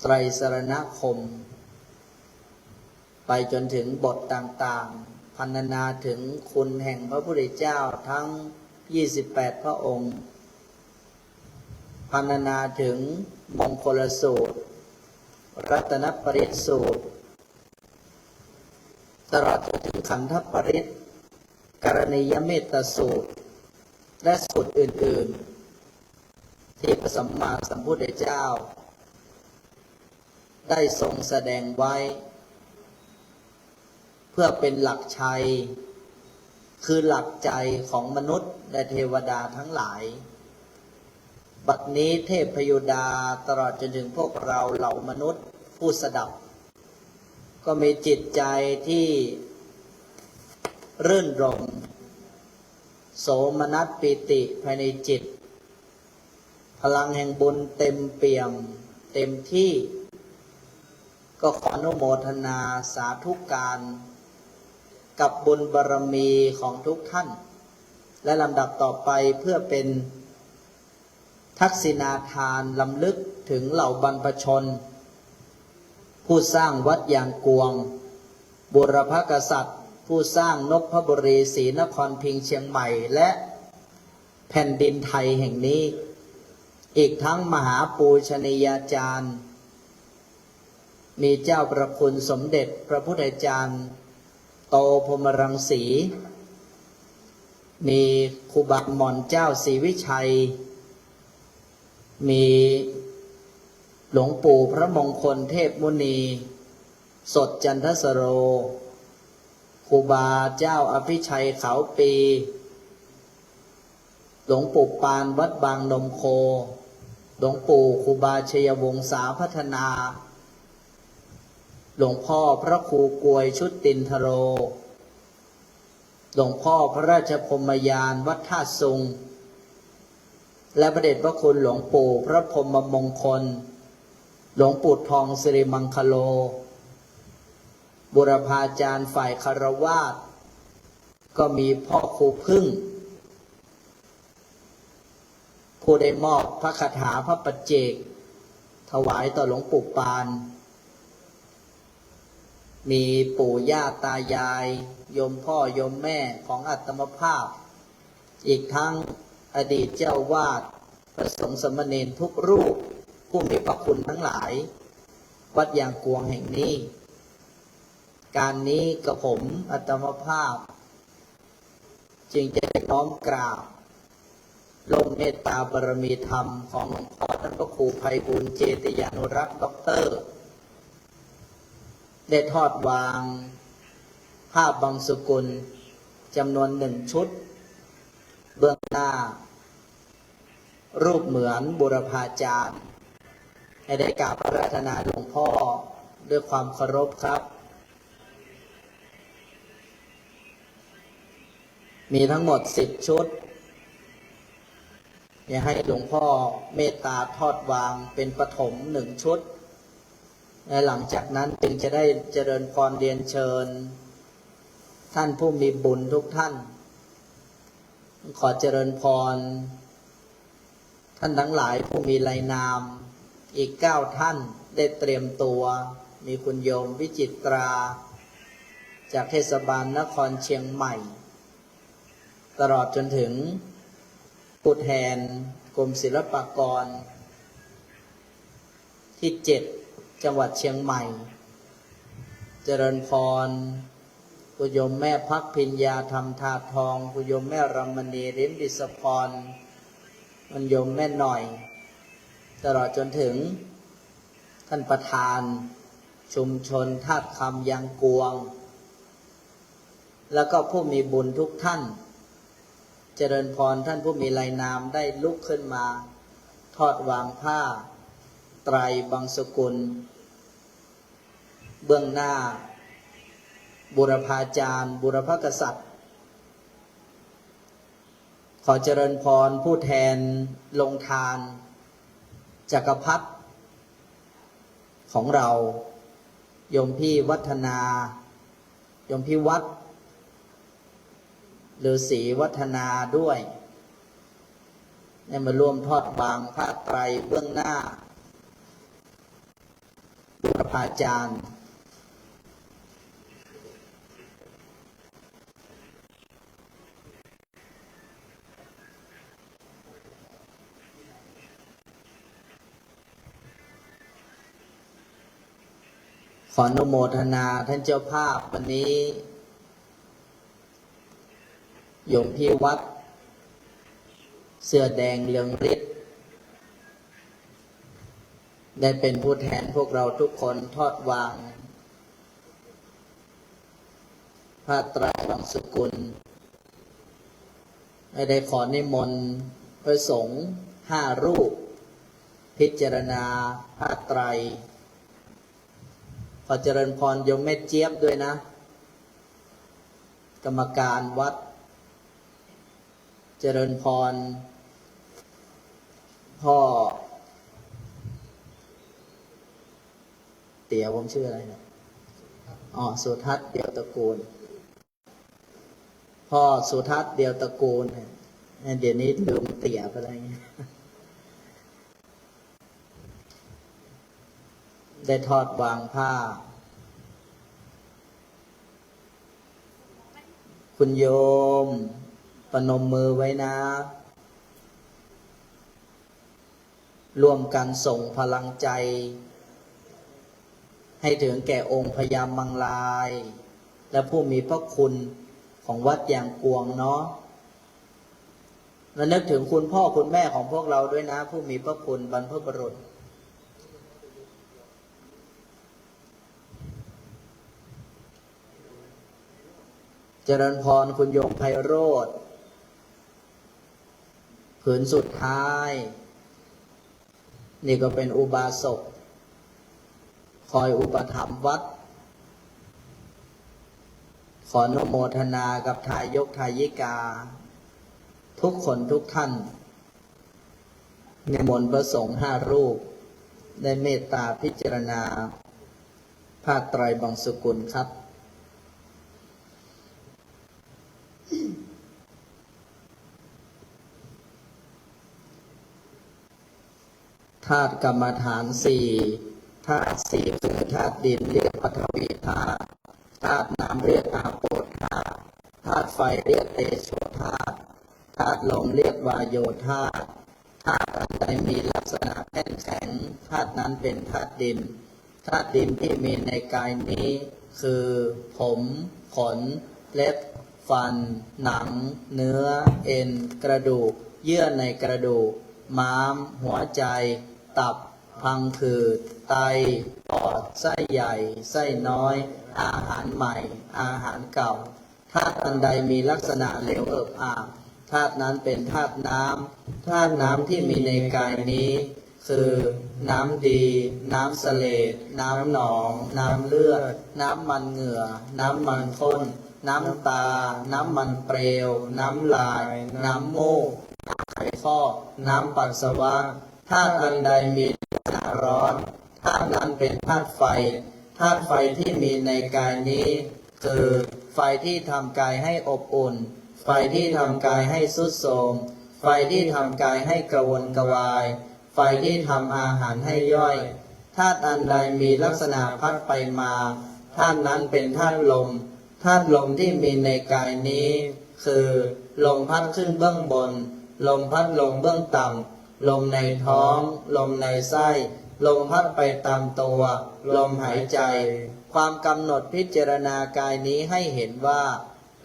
Speaker 1: ไตรสรณคมไปจนถึงบทต่างๆพรรณนาถึงคุณแห่งพระพุทธเจ้าทั้ง28พระองค์พรรณนาถึงมงคลสูตรรัตนปริตสูตรตลอดจนถึงขันธปริตกรณียเมตตสูตรและสูตรอื่นๆที่พระสัมมาสัมพุทธเจ้าได้ทรงแสดงไว้เพื่อเป็นหลักชัยคือหลักใจของมนุษย์และเทวดาทั้งหลายบัดนี้เทพพยุดาตลอดจนถึงพวกเราเหล่ามนุษย์ผู้สดับก็มีจิตใจที่รื่นรมโสมนัสปิติภายในจิตพลังแห่งบุญเต็มเปี่ยมเต็มที่ก็ขออนุโมทนาสาธุการกับบุญบารมีของทุกท่านและลำดับต่อไปเพื่อเป็นทักษิณาทานลำลึกถึงเหล่าบรรพชนผู้สร้างวัดยางกวงบุรพกษัตริย์ผู้สร้างนพบุรีศรีนครพิงค์เชียงใหม่และแผ่นดินไทยแห่งนี้อีกทั้งมหาปูชนียาจารย์มีเจ้าประคุณสมเด็จพระพุทธจารย์โตพรหมรังสีมีครูบาหม่อนเจ้าศรีวิชัยมีหลวงปู่พระมงคลเทพมุนีสดจันทสโรครูบาเจ้าอภิชัยเขาปีหลวงปู่ปานวัดบางนมโคหลวงปู่ครูบาชัยวงศาพัฒนาหลวงพ่อพระครูกวยชุดตินทโรหลวงพ่อพระราชพรหมยานวัดท่าซุงและพระเดชพระคุณหลวงปู่พระพรหมมงคลหลวงปู่ทองสิริมังคโลบุรพาจารย์ฝ่ายคฤหัสถ์ก็มีพ่อครูพึ่งผู้ได้มอบพระคาถาพระปัจเจกถวายต่อหลวงปู่ปาน มีปู่ย่าตายายโยมพ่อโยมแม่ของอาตมภาพอีกทั้งอดีตเจ้าวาดพระสงฆ์สมณเณรทุกรูปผู้มีพระคุณทั้งหลายวัดยางกวงแห่งนี้การนี้กับผมอาตมภาพจึงจะได้น้อมกราบลงเมตตาบารมีธรรมของหลวงพ่อท่านพระครูไพบูลย์เจติยานุรักษ์ด็อกเตอร์ได้ทอดวางภาพบังสุกุลจำนวน1 ชุดเบื้องหน้ารูปเหมือนบุรพาจารย์ให้ได้กราบอาราธนาหลวงพ่อด้วยความเคารพครับมีทั้งหมด10 ชุดอยากให้หลวงพ่อเมตตาทอดวางเป็นปฐม1 ชุดและหลังจากนั้นจึงจะได้เจริญพรเรียนเชิญท่านผู้มีบุญทุกท่านขอเจริญพรท่านทั้งหลายผู้มีลายนามอีก9 ท่านได้เตรียมตัวมีคุณโยมวิจิตราจากเทศบาลนครเชียงใหม่ตลอดจนถึงผู้แทนกรมศิลปากรที่7จังหวัดเชียงใหม่เจริญพรคุณโยมแม่พักพิญญาธรรมธาทองคุณโยมแม่รมณีริมดิศพรคุณโยมแม่หน่อยตลอดจนถึงท่านประธานชุมชนธาตุคำยางกวงแล้วก็ผู้มีบุญทุกท่านเจริญพรท่านผู้มีลายนามได้ลุกขึ้นมาทอดวางผ้าไตรบังสกุลเบื้องหน้าบุรพาจารย์บุรพกษัตริย์ขอเจริญพรผู้แทนลงทานจักรพรรดิของเราโยมพี่วัฒนาโยมพี่วัดฤาษีวัฒนาด้วยได้มาร่วมทอดวางผ้าไตรเบื้องหน้าบุรพาจารย์ขออนุโมทนาท่านเจ้าภาพวันนี้โยมพี่วัดเสื้อแดงเรืองฤทธิ์ได้เป็นผู้แทนพวกเราทุกคนทอดวางผ้าไตรบังสกุลได้ขอนิมนต์พระสงฆ์5 รูปพิจารณาผ้าไตรขอเจริญพรโยมแม่เจี๊ยบด้วยนะกรรมการวัดเจริญพรพ่อเตี๋ยผมชื่ออะไรนะสุทัศน์เดียวตระกูลพ่อสุทัศน์เดียวตระกูลเดี๋ยวนี้ลืมเตี๋ยไปอะไรเงี้ยได้ทอดวางผ้าคุณโยมประนมมือไว้นะร่วมกันส่งพลังใจให้ถึงแก่องค์พญามังลายและผู้มีพระคุณของวัดยางกวงเนาะและนึกถึงคุณพ่อคุณแม่ของพวกเราด้วยนะผู้มีพระคุณบรรพบุรุษเจริญพรคุณโยมไพโรธผืนสุดท้ายนี่ก็เป็นอุบาสกคอยอุปถัมภ์วัดขออนุโมทนากับทายกทายิกาทุกคนทุกท่านนิมนต์พระสงฆ์5 รูปได้เมตตาพิจารณาผ้าไตรบังสกุลครับธาตุกรรมฐาน4ธาตุ4คือธาตุดินเรียกปฐวีธาตุ ธาตุน้ำเรียกอาโปธาตุธาตุไฟเรียกเตโชธาตุธาตุลมเรียกวายโยธาตุธาตุอันใดมีลักษณะแข็งแข็งธาตุนั้นเป็นธาตุดินธาตุดินที่มีในกายนี้คือผมขนเล็บฟันหนังเนื้อเอ็นกระดูกเยื่อในกระดูกม้ามหัวใจตับพังผืดไตปอดไส้ใหญ่ไส้น้อยอาหารใหม่อาหารเก่าธาตุอันใดมีลักษณะเหลวเอิบอาบธาตุนั้นเป็นธาตุน้ำธาตุน้ำที่มีในกายนี้คือน้ำดีน้ำเสลดน้ำหนองน้ำเลือดน้ำมันเหงื่อน้ำมันข้นน้ำตาน้ำมันเปลวน้ำลายน้ำมูกน้ำไขข้อน้ำปัสสาวะธาตุอันใดมีลักษณะร้อนธาตุนั้นเป็นธาตุไฟธาตุไฟที่มีในกายนี้คือไฟที่ทำกายให้อบอุ่นไฟที่ทำกายให้ทรุดโทรมไฟที่ทำกายให้กระวนกระวายไฟที่ทำอาหารให้ย่อยธาตุอันใดมีลักษณะพัดไปมาธาตุนั้นเป็นธาตุลมธาตุลมที่มีในกายนี้คือลมพัดขึ้นเบื้องบนลมพัดลงเบื้องต่ำลมในท้องลมในไส้ลมพัดไปตามตัวลมหายใจความกำหนดพิจารณากายนี้ให้เห็นว่า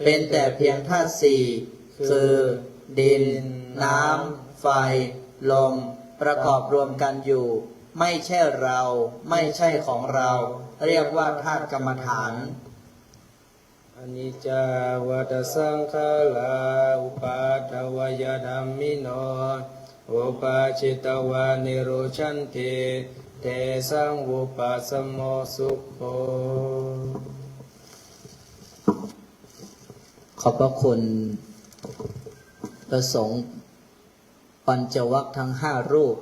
Speaker 1: เป็นแต่เพียงธาตุสี่คือดินน้ำไฟลมประกอบรวมกันอยู่ไม่ใช่เราไม่ใช่ของเราเรียกว่าธาตุกรรมฐาน
Speaker 2: อนิจจาวัฏสังขาราอุปาทวยธัมมิโนอุปาจิตวานิโรชันติเตสังอุปัสสมโมสุขโข
Speaker 1: ขอบพระคุณพระสงฆ์ปัญจวัคทั้งห้ารูป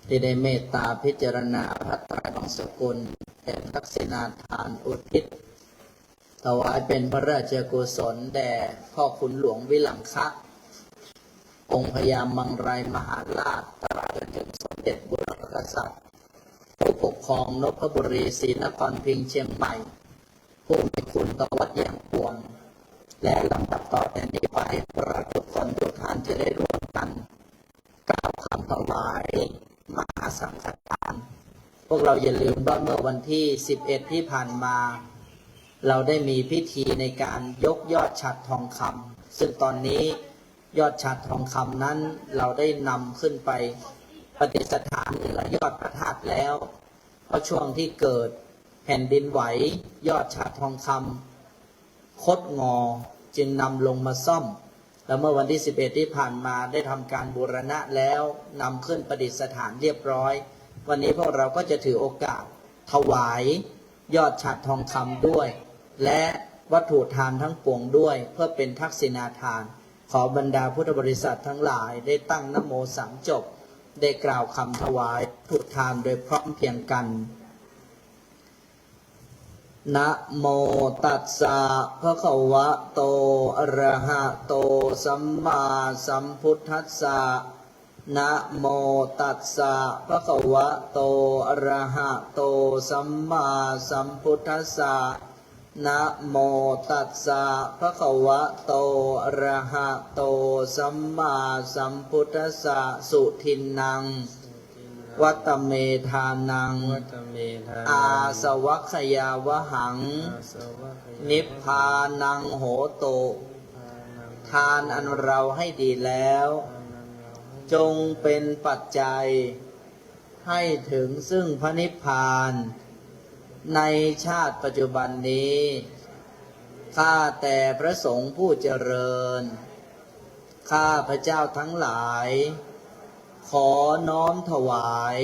Speaker 1: ที่ได้เมตตาพิจารณาพระไตรปิฎกเป็นทักษิณาทานอุทิศถวายเป็นพระราชกุศลแด่พ่อขุนหลวงวิลังคะองค์พญามังรายมหาราชตลอดจนถึงสมเด็จบุรพกษัตริย์ผู้ปกครองนพบุรีศรีนครพิงค์เชียงใหม่ผู้มีคุณต่อวัดอย่างปวงและลำดับต่อแต่นี้ไปพวกเราทุกคนทุกท่านจะได้ร่วมกันกล่าวคำถวายมหาสังฆทานพวกเราอย่าลืมว่าเมื่อวันที่11ที่ผ่านมาเราได้มีพิธีในการยกยอดฉัตรทองคำซึ่งตอนนี้ยอดฉัตรทองคำนั้นเราได้นำขึ้นไปประดิษฐานเหนือยอดพระธาตุแล้วเพราะช่วงที่เกิดแผ่นดินไหวยอดฉัตรทองคำคดงอจึงนำลงมาซ่อมแล้วเมื่อวันที่11ที่ผ่านมาได้ทำการบูรณะแล้วนำขึ้นประดิษฐานเรียบร้อยวันนี้พวกเราก็จะถือโอกาสถวายยอดฉัตรทองคำด้วยและวัตถุทานทั้งปวงด้วยเพื่อเป็นทักษิณาทานขอบรรดาพุทธบริษัททั้งหลายได้ตั้งนะโมสามจบได้กล่าวคำถวายวัตถุทานโดยพร้อมเพรียงกันนะโมตัสสะภะคะวะโตอะระหะโตสัมมาสัมพุทธัสสะนะโมตัสสะภะคะวะโตอะระหะโตสัมมาสัมพุทธัสสะนะโมตัสสะภะคะวะโตอะระหะโตสัมมาสัมพุทธัสสะสุทินนังวัตเมธานังอาสวัคยาวหังนิพพานังโหโตทานอันเราให้ดีแล้วจงเป็นปัจจัยให้ถึงซึ่งพระนิพพานในชาติปัจจุบันนี้ข้าแต่พระสงฆ์ผู้เจริญข้าพระเจ้าทั้งหลายขอน้อมถวาย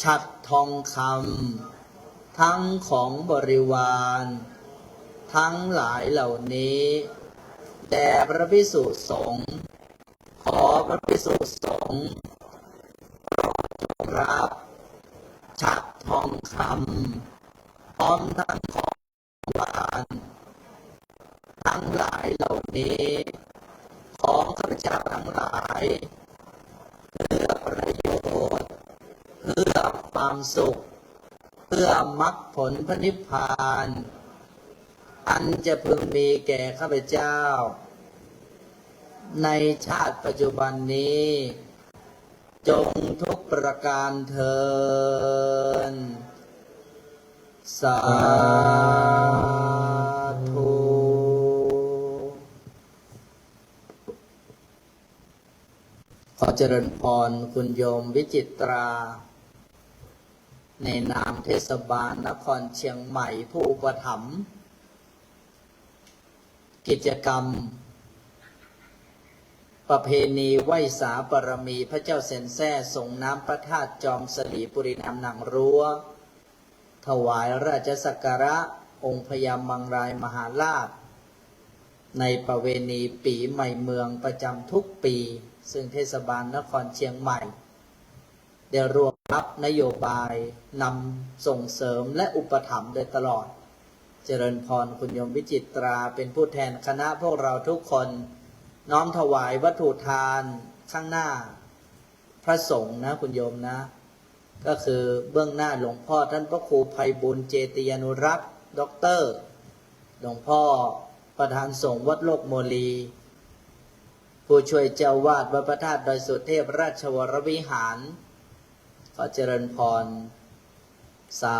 Speaker 1: ฉัตรทองคำทั้งของบริวารทั้งหลายเหล่านี้แด่พระภิกษุสงฆ์ขอพระภิกษุสงฆ์โปรดจงรับฉัตรทองคำพร้อมทั้งของหวานทั้งหลายเหล่านี้ของข้าพเจ้าทั้งหลายเพื่อประโยชน์เพื่อความสุข พื่อมรรคผลพระนิพพาน อันจะพึงมีแก่ข้าพเจ้า ในชาติปัจจุบันนี้ จงทุกประการเทินสาธุ ขอเจริญพรคุณโยมวิจิตรา ในนามเทศบาลนครเชียงใหม่ผู้อุปถัมภ์กิจกรรม ประเพณีไหว้สาบารมีพระเจ้าเซนแซ่ส่งน้ำพระธาตุจอมสลีปุรินามหนังรั้ว ถวายราชสักการะองค์พญามังรายมหาราช ในประเวณีปีใหม่เมืองประจำทุกปี ซึ่งเทศบาลนครเชียงใหม่ได้รวมรับนโยบายนำส่งเสริมและอุปถัมภ์โดยตลอด เจริญพรคุณโยมวิจิตราเป็นผู้แทนคณะพวกเราทุกคน น้อมถวายวัตถุทานข้างหน้าพระสงฆ์นะคุณโยมนะ ก็คือเบื้องหน้าหลวงพ่อท่านพระครูไพบุญเจติยานุรักษ์ด็อกเตอร์หลวงพ่อประธานสงฆ์วัดโลกโมลี ผู้ช่วยเจ้าวาดวัดพระธาตุดอยสุเทพราชวรวิหาร ขอเจริญพรสา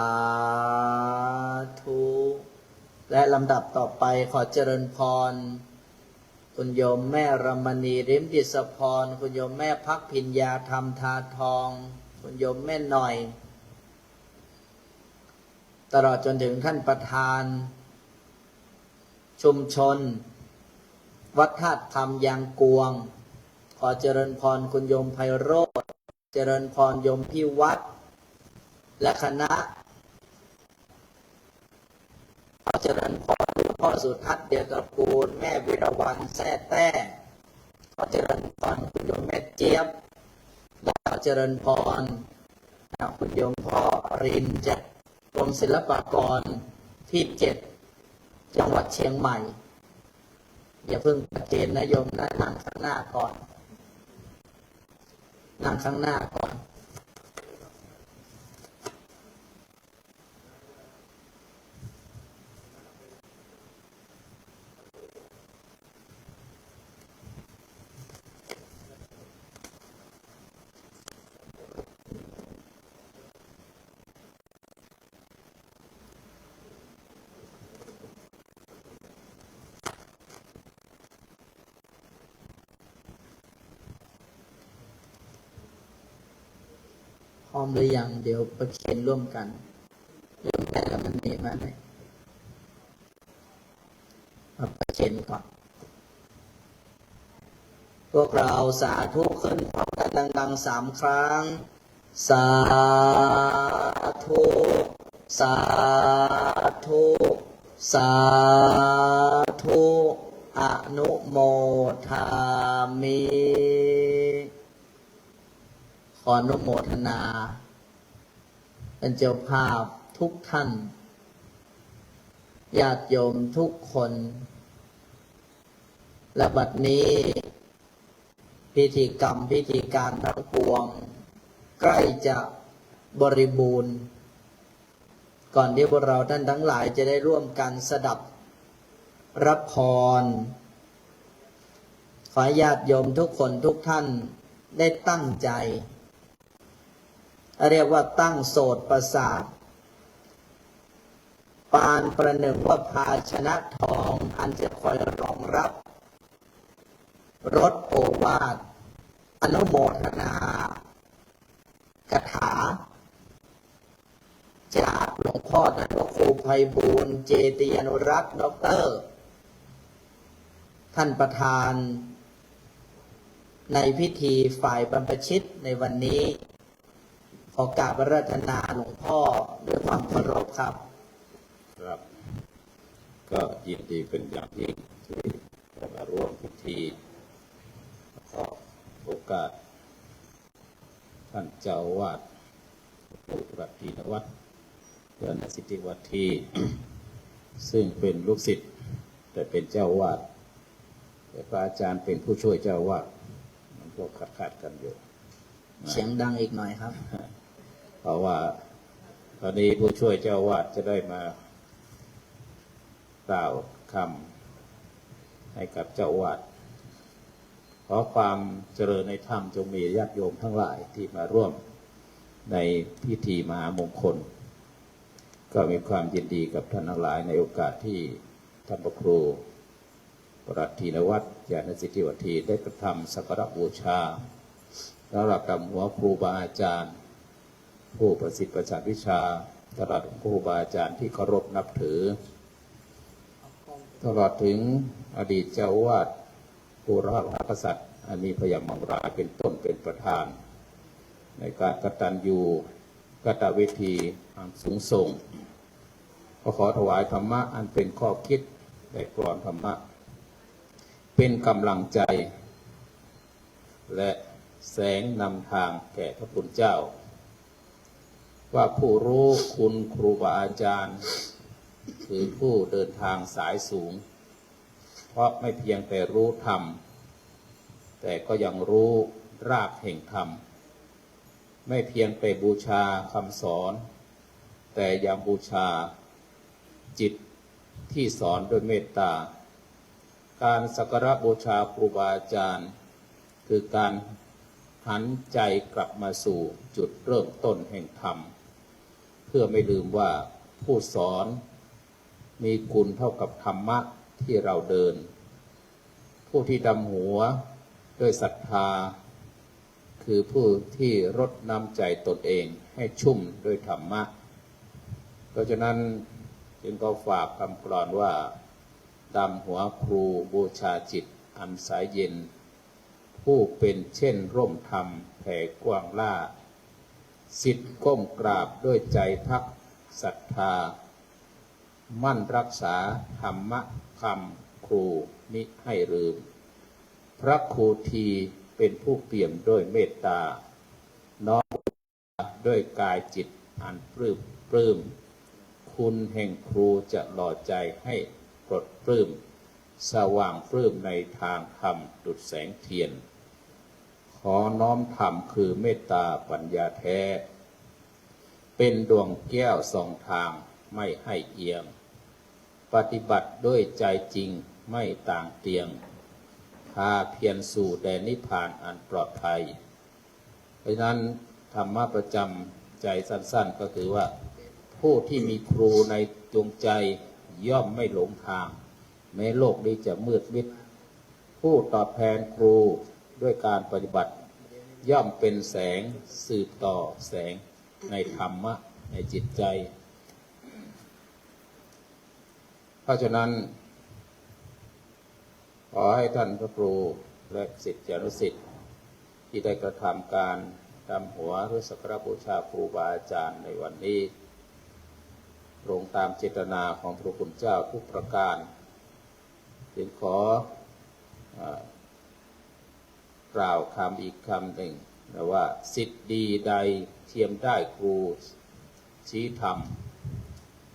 Speaker 1: ธุและลำดับต่อไปขอเจริญพรคุณโยมแม่รมณีริมดิษพรคุณโยมแม่พักพิญญาธรรมทาทองคุณโยมแม่หน่อย ตลอดจนถึงท่านประธานชุมชนวัดธาตุธรรมยางกวง ขอเจริญพรคุณโยมไพโรจน์เจริญพรโยมพี่วัดและคณะขอเจริญพรหลวงพ่อสุทัศน์เดียตระกูลแม่วิรวรรณแซ่แต้ขอเจริญพรคุณโยมแม่เจี๊ยบและขอเจริญพรคุณโยมพ่อรินจากกรมศิลปากรที่7จังหวัดเชียงใหม่อย่าเพิ่งประเคนนะโยมนะนั่งข้างหน้าก่อนนั่งข้างหน้าก่อนพร้อมหรือยังเดี๋ยวประเคนร่วมกันเริ่มแต่ละมันนี่มาเลยมาประเคนก่อนพวกเราสาธุขึ้นพร้อมกันดังๆ3 ครั้งสาธุสาธุสาธุอนุโมทามิขออนุโมทนาเป็นเจ้าภาพทุกท่านญาติโยมทุกคนและบัดนี้พิธีกรรมพิธีการทั้งปวงใกล้จะบริบูรณ์ก่อนที่พวกเราท่านทั้งหลายจะได้ร่วมกันสดับรับพรขอญาติโยมทุกคนทุกท่านได้ตั้งใจเรียกว่าตั้งโสตประสาทปานประหนึ่งว่าภาชนะทองอันจะคอยรองรับรสโอวาทอนุโมทนาคาถาจากหลวงพ่อท่านพระครูไพบูลย์เจติยานุรักษ์ด็อกเตอร์ท่านประธานในพิธีฝ่ายบรรพชิตในวันนี้ขอกราบอาราธนาหลวงพ่อด้วยความเคารพครับ
Speaker 3: ครับก็ยินดีเป็นอย่างยิ่งที่ได้มาร่วมพิธีขอโอกาสท่านเจ้าอาวาสผู้ปฏิบัตินวัดเพื่อนสิทธิวัตถี ซึ่งเป็นลูกศิษย์แต่เป็นเจ้าอาวาสแต่พระอาจารย์เป็นผู้ช่วยเจ้าอาวาสมันก็ขาดกันอยู่
Speaker 1: เสียงดังอีกหน่อยครับ
Speaker 3: เพราะว่า ตอนนี้ผู้ช่วยเจ้าวาดจะได้มากล่าวคำให้กับเจ้าวาดขอความเจริญในธรรมจงมีญาติโยมทั้งหลายที่มาร่วมในพิธีมหามงคลก็มีความยินดีกับท่านทั้งหลายในโอกาสที่ท่านพระครูประหลัดธีรวัฒน์ญาณสิทธิวัฒน์ได้กระทำสักการะบูชาแล้วหลักกรรมหัวครูบาอาจารย์ผู้ประสิทธิ์ประจักษ์วิชาตลอดครูบาอาจารย์ที่เคารพนับถือตลอดถึงอดีตเจ้าวาดผู้รักษากษัตริย์อันมีพยามังรายเป็นต้นเป็นประธานในการกตัญญูกตเวทีอันสูงส่งก็ขอถวายธรรมะอันเป็นข้อคิดและกลอนธรรมะเป็นกำลังใจและแสงนำทางแก่พระคุณเจ้าว่าผู้รู้คุณครูบาอาจารย์คือผู้เดินทางสายสูงเพราะไม่เพียงแต่รู้ธรรมแต่ก็ยังรู้รากแห่งธรรมไม่เพียงแต่บูชาคำสอนแต่ยังบูชาจิตที่สอนด้วยเมตตาการสักการะบูชาครูบาอาจารย์คือการหันใจกลับมาสู่จุดเริ่มต้นแห่งธรรมเพื่อไม่ลืมว่าผู้สอนมีคุณเท่ากับธรรมะที่เราเดินผู้ที่ดำหัวด้วยศรัทธาคือผู้ที่รดน้ำใจตนเองให้ชุ่มด้วยธรรมะเพราะฉะนั้นจึงก็ฝากคำกลอนว่าดำหัวครูบูชาจิตอันสายเย็นผู้เป็นเช่นร่มธรรมแผ่กว้างล่าศิษย์ก้มกราบด้วยใจพักศรัทธามั่นรักษาธรรมะคำครูมิให้ลืมพระครูทีเป็นผู้เปี่ยมด้วยเมตตาน้อมด้วยกายจิตอันปลื้มคุณแห่งครูจะหล่อใจให้ปลดปลื้มสว่างปลื้มในทางธรรมดุจแสงเทียนขอน้อมธรรมคือเมตตาปัญญาแท้เป็นดวงแก้วส่องทางไม่ให้เอียงปฏิบัติด้วยใจจริงไม่ต่างเตียงพาเพียรสู่แดนนิพพานอันปลอดภัยเพราะนั้นธรรมะประจำใจสั้นๆก็คือว่าผู้ที่มีครูในดวงใจย่อมไม่หลงทางแม้โลกนี้จะมืดมิดผู้ตอบแทนครูด้วยการปฏิบัติย่อมเป็นแสงสืบต่อแสงในธรรมะในจิตใจเพราะฉะนั้นขอให้ท่านพระครูและศิษยานุศิษย์ที่ได้กระทำการดำหัวหรือสักการะบูชาครูบาอาจารย์ในวันนี้ตรงตามเจตนาของพระคุณเจ้าทุกประการจึงขอกล่าวคำอีกคำหนึ่งนะว่าศิษย์ดีใดเทียมได้ครูชี้ธรรม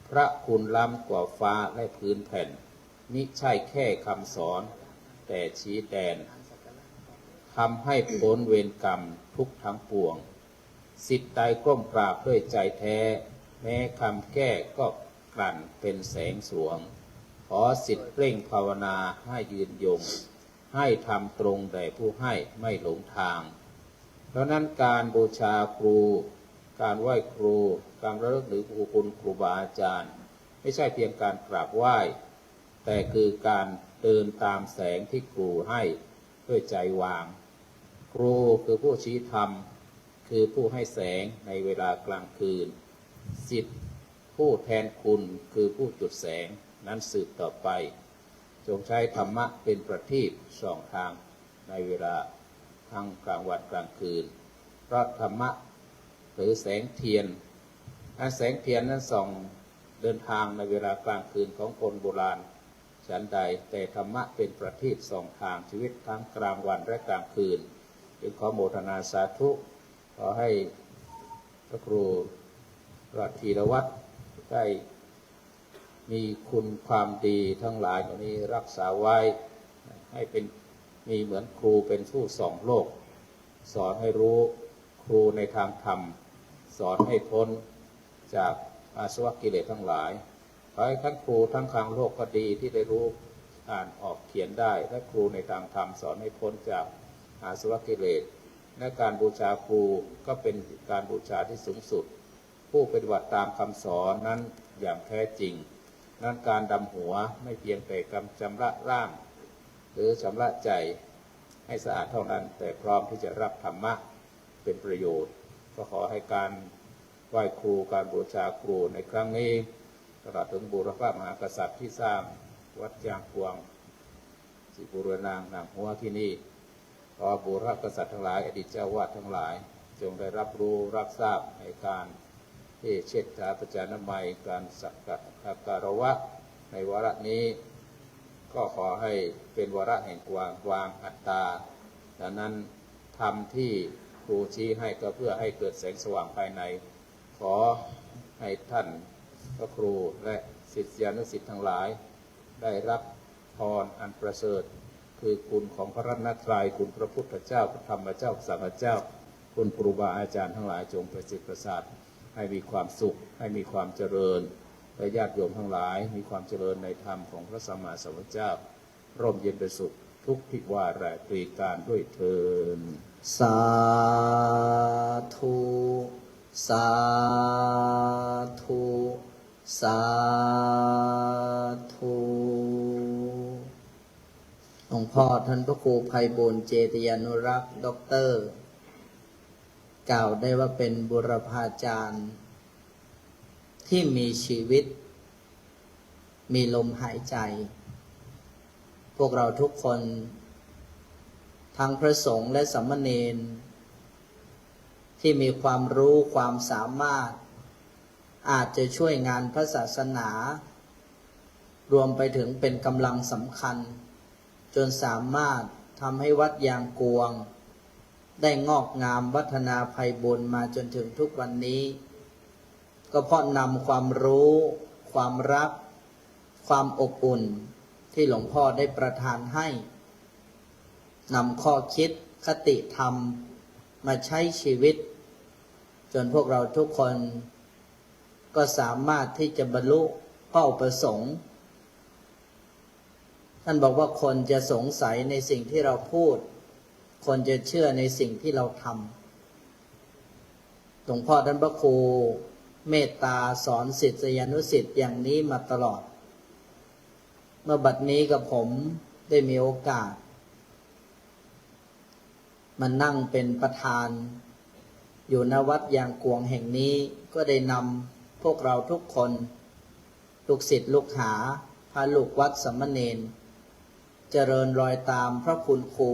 Speaker 3: พระคุณล้ำกว่าฟ้าและพื้นแผ่นมิใช่แค่คำสอนแต่ชี้แดนทำให้พ้นเวรกรรมทุกทั้งปวงศิษย์ใดก้มกราบด้วยใจแท้แม้คำแก้ก็กลั่นเป็นแสงสวงขอศิษย์เร่งภาวนาให้ยืนยงให้ทำตรงแด่ผู้ให้ไม่หลงทางเพราะนั้นการบูชาครูการไหว้ครูการระลึกถึงคุณครูบาอาจารย์ไม่ใช่เพียงการกราบไหว้แต่คือการเดินตามแสงที่ครูให้ด้วยใจวางครูคือผู้ชี้ธรรมคือผู้ให้แสงในเวลากลางคืนศิษย์ผู้แทนคุณคือผู้จุดแสงนั้นสืบต่อไปจงใช้ธรรมะเป็นประทีปส่องทางในเวลาทั้งกลางวันกลางคืนเพราะธรรมะหรือแสงเทียนแสงเทียนนั้นส่องเดินทางในเวลากลางคืนของคนโบราณฉันใดแต่ธรรมะเป็นประทีปส่องทางชีวิตทั้งกลางวันและกลางคืนจึงขอโมทนาสาธุขอให้พระครูรัตธีรวัฒน์ได้มีคุณความดีทั้งหลายเหล่านี้รักษาไว้ให้เป็นมีเหมือนครูเป็นผู้ส่องโลกสอนให้รู้ครูในทางธรรมสอนให้พ้น จากอาสวะกิเลสทั้งหลายขอให้ท่านครูทั้งทางโลกก็ดีที่ได้รู้อ่านออกเขียนได้และครูในทางธรรมสอนให้พ้นจากอาสวะกิเลสและการบูชาครูก็เป็นการบูชาที่สูงสุดผู้ปฏิบัติตามคำสอนนั้นอย่างแท้จริงนั้นการดำหัวไม่เพียงแต่กำชำระร่างหรือชำระใจให้สะอาดเท่านั้นแต่พร้อมที่จะรับธรรมะเป็นประโยชน์ก็ขอให้การไหว้ครูการบูชาครูในครั้งนี้ตลอดถึงบูรพมหากษัตริย์ที่สร้างวัดยางพวงสิบุรนางนางหัวที่นี่ขอบูรพกษัตริย์ทั้งหลายอดีตเจ้าวาดทั้งหลายจงได้รับรู้รับทราบในการที่เชิดถาประจานามัยการสักการวะในวาระนี้ก็ขอให้เป็นวาระแห่งวางอัตตาดังนั้นธรรมที่ครูชี้ให้ก็เพื่อให้เกิดแสงสว่างภายในขอให้ท่านพระครูและศิษยานุศิษย์ทั้งหลายได้รับพรอันประเสริฐคือคุณของพระรัตนตรัยคุณพระพุทธเจ้าพระธรรมเจ้าพระสังฆเจ้าคุณครูบาอาจารย์ทั้งหลายจงประสิทธิ์ประสาทให้มีความสุขให้มีความเจริญและญาติโยมทั้งหลายมีความเจริญในธรรมของพระสัมมาสัมพุทธเจ้าร่มเย็นเป็นสุขทุกทิศวาระตรีการด้วยเทิน
Speaker 1: สาธุสาธุสาธุหลวงพ่อท่านพระครูไพบูลย์เจตยานุรักษ์ด็อกเตอร์กล่าวได้ว่าเป็นบุรพาจารย์ที่มีชีวิตมีลมหายใจพวกเราทุกคนทั้งพระสงฆ์และสามเณรที่มีความรู้ความสามารถอาจจะช่วยงานพระศาสนารวมไปถึงเป็นกำลังสำคัญจนสามารถทำให้วัดยางกวงได้งอกงามวัฒนาไพบูลย์มาจนถึงทุกวันนี้ก็เพราะนำความรู้ความรักความอบอุ่นที่หลวงพ่อได้ประทานให้นำข้อคิดคติธรรมมาใช้ชีวิตจนพวกเราทุกคนก็สามารถที่จะบรรลุเป้าประสงค์ท่านบอกว่าคนจะสงสัยในสิ่งที่เราพูดคนจะเชื่อในสิ่งที่เราทำหลวงพ่อท่านพระครูเมตตาสอนศิษยานุศิษย์อย่างนี้มาตลอดเมื่อบัดนี้กับผมได้มีโอกาสมานั่งเป็นประธานอยู่ณวัดยางกวงแห่งนี้ก็ได้นำพวกเราทุกคนลูกศิษย์ลูกหาพาลูกวัดสามเณรเจริญรอยตามพระคุณครู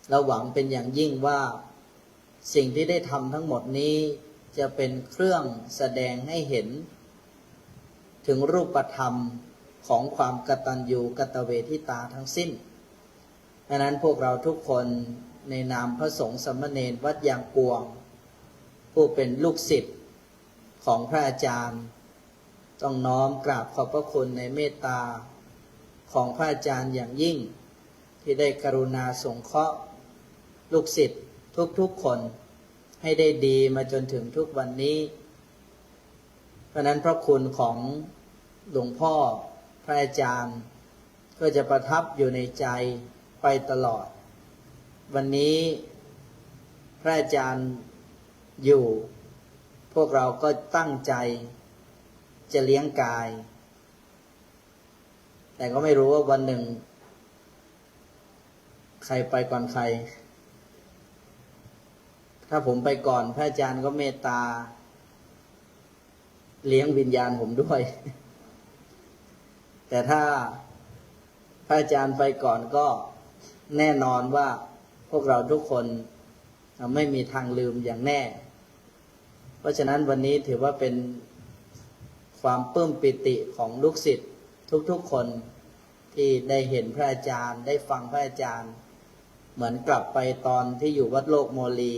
Speaker 1: และหวังเป็นอย่างยิ่งว่าสิ่งที่ได้ทำทั้งหมดนี้จะเป็นเครื่องแสดงให้เห็นถึงรูปธรรมของความกตัญญูกตเวทิตาทั้งสิ้นดังนั้นพวกเราทุกคนในนามพระสงฆ์สามเณรวัดยางกวงผู้เป็นลูกศิษย์ของพระอาจารย์ต้องน้อมกราบขอบพระคุณในเมตตาของพระอาจารย์อย่างยิ่งที่ได้กรุณาสงเคราะห์ลูกศิษย์ทุกๆคนให้ได้ดีมาจนถึงทุกวันนี้เพราะนั้นพระคุณของหลวงพ่อพระอาจารย์ก็จะประทับอยู่ในใจไปตลอดวันนี้พระอาจารย์อยู่พวกเราก็ตั้งใจจะเลี้ยงกายแต่ก็ไม่รู้ว่าวันหนึ่งใครไปก่อนใครถ้าผมไปก่อนพระอาจารย์ก็เมตตาเลี้ยงวิญญาณผมด้วยแต่ถ้าพระอาจารย์ไปก่อนก็แน่นอนว่าพวกเราทุกคนไม่มีทางลืมอย่างแน่เพราะฉะนั้นวันนี้ถือว่าเป็นความปลื้มปิติของลูกศิษย์ทุกๆคนที่ได้เห็นพระอาจารย์ได้ฟังพระอาจารย์เหมือนกลับไปตอนที่อยู่วัดโลกโมลี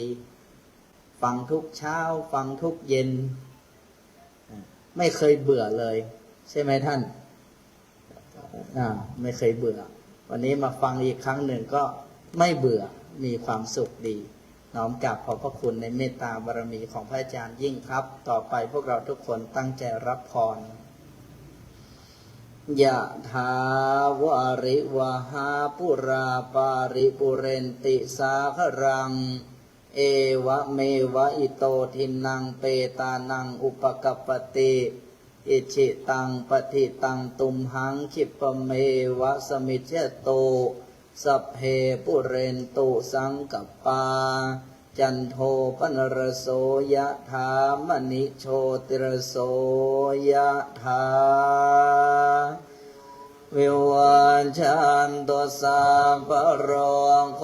Speaker 1: ฟังทุกเช้าฟังทุกเย็นไม่เคยเบื่อเลยใช่ไหมท่านไม่เคยเบื่อวันนี้มาฟังอีกครั้งหนึ่งก็ไม่เบื่อมีความสุขดี น้อมกราบขอบพระคุณในเมตตาบารมีของพระอาจารย์ยิ่งครับ ต่อไปพวกเราทุกคนตั้งใจรับพรยะถาวาริวหาปุราปาริปุเรนติสาครังเอวะเมวะอิโตทินังเปตานังอุปกัปปติอิชิตังปฏิตังตุมหังคิปะเมวะสมิจเจโตสัพเพปุเรนตุสังกปาจันโทปนรโสยะถามณิโชติรโสยะถาวิวันชันตุสัพพะโรโค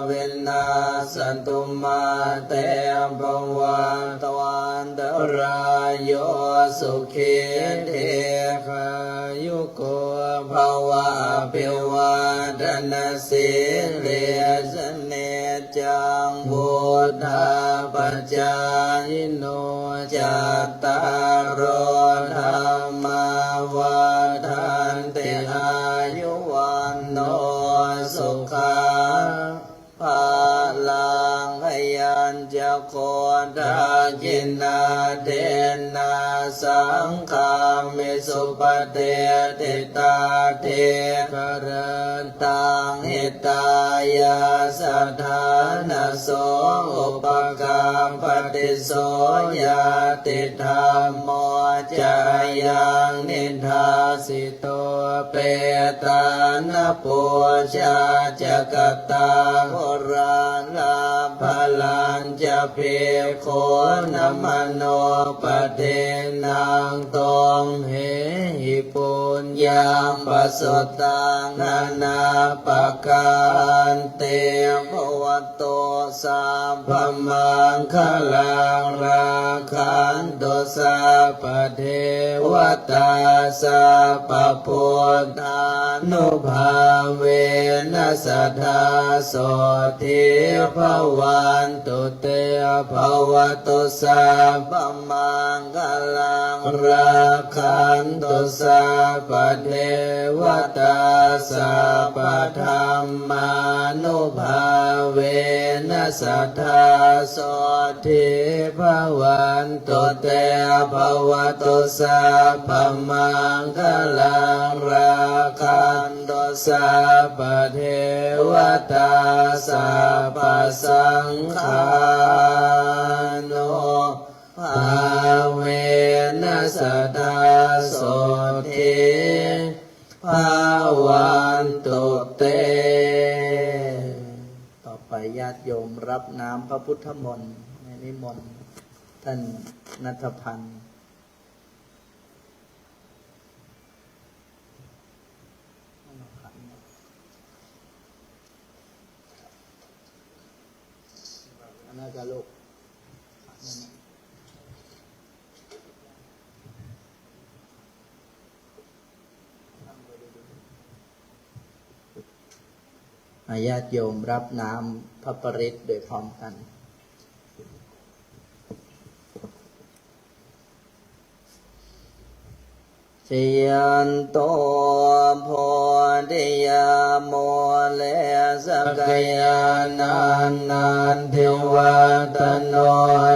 Speaker 1: วินาสตุมาเตภวันตวันตรายโยสุขีเทขายุโกภวะภิวันธนาสิริสเนจังพุทธาปัจจายโนจัตตารโอธรรมวันทันติอายุวันโนสุขังภาลังขยัญจะโคทาจินนาเทนาสังฆามิสุปเทติตาเทกรตังหิตายาสัทธานาโสอุปกามปฏิโสยาติธรรมโมจายังนิทาสิโตเปตานะปุชาจักตังโหราลาภลัญจะเพโคนะมโนปเทนังตองเหหิปุญญาปัสสตังนานาปการเตภวโตสัพพมังคลังราคันตุสัพพเทวตาสัพพพุทธานุภาเวนัสสทธาโสทิภวันตุเตภวตุสัพพมังคลังราคันตุสัพพเทวตาสัพพธรรมานุภาเวนัสสทธาโสทิภวันตุเตภวตุสัพพมังคลังราคันตุสัพพเทวตาสัพพสังฆานุภาเวนัสสทธาโสทิภวันตุเตต่อไปญาติโยมรับน้ำพระพุทธมนต์ในนิมนต์ท่านณัฐพันธ์น่าจะลูกญาติโยมรับน้ำพระปริตรโดยพร้อมกันชยันโตโพธิยาโมเลสกยานันนันทิวัตโน